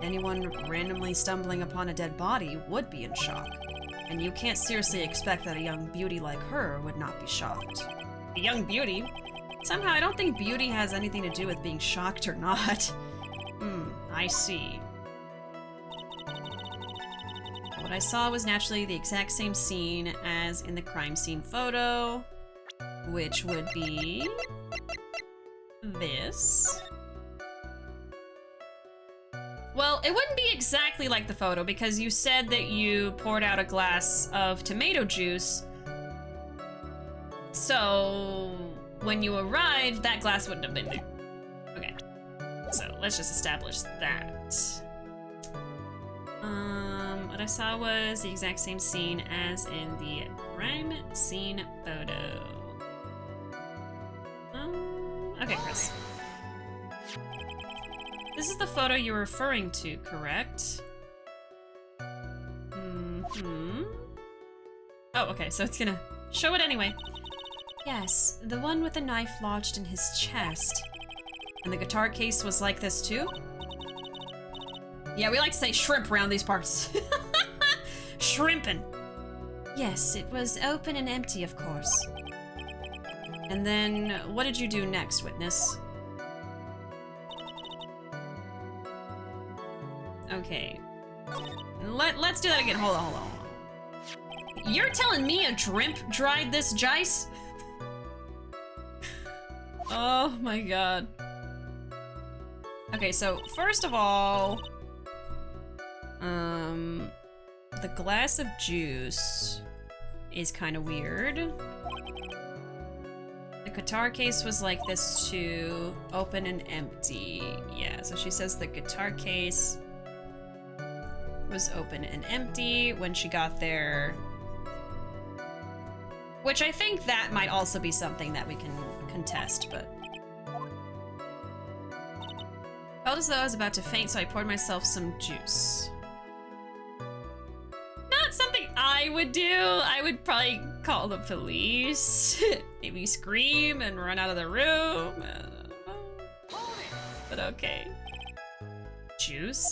Anyone randomly stumbling upon a dead body would be in shock, and you can't seriously expect that a young beauty like her would not be shocked. A young beauty? Somehow I don't think beauty has anything to do with being shocked or not. I see. What I saw was naturally the exact same scene as in the crime scene photo, which would be this. Well, it wouldn't be exactly like the photo because you said that you poured out a glass of tomato juice. So when you arrived, that glass wouldn't have been there. Okay, so let's just establish that. What I saw was the exact same scene as in the crime scene photo. Okay, Chris. This is the photo you're referring to, correct? Oh, okay, so it's gonna show it anyway. Yes, the one with the knife lodged in his chest. And the guitar case was like this too? Yeah, we like to say shrimp around these parts. Shrimpin'. Yes, it was open and empty, of course. And then, what did you do next, witness? Okay. Let's do that again. Hold on. You're telling me a shrimp dried this jice? Oh my god. Okay, so first of all, the glass of juice is kind of weird. The guitar case was like this too, open and empty. Yeah, so she says the guitar case was open and empty when she got there. Which I think that might also be something that we can contest, but... Felt as though I was about to faint, so I poured myself some juice. Not something I would do. I would probably call the police. Maybe scream and run out of the room. I don't know. But okay. Juice?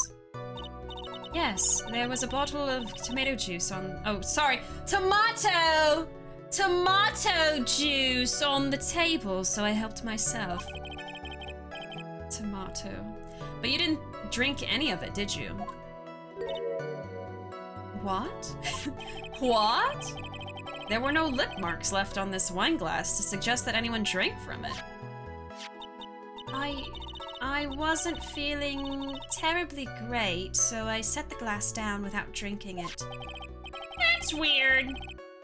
Yes, there was a bottle of tomato juice on... Oh, sorry. Tomato juice on the table, so I helped myself. Tomato. But you didn't drink any of it, did you? What? What? There were no lip marks left on this wine glass to suggest that anyone drank from it. I wasn't feeling terribly great, so I set the glass down without drinking it. That's weird.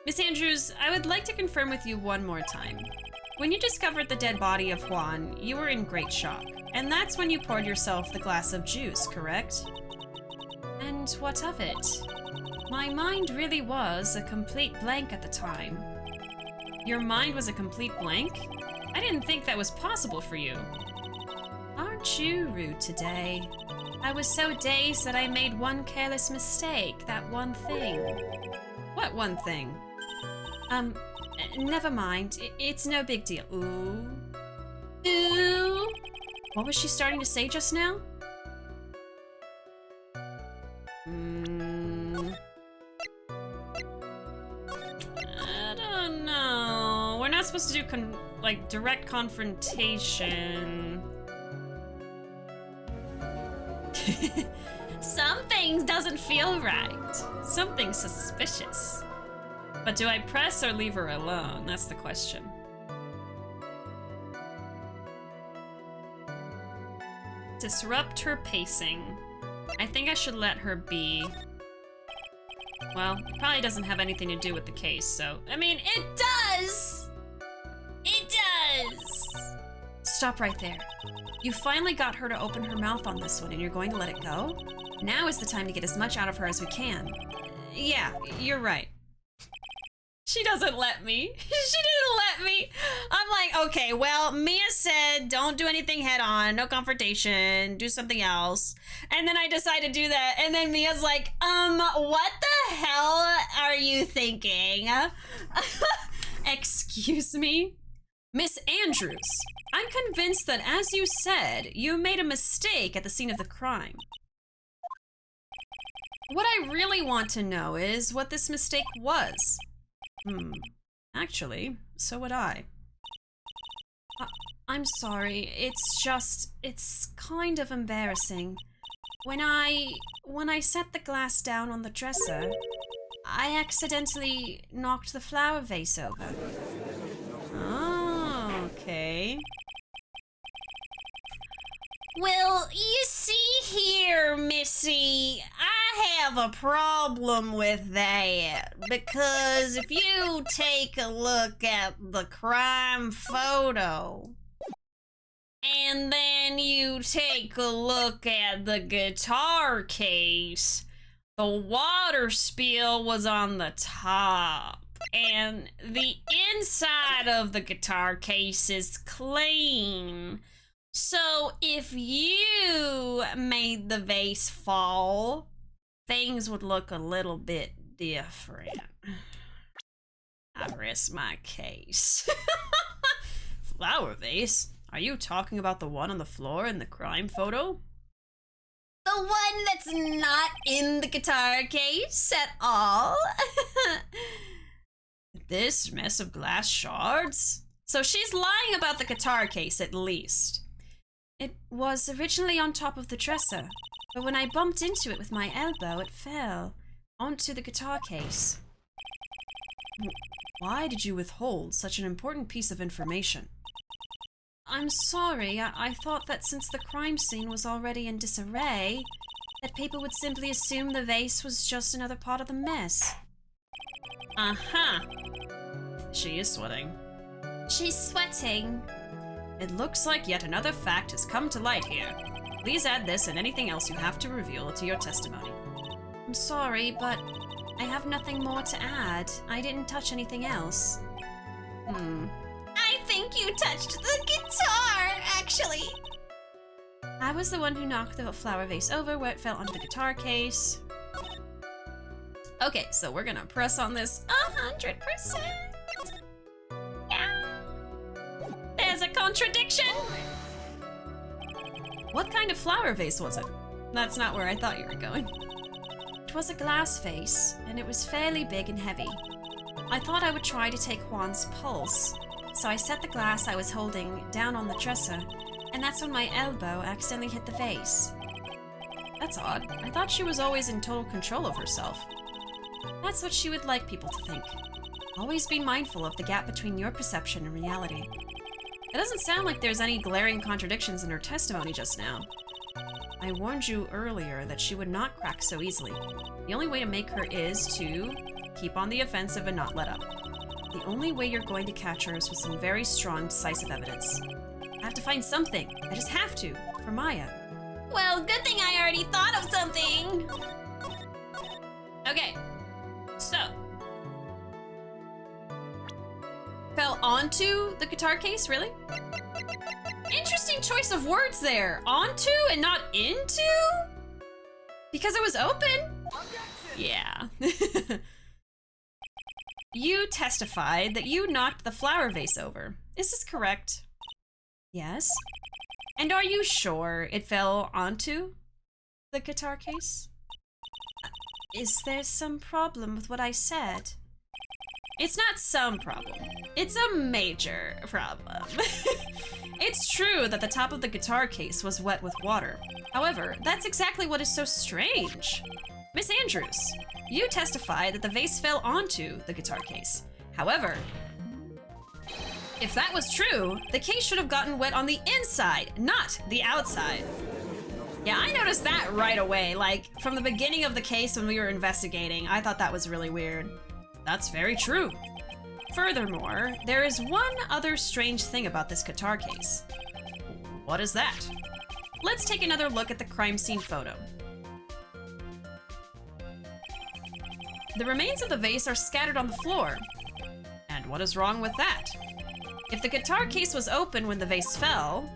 Miss Andrews, I would like to confirm with you one more time. When you discovered the dead body of Juan, you were in great shock, and that's when you poured yourself the glass of juice, correct? And what of it? My mind really was a complete blank at the time. Your mind was a complete blank? I didn't think that was possible for you. Aren't you rude today? I was so dazed that I made one careless mistake, that one thing. What one thing? Never mind. It's no big deal. Ooh. Ooh. What was she starting to say just now? I don't know. We're not supposed to do direct confrontation. Something Something doesn't feel right. Something suspicious. But do I press or leave her alone? That's the question. Disrupt her pacing. I think I should let her be. Well, it probably doesn't have anything to do with the case, so... I mean, it does! It does! Stop right there. You finally got her to open her mouth on this one, and you're going to let it go? Now is the time to get as much out of her as we can. Yeah, you're right. She doesn't let me. She didn't let me. I'm like, okay, well, Mia said don't do anything head on, no confrontation, do something else. And then I decide to do that, and then Mia's like, what the hell are you thinking? Excuse me? Miss Andrews, I'm convinced that, as you said, you made a mistake at the scene of the crime. What I really want to know is what this mistake was. Actually, so would I. I'm sorry, it's kind of embarrassing. When I set the glass down on the dresser, I accidentally knocked the flower vase over. Oh, okay. Well, you see here, Missy, I have a problem with that, because if you take a look at the crime photo, and then you take a look at the guitar case, the water spill was on the top, and the inside of the guitar case is clean. So if you made the vase fall, things would look a little bit different. I rest my case. Flower vase? Are you talking about the one on the floor in the crime photo? The one that's not in the guitar case at all? This mess of glass shards? So she's lying about the guitar case at least. It was originally on top of the dresser, but when I bumped into it with my elbow, it fell onto the guitar case. Why did you withhold such an important piece of information? I'm sorry, I thought that since the crime scene was already in disarray, that people would simply assume the vase was just another part of the mess. Uh-huh. She is sweating. She's sweating. It looks like yet another fact has come to light here. Please add this and anything else you have to reveal to your testimony. I'm sorry, but I have nothing more to add. I didn't touch anything else. I think you touched the guitar, actually. I was the one who knocked the flower vase over where it fell onto the guitar case. Okay, so we're gonna press on this 100%. There's a contradiction! What kind of flower vase was it? That's not where I thought you were going. It was a glass vase, and it was fairly big and heavy. I thought I would try to take Juan's pulse, so I set the glass I was holding down on the dresser, and that's when my elbow accidentally hit the vase. That's odd. I thought she was always in total control of herself. That's what she would like people to think. Always be mindful of the gap between your perception and reality. It doesn't sound like there's any glaring contradictions in her testimony just now. I warned you earlier that she would not crack so easily. The only way to make her is to keep on the offensive and not let up. The only way you're going to catch her is with some very strong, decisive evidence. I have to find something. I just have to, for Maya. Well, good thing I already thought of something. Okay, so. Fell onto the guitar case, really? Interesting choice of words there. Onto and not into? Because it was open? Yeah. You testified that you knocked the flower vase over. Is this correct? Yes. And are you sure it fell onto the guitar case? Is there some problem with what I said? It's not some problem. It's a major problem. It's true that the top of the guitar case was wet with water. However, that's exactly what is so strange. Miss Andrews, you testified that the vase fell onto the guitar case. However, if that was true, the case should have gotten wet on the inside, not the outside. Yeah, I noticed that right away, like from the beginning of the case when we were investigating. I thought that was really weird. That's very true. Furthermore, there is one other strange thing about this guitar case. What is that? Let's take another look at the crime scene photo. The remains of the vase are scattered on the floor. And what is wrong with that? If the guitar case was open when the vase fell,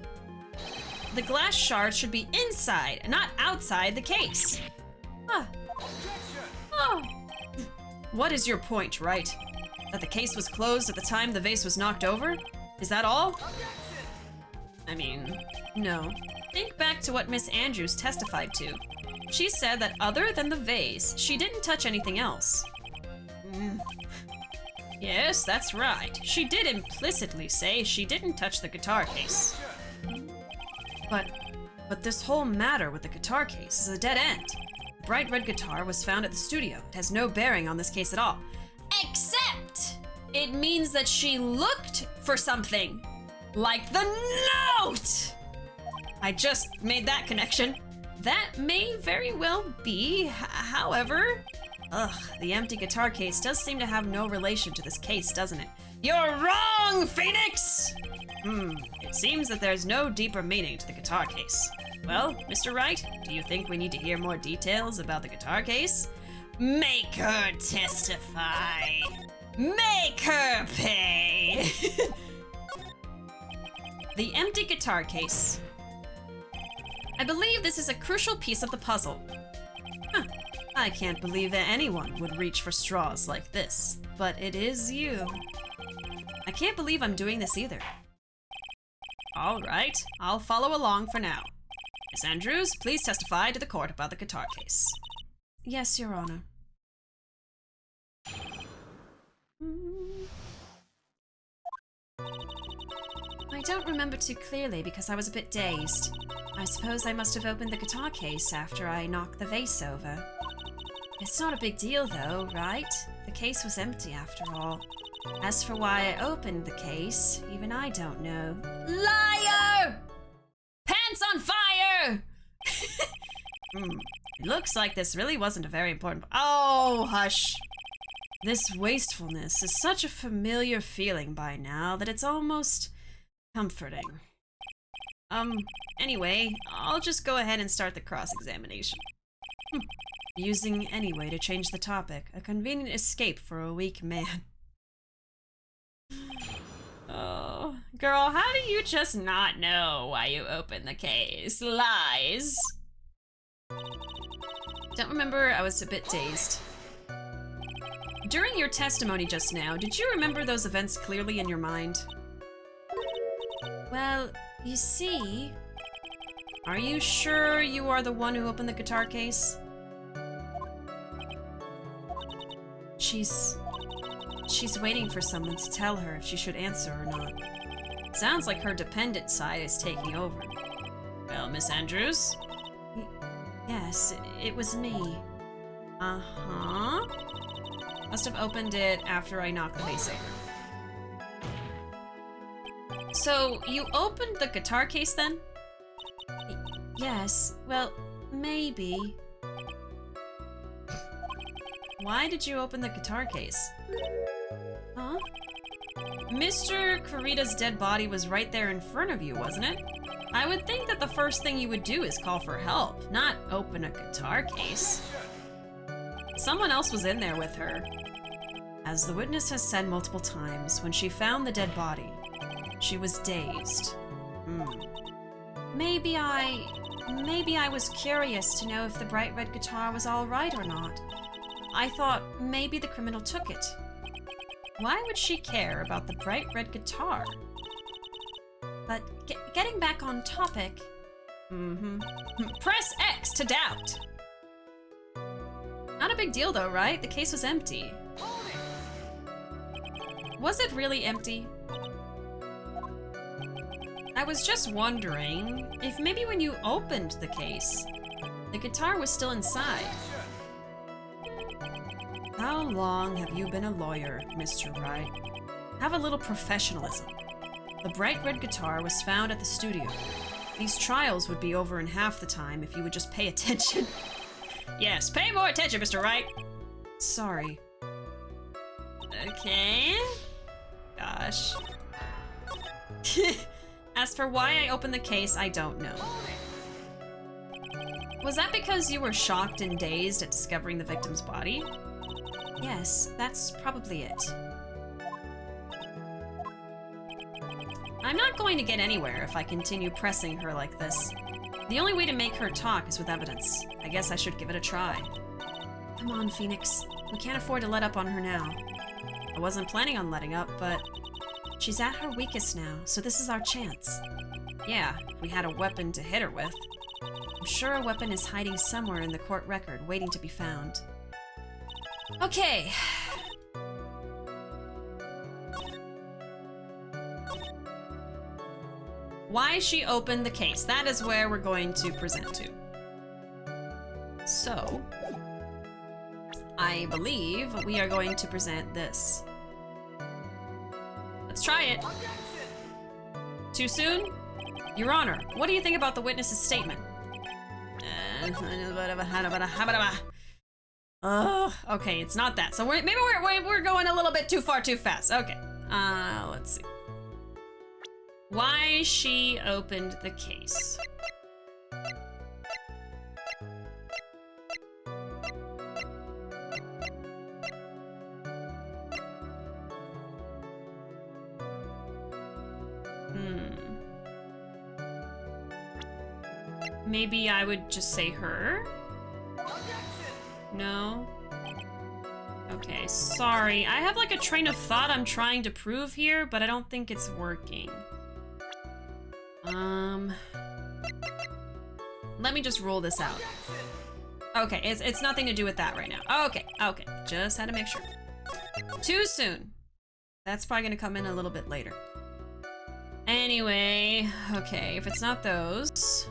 the glass shards should be inside, not outside the case. Huh. Oh. What is your point, right? That the case was closed at the time the vase was knocked over? Is that all? I mean, no. Think back to what Miss Andrews testified to. She said that other than the vase, she didn't touch anything else. Yes, that's right. She did implicitly say she didn't touch the guitar case. But this whole matter with the guitar case is a dead end. The bright red guitar was found at the studio. It has no bearing on this case at all. Except it means that she looked for something. Like the note! I just made that connection. That may very well be, however... the empty guitar case does seem to have no relation to this case, doesn't it? You're wrong, Phoenix! It seems that there's no deeper meaning to the guitar case. Well, Mr. Wright, do you think we need to hear more details about the guitar case? Make her testify! Make her pay! The empty guitar case. I believe this is a crucial piece of the puzzle. I can't believe that anyone would reach for straws like this, but it is you. I can't believe I'm doing this either. All right, I'll follow along for now. Miss Andrews, please testify to the court about the guitar case. Yes, Your Honor. I don't remember too clearly because I was a bit dazed. I suppose I must have opened the guitar case after I knocked the vase over. It's not a big deal though, right? The case was empty after all. As for why I opened the case, even I don't know. Liar! Pants on fire! Looks like this really wasn't a very important... Oh, hush. This wastefulness is such a familiar feeling by now that it's almost comforting. Anyway, I'll just go ahead and start the cross-examination. Using any way to change the topic, a convenient escape for a weak man. Oh, girl, how do you just not know why you opened the case? Lies. Don't remember, I was a bit dazed. During your testimony just now, did you remember those events clearly in your mind? Well, you see... Are you sure you are the one who opened the guitar case? She's waiting for someone to tell her if she should answer or not. Sounds like her dependent side is taking over. Well, Miss Andrews? Yes, it was me. Uh-huh. Must have opened it after I knocked the vase over. So, you opened the guitar case then? Yes, well, maybe. Why did you open the guitar case? Huh? Mr. Kurita's dead body was right there in front of you, wasn't it? I would think that the first thing you would do is call for help, not open a guitar case. Someone else was in there with her. As the witness has said multiple times, when she found the dead body, she was dazed. Maybe I was curious to know if the bright red guitar was all right or not. I thought maybe the criminal took it. Why would she care about the bright red guitar? But getting back on topic... Press X to doubt! Not a big deal though, right? The case was empty. Was it really empty? I was just wondering if maybe when you opened the case, the guitar was still inside. How long have you been a lawyer, Mr. Wright? Have a little professionalism. The bright red guitar was found at the studio. These trials would be over in half the time if you would just pay attention. Yes, pay more attention, Mr. Wright. Sorry. Okay. Gosh. As for why I opened the case, I don't know. Was that because you were shocked and dazed at discovering the victim's body? Yes, that's probably it. I'm not going to get anywhere if I continue pressing her like this. The only way to make her talk is with evidence. I guess I should give it a try. Come on, Phoenix. We can't afford to let up on her now. I wasn't planning on letting up, but she's at her weakest now, so this is our chance. Yeah, if we had a weapon to hit her with. I'm sure a weapon is hiding somewhere in the court record, waiting to be found. Okay. Why she opened the case. That is where we're going to present to. So, I believe we are going to present this. Let's try it. Too soon? Your Honor, what do you think about the witness's statement? Okay, it's not that. So maybe we're going a little bit too far too fast. Okay. Let's see. Why she opened the case. Maybe I would just say her? No? Okay, sorry. I have like a train of thought I'm trying to prove here, but I don't think it's working. Let me just roll this out. Okay, it's nothing to do with that right now. Okay, just had to make sure. Too soon. That's probably gonna come in a little bit later. Anyway, okay, if it's not those.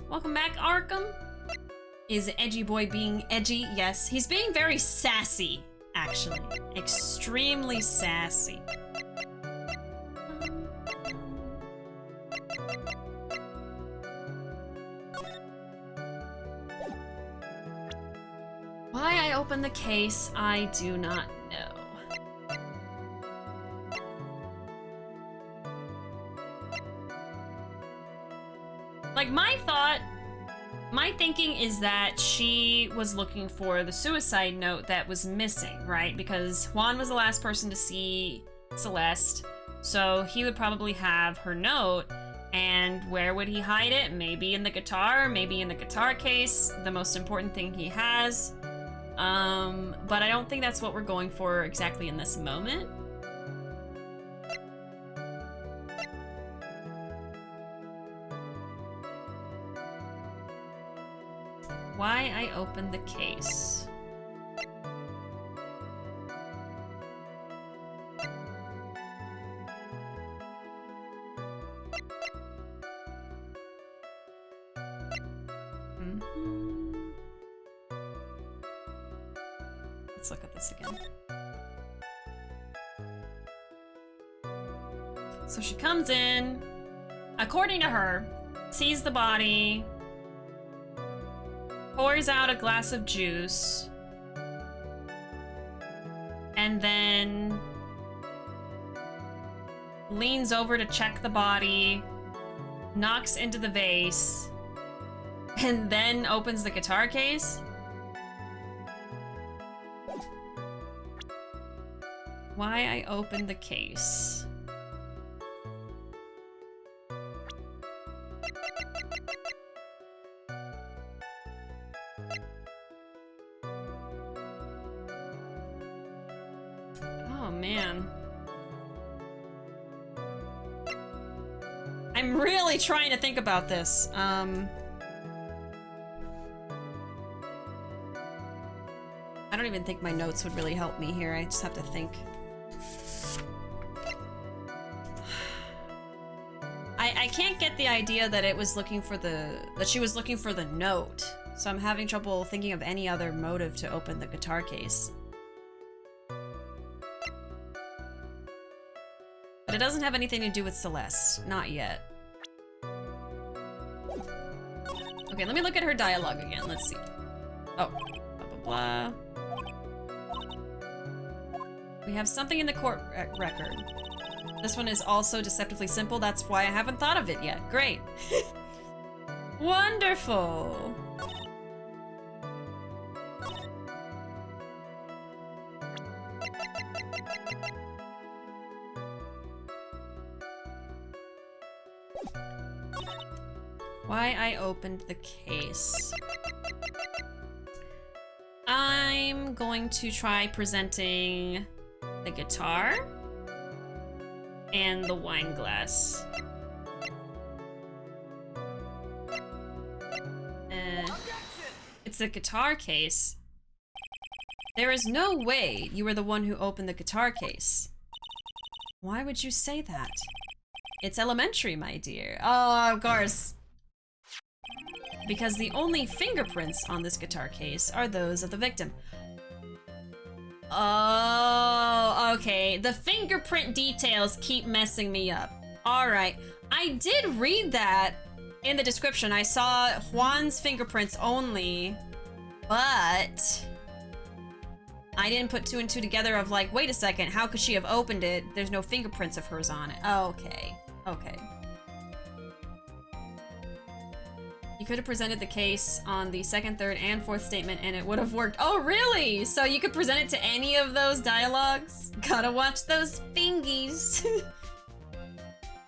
Welcome back, Arkham. Is Edgy Boy being edgy? Yes, he's being very sassy, actually. Extremely sassy. Why I opened the case, I do not know. Like, my thinking is that she was looking for the suicide note that was missing, right? Because Juan was the last person to see Celeste, so he would probably have her note, and where would he hide it? Maybe in the guitar, maybe in the guitar case, the most important thing he has. But I don't think that's what we're going for exactly in this moment. Why I opened the case. Let's look at this again. So she comes in, according to her, sees the body, pours out a glass of juice, and then leans over to check the body, knocks into the vase, and then opens the guitar case? Why I opened the case. Oh man. I'm really trying to think about this. I don't even think my notes would really help me here. I just have to think. I can't get the idea that it was looking for that she was looking for the note. So I'm having trouble thinking of any other motive to open the guitar case. But it doesn't have anything to do with Celeste. Not yet. Okay, let me look at her dialogue again. Let's see. Oh, blah, blah, blah. We have something in the court record. This one is also deceptively simple. That's why I haven't thought of it yet. Great. Wonderful. Why I opened the case. I'm going to try presenting the guitar and the wine glass. It's a guitar case. There is no way you were the one who opened the guitar case. Why would you say that? It's elementary, my dear. Oh, of course. Because the only fingerprints on this guitar case are those of the victim. Oh, okay. The fingerprint details keep messing me up. Alright. I did read that in the description. I saw Juan's fingerprints only, but I didn't put 2 and 2 together of like, wait a second, how could she have opened it? There's no fingerprints of hers on it. Okay. Okay. You could have presented the case on the 2nd, 3rd, and 4th statement and it would have worked. Oh, really? So you could present it to any of those dialogues? Gotta watch those fingies.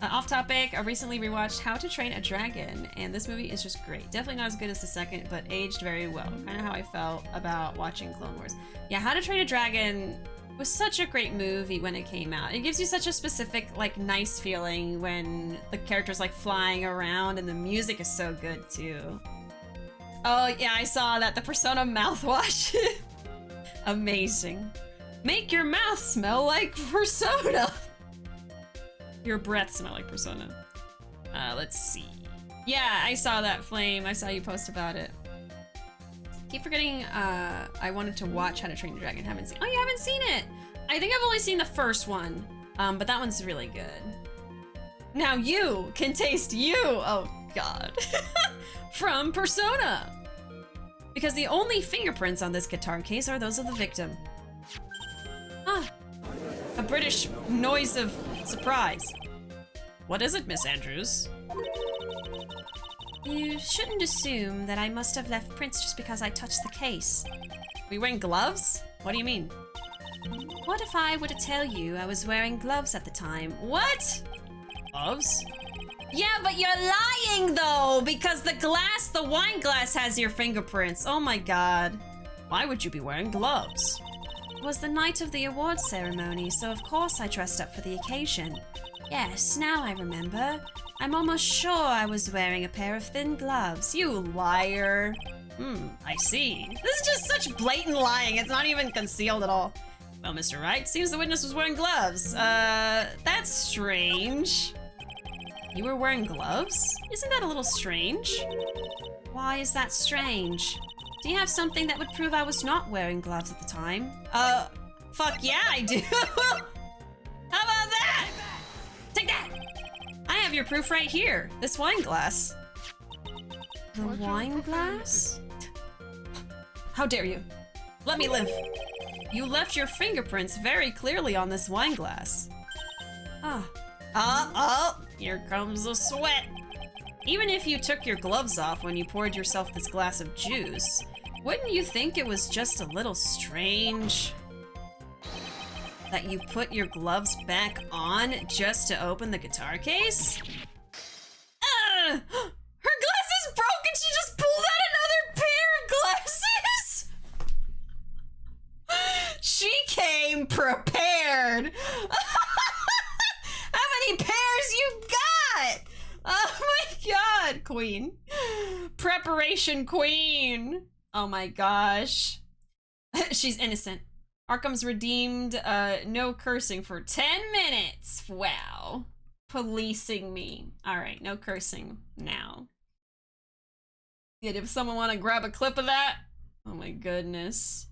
Off topic, I recently rewatched How to Train a Dragon, and this movie is just great. Definitely not as good as the 2nd, but aged very well. Kind of how I felt about watching Clone Wars. Yeah, How to Train a Dragon was such a great movie when it came out. It gives you such a specific, like, nice feeling when the character's, like, flying around, and the music is so good, too. Oh, yeah, I saw that. The Persona mouthwash. Amazing. Make your mouth smell like Persona. Your breath smell like Persona. Let's see. Yeah, I saw that, Flame. I saw you post about it. Keep forgetting, I wanted to watch How to Train a Dragon. Haven't seen. Oh, you haven't seen it? I think I've only seen the first one, but that one's really good. Now you can taste you. Oh God, from Persona. Because the only fingerprints on this guitar case are those of the victim. Ah, a British noise of surprise. What is it, Miss Andrews? You shouldn't assume that I must have left prints just because I touched the case. Were you wearing gloves? What do you mean? What if I were to tell you I was wearing gloves at the time? What? Gloves? Yeah, but you're lying though, because the wine glass has your fingerprints. Oh my God. Why would you be wearing gloves? It was the night of the awards ceremony, so of course I dressed up for the occasion. Yes, now I remember. I'm almost sure I was wearing a pair of thin gloves. You liar. I see. This is just such blatant lying. It's not even concealed at all. Well, Mr. Wright, seems the witness was wearing gloves. That's strange. You were wearing gloves? Isn't that a little strange? Why is that strange? Do you have something that would prove I was not wearing gloves at the time? Fuck yeah, I do. How about that? Take that! I have your proof right here. This wine glass. The wine glass? How dare you? Let me live. You left your fingerprints very clearly on this wine glass. Here comes the sweat. Even if you took your gloves off when you poured yourself this glass of juice, wouldn't you think it was just a little strange that you put your gloves back on just to open the guitar case? Her glass is broken! She just pulled out another pair of glasses! She came prepared! How many pairs you got? Oh my God, queen. Preparation queen. Oh my gosh. She's innocent. Arkham's redeemed, no cursing for 10 minutes. Wow. policing me. All right, no cursing now. Yet if someone want to grab a clip of that, oh my goodness.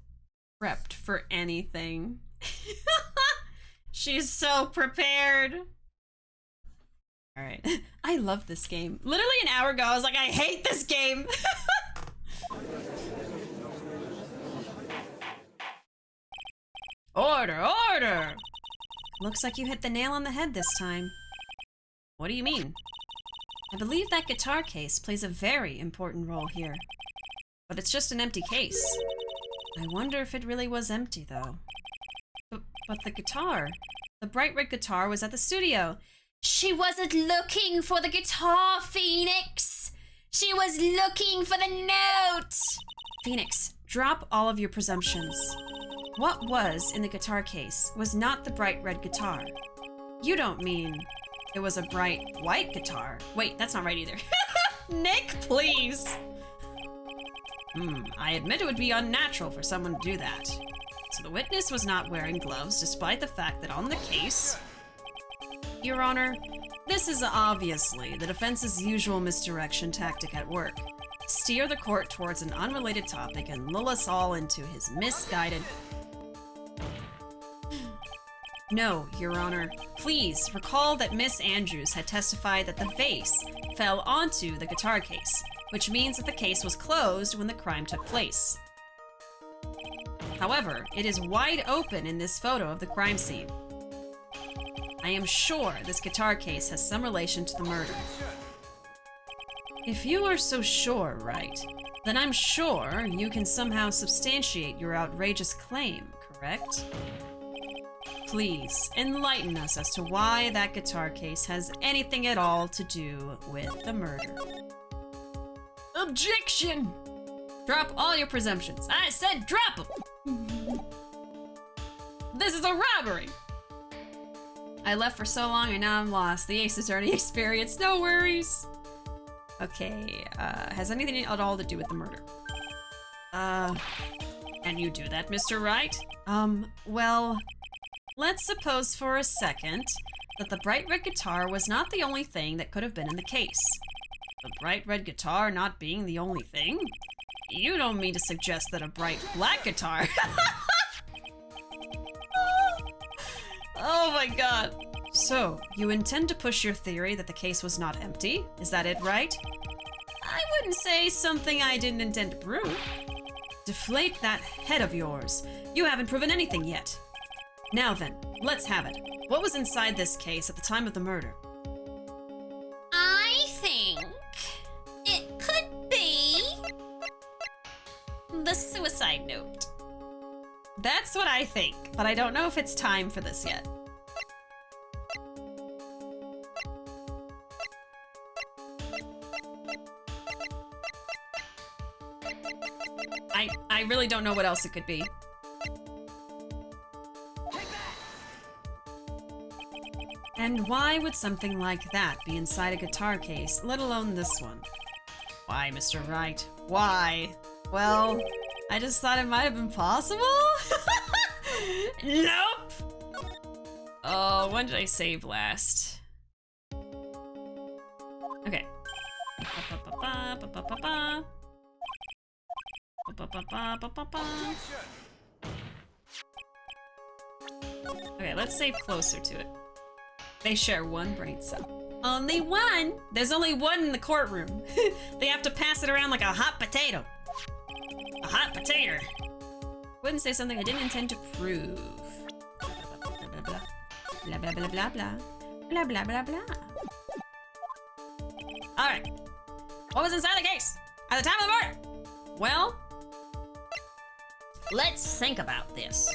Prepped for anything. She's so prepared. All right. I love this game. Literally an hour ago, I was like, I hate this game. Order, order! Looks like you hit the nail on the head this time. What do you mean? I believe that guitar case plays a very important role here. But it's just an empty case. I wonder if it really was empty, though. But the guitar. The bright red guitar was at the studio. She wasn't looking for the guitar, Phoenix. She was looking for the note. Phoenix, drop all of your presumptions. What was in the guitar case was not the bright red guitar. You don't mean it was a bright white guitar. Wait, that's not right either. Nick, please. I admit it would be unnatural for someone to do that. So the witness was not wearing gloves despite the fact that on the case... Your Honor, this is obviously the defense's usual misdirection tactic at work. Steer the court towards an unrelated topic and lull us all into his misguided... No, Your Honor. Please recall that Miss Andrews had testified that the vase fell onto the guitar case, which means that the case was closed when the crime took place. However, it is wide open in this photo of the crime scene. I am sure this guitar case has some relation to the murder. If you are so sure, right, then I'm sure you can somehow substantiate your outrageous claim, correct? Please, enlighten us as to why that guitar case has anything at all to do with the murder. Objection! Drop all your presumptions. I said drop them! This is a robbery! I left for so long and now I'm lost. The ace is already experienced. No worries. Okay, has anything at all to do with the murder? Can you do that, Mr. Wright? Well, let's suppose for a second that the bright red guitar was not the only thing that could have been in the case. The bright red guitar not being the only thing? You don't mean to suggest that a bright black guitar... Oh my god. So, you intend to push your theory that the case was not empty? Is that it, right? I wouldn't say something I didn't intend to prove. Deflate that head of yours. You haven't proven anything yet. Now then, let's have it. What was inside this case at the time of the murder? I think it could be the suicide note. That's what I think, but I don't know if it's time for this yet. I really don't know what else it could be. And why would something like that be inside a guitar case, let alone this one? Why, Mr. Wright? Why? Well, I just thought it might have been possible? Nope! Oh, when did I save last? Okay. Okay, let's save closer to it. They share one brain cell. Only one? There's only one in the courtroom. They have to pass it around like a hot potato. A hot potato. Wouldn't say something I didn't intend to prove. Blah blah blah blah blah. Blah blah blah blah. Alright. What was inside the case at the time of the murder? Well, let's think about this.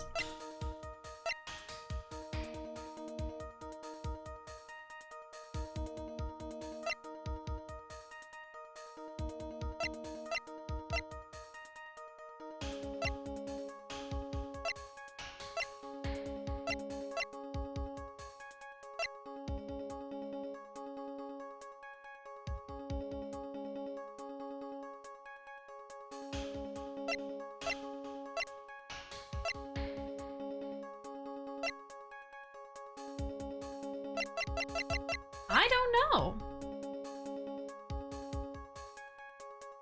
I don't know.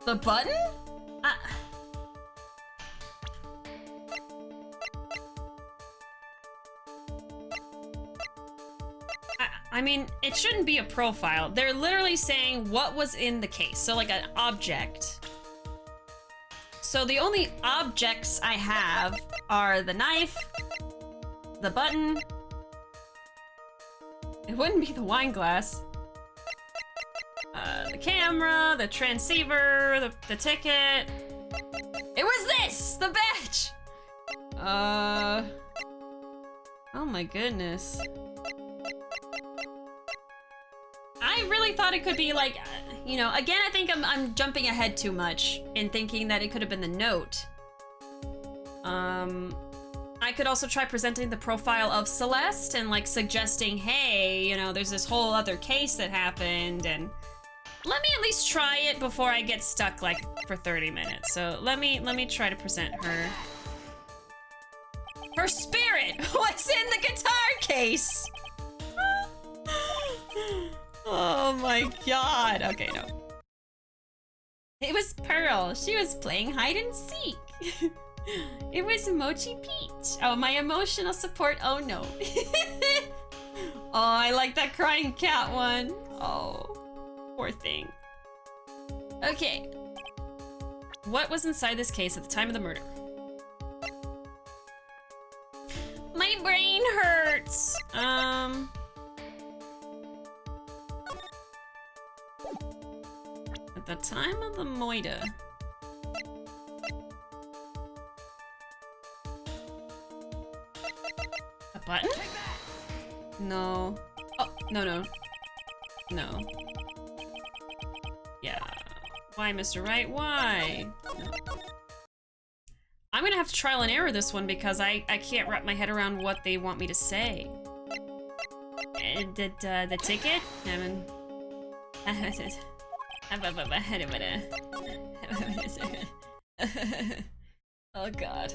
The button? I mean, it shouldn't be a profile. They're literally saying what was in the case. So like an object. So the only objects I have are the knife, the button. It wouldn't be the wine glass. The camera, the transceiver, the ticket. It was this! The badge! Oh my goodness. I really thought it could be like, you know, again, I think I'm jumping ahead too much in thinking that it could have been the note. I could also try presenting the profile of Celeste and like suggesting, hey, you know, there's this whole other case that happened, and let me at least try it before I get stuck like for 30 minutes. So let me try to present her. Her spirit was in the guitar case. Oh my god. Okay, no. It was Pearl. She was playing hide and seek. It was Mochi Peach. Oh, my emotional support. Oh no. Oh, I like that crying cat one. Oh, poor thing. Okay. What was inside this case at the time of the murder? My brain hurts. At the time of the moida. A button? No. Oh, no. No. Yeah. Why, Mr. Wright? Why? No. I'm gonna have to trial and error this one because I can't wrap my head around what they want me to say. The ticket? Oh god.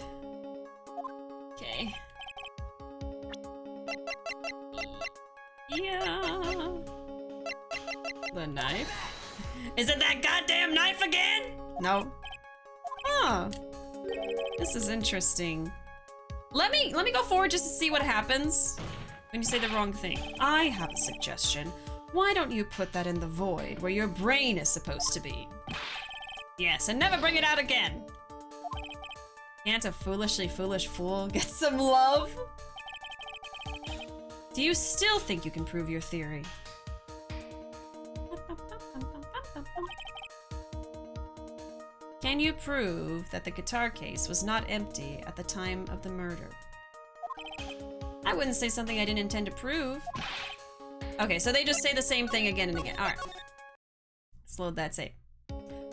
Okay. Yeah. The knife? Is it that goddamn knife again? No. Huh. This is interesting. Let me go forward just to see what happens when you say the wrong thing. I have a suggestion. Why don't you put that in the void where your brain is supposed to be? Yes, and never bring it out again. Can't a foolishly foolish fool get some love? Do you still think you can prove your theory? Can you prove that the guitar case was not empty at the time of the murder? I wouldn't say something I didn't intend to prove. Okay, so they just say the same thing again and again. All right. Let's load that save.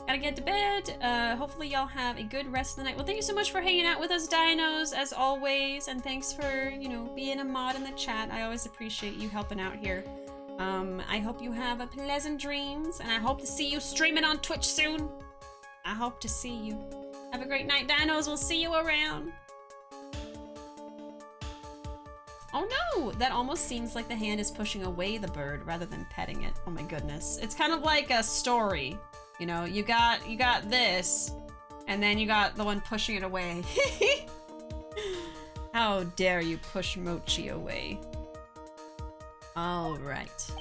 Gotta get to bed. Hopefully y'all have a good rest of the night. Well, thank you so much for hanging out with us, dinos, as always. And thanks for, you know, being a mod in the chat. I always appreciate you helping out here. I hope you have a pleasant dreams, and I hope to see you streaming on Twitch soon. I hope to see you. Have a great night, dinos. We'll see you around. Oh no! That almost seems like the hand is pushing away the bird rather than petting it. Oh my goodness. It's kind of like a story. You know, you got this, and then you got the one pushing it away. How dare you push Mochi away. All right.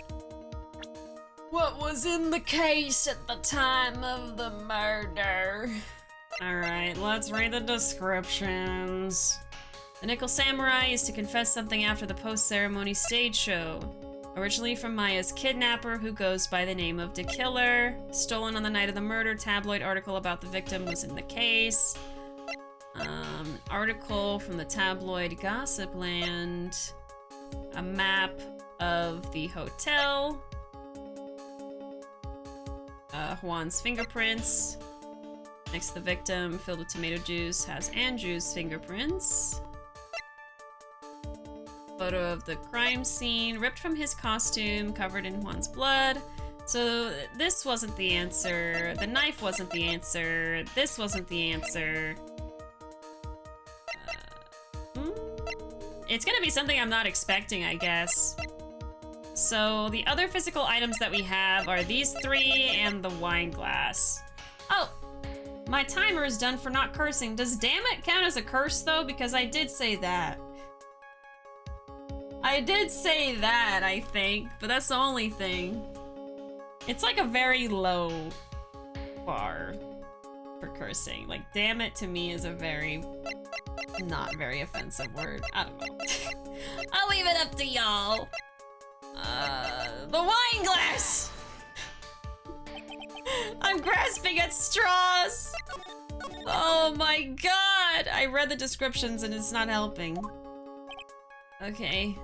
What was in the case at the time of the murder? All right, let's read the descriptions. The Nickel Samurai is to confess something after the post-ceremony stage show. Originally from Maya's kidnapper, who goes by the name of The Killer. Stolen on the night of the murder, tabloid article about the victim was in the case. Article from the tabloid Gossipland. A map of the hotel. Juan's fingerprints. Next to the victim, filled with tomato juice, has Andrew's fingerprints. Photo of the crime scene, ripped from his costume, covered in Juan's blood. So this wasn't the answer. The knife wasn't the answer. This wasn't the answer. It's gonna be something I'm not expecting, I guess. So the other physical items that we have are these 3 and the wine glass. Oh, my timer is done for not cursing. Does damn it count as a curse though? Because I did say that. I did say that, I think, but that's the only thing. It's like a very low bar for cursing. Like, damn it to me is a very, not very offensive word. I don't know. I'll leave it up to y'all. The wine glass! I'm grasping at straws! Oh my god! I read the descriptions and it's not helping. Okay.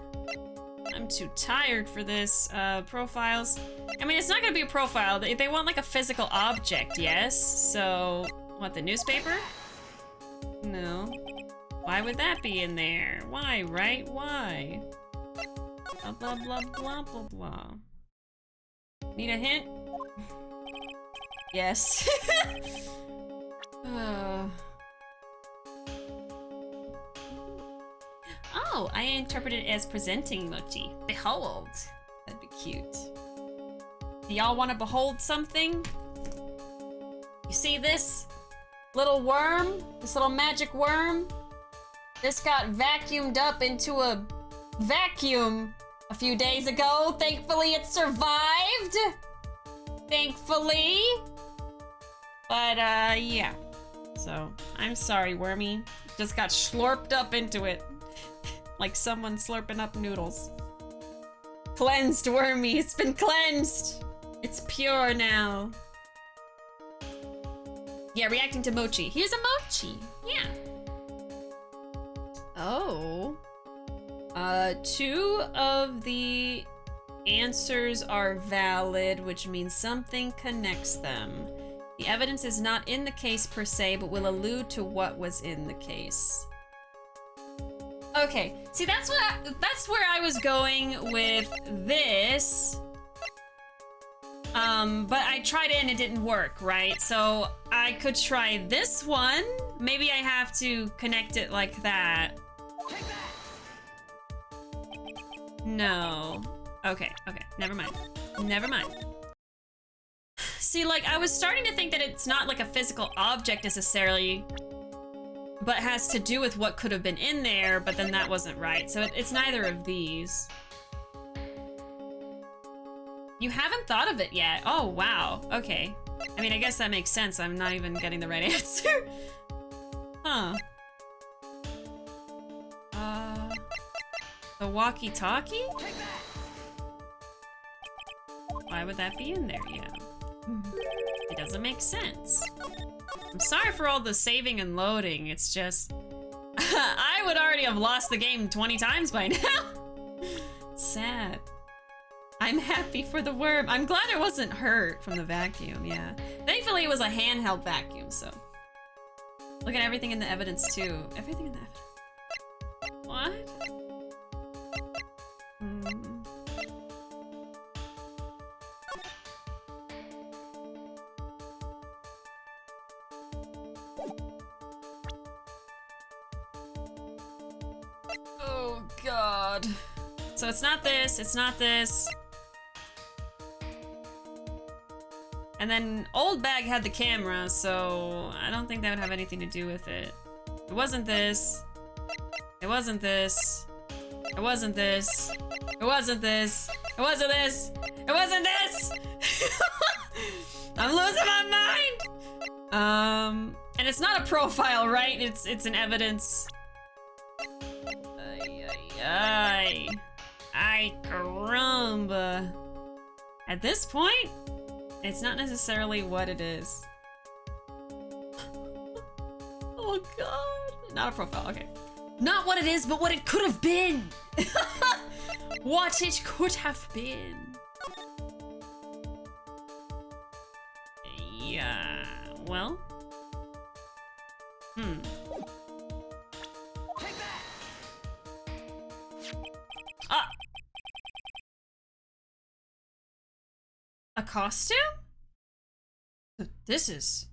I'm too tired for this. Profiles. I mean, it's not gonna be a profile. They want like a physical object, yes? So, what, the newspaper? No. Why would that be in there? Why, right? Why? Blah, blah, blah, blah, blah, blah. Need a hint? Yes. Oh, I interpreted it as presenting emoji. Behold. That'd be cute. Do y'all want to behold something? You see this little worm? This little magic worm? This got vacuumed up into a vacuum a few days ago. Thankfully, it survived. Thankfully. But, yeah. So, I'm sorry, Wormy. Just got slurped up into it. Like someone slurping up noodles. Cleansed, Wormy. It's been cleansed. It's pure now. Yeah, reacting to mochi. Here's a mochi. Yeah. Oh. 2 of the answers are valid, which means something connects them. The evidence is not in the case per se, but will allude to what was in the case. Okay, see that's where I was going with this. But I tried it and it didn't work, right? So I could try this one. Maybe I have to connect it like that. No. Okay, never mind. Never mind. See, like, I was starting to think that it's not like a physical object necessarily, but has to do with what could have been in there, but then that wasn't right. So it's neither of these. You haven't thought of it yet. Oh, wow. Okay. I mean, I guess that makes sense. I'm not even getting the right answer. Huh. The walkie-talkie? Why would that be in there? Yeah. It doesn't make sense. I'm sorry for all the saving and loading. It's just... I would already have lost the game 20 times by now. Sad. I'm happy for the worm. I'm glad it wasn't hurt from the vacuum, yeah. Thankfully, it was a handheld vacuum, so... Look at everything in the evidence, too. Everything in the evidence. What? Oh, God. So it's not this, it's not this. And then Oldbag had the camera, so I don't think that would have anything to do with it. It wasn't this. It wasn't this. It wasn't this. It wasn't this. It wasn't this. It wasn't this! I'm losing my mind! And it's not a profile, right? It's an evidence. Ay, caramba. At this point, it's not necessarily what it is. Oh god. Not a profile, okay. Not what it is, but what it could have been! What it could have been. Yeah, well. Ah! A costume? This is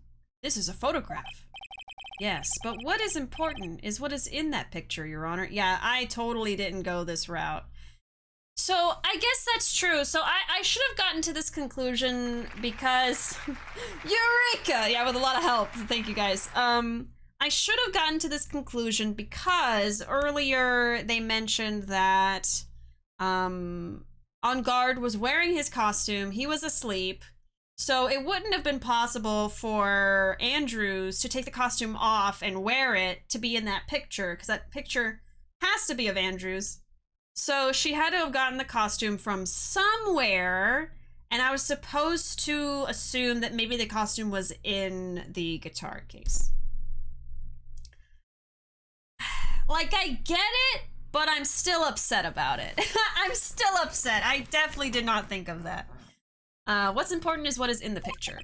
a photograph. Yes, but what is important is what is in that picture, Your Honor. Yeah, I totally didn't go this route. So I guess that's true. So I should have gotten to this conclusion because Eureka! Yeah, with a lot of help. Thank you guys. I should have gotten to this conclusion because earlier they mentioned that On Guard was wearing his costume, he was asleep, so it wouldn't have been possible for Andrews to take the costume off and wear it to be in that picture, because that picture has to be of Andrews. So she had to have gotten the costume from somewhere, and I was supposed to assume that maybe the costume was in the guitar case. Like, I get it, but I'm still upset about it. I'm still upset. I definitely did not think of that. What's important is what is in the picture.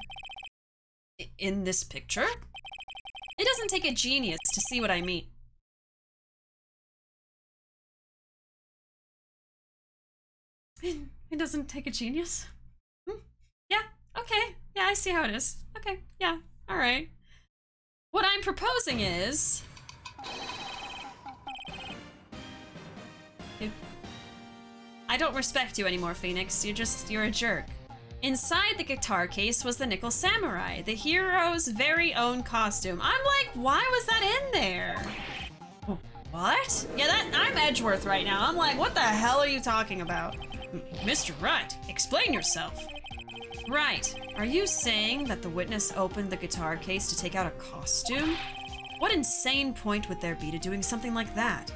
In this picture? It doesn't take a genius to see what I mean. It doesn't take a genius? Yeah, okay. Yeah, I see how it is. Okay, yeah, alright. What I'm proposing is... I don't respect you anymore, Phoenix. You're a jerk. Inside the guitar case was the Nickel Samurai, the hero's very own costume. I'm like, why was that in there? What? Yeah, I'm Edgeworth right now. I'm like, what the hell are you talking about? Mr. Wright, explain yourself. Right. Are you saying that the witness opened the guitar case to take out a costume? What insane point would there be to doing something like that?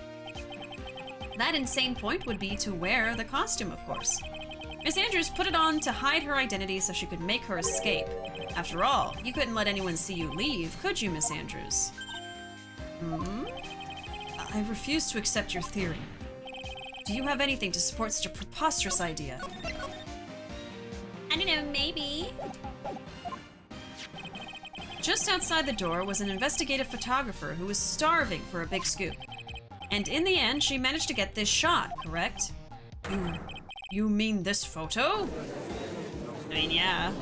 That insane point would be to wear the costume, of course. Miss Andrews put it on to hide her identity so she could make her escape. After all, you couldn't let anyone see you leave, could you, Miss Andrews? I refuse to accept your theory. Do you have anything to support such a preposterous idea? I don't know, maybe. Just outside the door was an investigative photographer who was starving for a big scoop. And in the end, she managed to get this shot, correct? You mean this photo? I mean, yeah.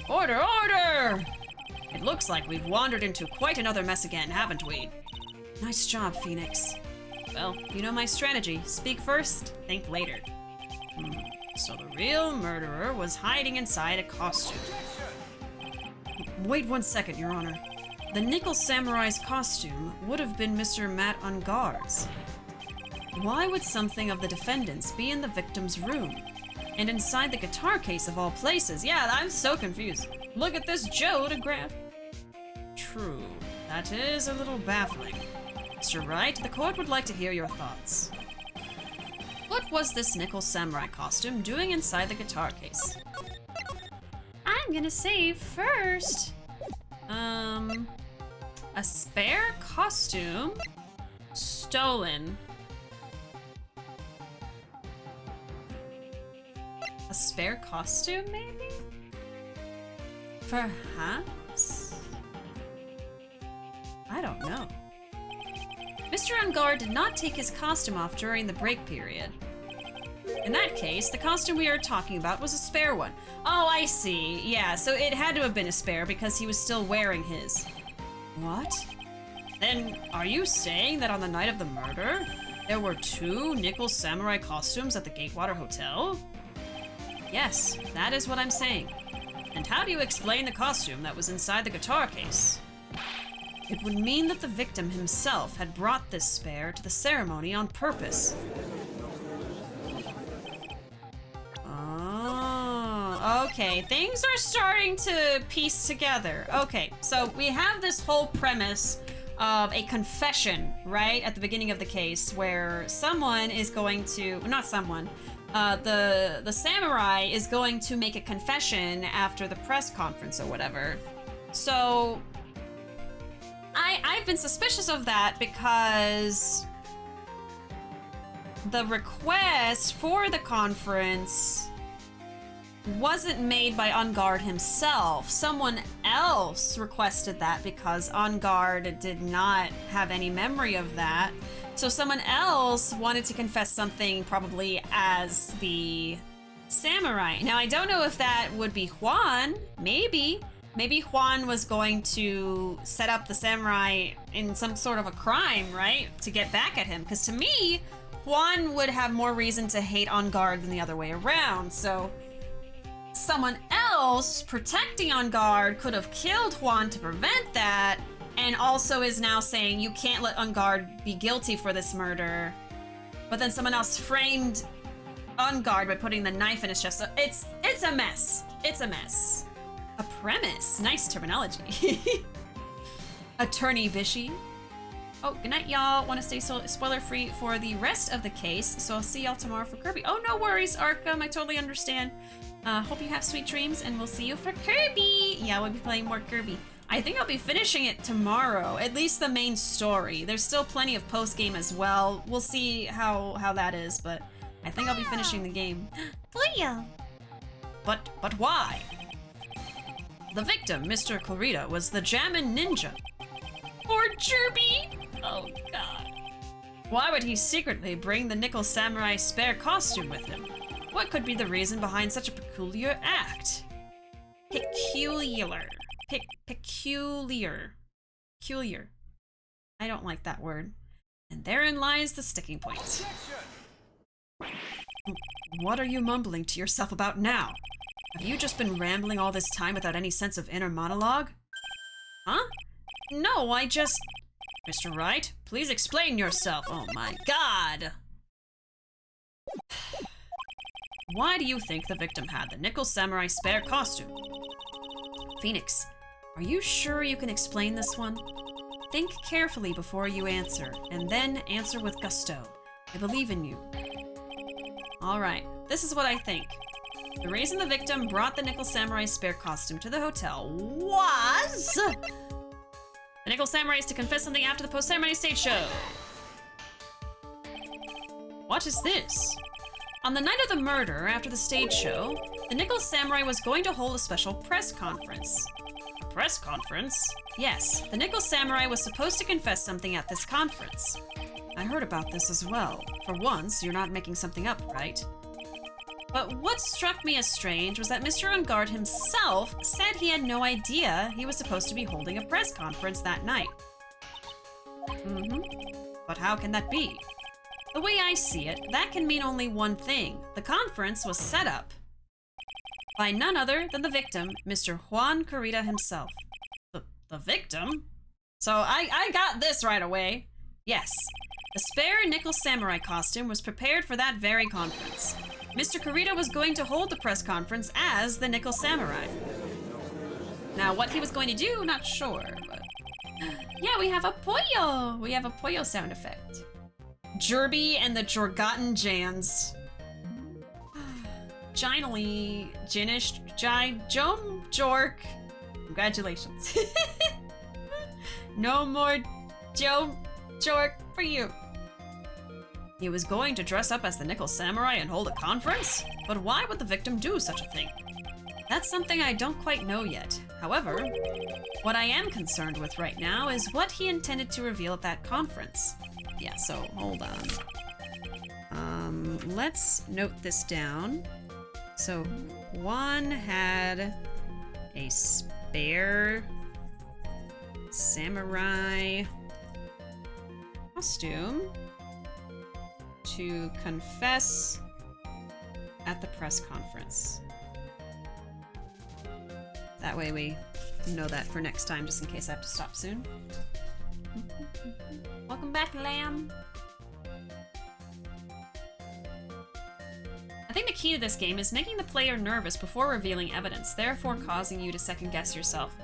Order, order! It looks like we've wandered into quite another mess again, haven't we? Nice job, Phoenix. Well, you know my strategy. Speak first, think later. So the real murderer was hiding inside a costume. Wait 1 second, Your Honor. The Nickel Samurai's costume would have been Mr. Matt On Guard's. Why would something of the defendant's be in the victim's room? And inside the guitar case of all places? Yeah, I'm so confused. Look at this photograph. True. That is a little baffling. Mr. Wright, the court would like to hear your thoughts. What was this Nickel Samurai costume doing inside the guitar case? I'm gonna say first. A spare costume stolen. A spare costume, maybe? Perhaps? I don't know. Mr. On Guard did not take his costume off during the break period. In that case, the costume we are talking about was a spare one. Oh, I see. Yeah, so it had to have been a spare because he was still wearing his. What? Then, are you saying that on the night of the murder, there were 2 Nickel Samurai costumes at the Gatewater Hotel? Yes, that is what I'm saying. And how do you explain the costume that was inside the guitar case? It would mean that the victim himself had brought this spare to the ceremony on purpose. Oh, okay. Things are starting to piece together. Okay, so we have this whole premise of a confession, right, at the beginning of the case, where someone is going to, not someone, the samurai is going to make a confession after the press conference or whatever. So I've been suspicious of that because the request for the conference wasn't made by On Guard himself. Someone else requested that because On Guard did not have any memory of that. So someone else wanted to confess something, probably as the samurai. Now, I don't know if that would be Juan. Maybe Juan was going to set up the samurai in some sort of a crime, right? To get back at him. Because to me, Juan would have more reason to hate On Guard than the other way around, so someone else protecting On Guard could have killed Juan to prevent that, and also is now saying you can't let On Guard be guilty for this murder. But then someone else framed On Guard by putting the knife in his chest. So it's a mess. It's a mess. A premise. Nice terminology. Attorney Bishi. Oh, good night, y'all. Want to stay spoiler-free for the rest of the case, so I'll see y'all tomorrow for Kirby. Oh, no worries, Arkham. I totally understand. Hope you have sweet dreams, and we'll see you for Kirby. Yeah, we'll be playing more Kirby. I think I'll be finishing it tomorrow, at least the main story. There's still plenty of post-game as well. We'll see how that is, but I think I'll be finishing the game. Booyah! But why? The victim, Mr. Clarita, was the Jammin' Ninja. Or Jerby! Oh god. Why would he secretly bring the Nickel Samurai spare costume with him? What could be the reason behind such a peculiar act? Peculiar. Peculiar. I don't like that word. And therein lies the sticking point. What are you mumbling to yourself about now? Have you just been rambling all this time without any sense of inner monologue? Huh? No, I just... Mr. Wright, please explain yourself. Oh my god! Why do you think the victim had the Nickel Samurai spare costume? Phoenix, are you sure you can explain this one? Think carefully before you answer, and then answer with gusto. I believe in you. Alright, this is what I think. The reason the victim brought the Nickel Samurai spare costume to the hotel was... The Nickel Samurai is to confess something after the post-ceremony stage show. What is this? On the night of the murder, after the stage show, the Nickel Samurai was going to hold a special press conference. A press conference? Yes, the Nickel Samurai was supposed to confess something at this conference. I heard about this as well. For once, you're not making something up, right? But what struck me as strange was that Mr. On Guard himself said he had no idea he was supposed to be holding a press conference that night. But how can that be? The way I see it, that can mean only one thing. The conference was set up by none other than the victim, Mr. Juan Carita himself. The victim? So I got this right away. Yes, the spare Nickel Samurai costume was prepared for that very conference. Mr. Carita was going to hold the press conference as the Nickel Samurai. Now, what he was going to do, not sure, but... Yeah, we have a pollo! We have a pollo sound effect. Jerby and the Jorgotten Jans. Ginally, Jinish, Jom, Jork. Congratulations. No more Jom, Jork for you. He was going to dress up as the Nickel Samurai and hold a conference? But why would the victim do such a thing? That's something I don't quite know yet. However, what I am concerned with right now is what he intended to reveal at that conference. Yeah, so hold on. Let's note this down. So Juan had a spare samurai costume to confess at the press conference. That way we know that for next time, just in case I have to stop soon. Welcome back, Lamb. I think the key to this game is making the player nervous before revealing evidence, therefore causing you to second guess yourself.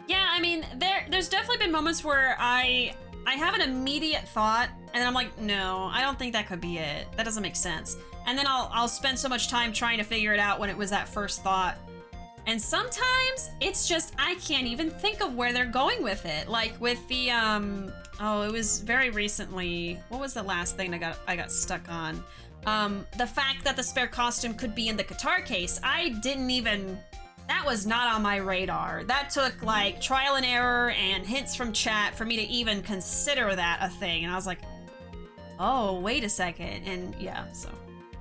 Yeah, I mean, there's definitely been moments where I have an immediate thought, and then I'm like, no, I don't think that could be it. That doesn't make sense. And then I'll spend so much time trying to figure it out when it was that first thought. And sometimes it's just, I can't even think of where they're going with it. Like with the, oh, it was very recently. What was the last thing I got stuck on? The fact that the spare costume could be in the guitar case. I didn't even, that was not on my radar. That took like trial and error and hints from chat for me to even consider that a thing. And I was like, oh, wait a second. And yeah, so,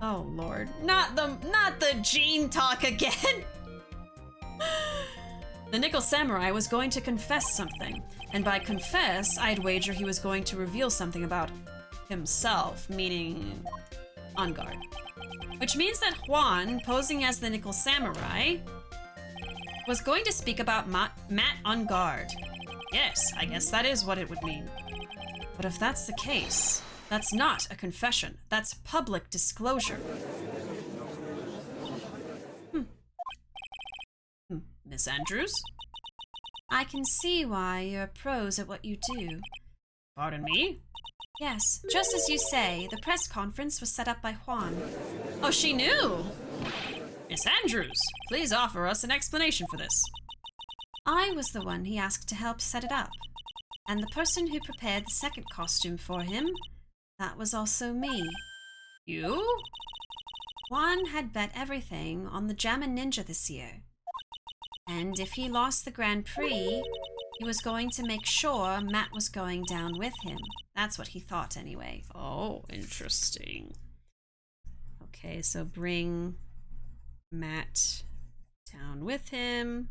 oh Lord, not the Gene talk again. The Nickel Samurai was going to confess something, and by confess, I'd wager he was going to reveal something about himself, meaning on guard. Which means that Juan, posing as the Nickel Samurai, was going to speak about Matt on guard. Yes, I guess that is what it would mean. But if that's the case, that's not a confession. That's public disclosure. Miss Andrews? I can see why you're pros at what you do. Pardon me? Yes, just as you say, the press conference was set up by Juan. Oh, she knew! Miss Andrews, please offer us an explanation for this. I was the one he asked to help set it up. And the person who prepared the second costume for him, that was also me. You? Juan had bet everything on the Jammin' Ninja this year. And if he lost the Grand Prix, he was going to make sure Matt was going down with him. That's what he thought anyway. Oh, interesting. Okay, so bring Matt down with him.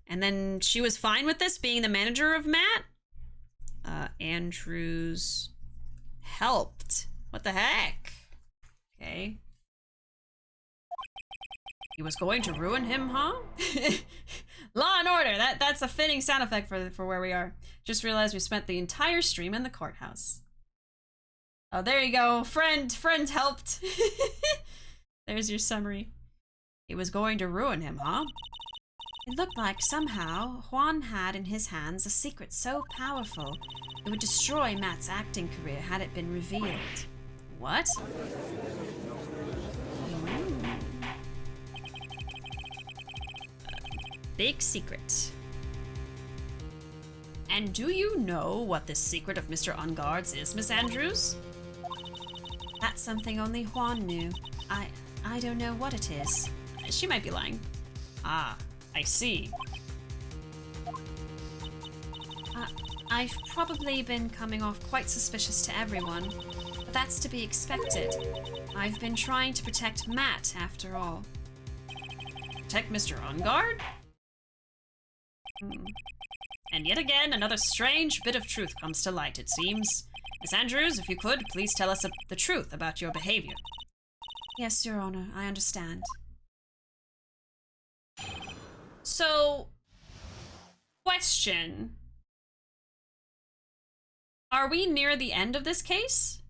And then she was fine with this being the manager of Matt? Andrews helped. What the heck? Okay. He was going to ruin him, huh? Law and order. That's a fitting sound effect for where we are. Just realized we spent the entire stream in the courthouse. Oh, there you go. Friend helped. There's your summary. He was going to ruin him, huh? It looked like somehow Juan had in his hands a secret so powerful it would destroy Matt's acting career had it been revealed. What? Big secret. And do you know what the secret of Mr. Unguard's is, Miss Andrews? That's something only Juan knew. I don't know what it is. She might be lying. Ah, I see. I've probably been coming off quite suspicious to everyone, but that's to be expected. I've been trying to protect Matt, after all. Protect Mr. Unguard? And yet again, another strange bit of truth comes to light, it seems. Miss Andrews, if you could, please tell us the truth about your behavior. Yes, Your Honor, I understand. So, question. Are we near the end of this case?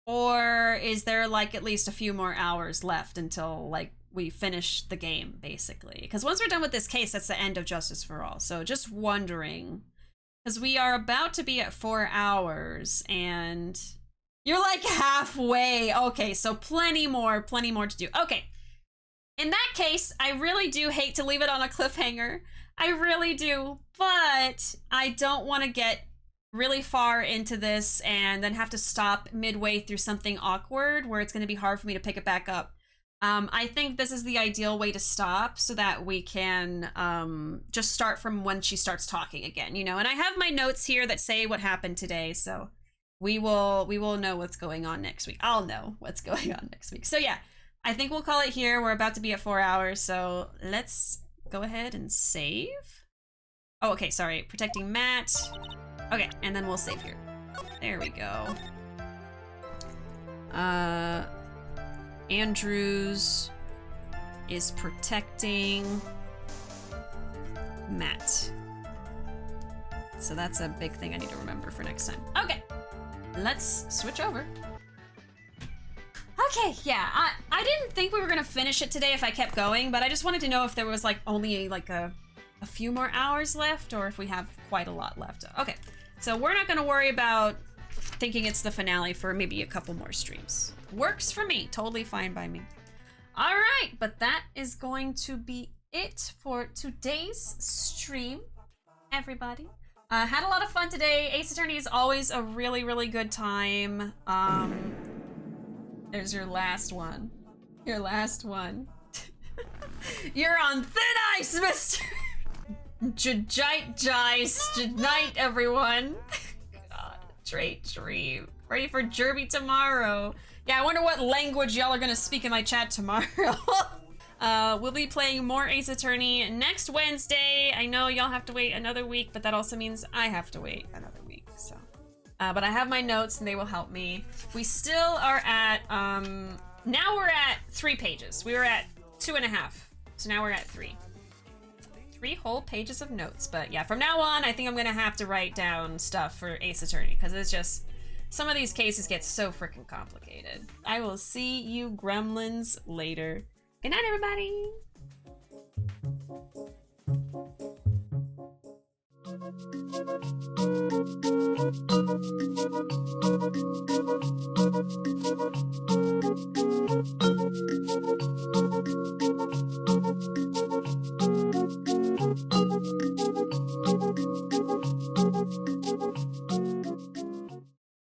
Or is there, like, at least a few more hours left until, like, we finish the game, basically? Because once we're done with this case, that's the end of Justice for All. So just wondering. Because we are about to be at 4 hours, and you're, like, halfway. Okay, so plenty more to do. Okay. In that case, I really do hate to leave it on a cliffhanger. I really do. But I don't want to get really far into this and then have to stop midway through something awkward where it's going to be hard for me to pick it back up. I think this is the ideal way to stop so that we can just start from when she starts talking again, you know? And I have my notes here that say what happened today, so we will know what's going on next week. I'll know what's going on next week. So yeah, I think we'll call it here. We're about to be at 4 hours, so let's go ahead and save. Oh, okay, sorry. Protecting Matt. Okay, and then we'll save here. There we go. Andrews is protecting Matt. So that's a big thing I need to remember for next time. Okay, let's switch over. Okay, yeah, I didn't think we were gonna finish it today if I kept going, but I just wanted to know if there was like only like a few more hours left or if we have quite a lot left. Okay, so we're not gonna worry about thinking it's the finale for maybe a couple more streams. Works for me, totally fine by me. All right, but that is going to be it for today's stream, everybody. Had a lot of fun today. Ace Attorney is always a really, really good time. There's your last one. Your last one. You're on thin ice, Mr. Good night, everyone. God, great dream. Ready for Derby tomorrow. Yeah, I wonder what language y'all are gonna speak in my chat tomorrow. We'll be playing more Ace Attorney next Wednesday. I know y'all have to wait another week, but that also means I have to wait another week, so. But I have my notes and they will help me. We still are at, now we're at 3 pages. We were at 2.5. So now we're at 3. 3 whole pages of notes. But yeah, from now on, I think I'm gonna have to write down stuff for Ace Attorney because it's just, some of these cases get so freaking complicated. I will see you gremlins later. Good night, everybody.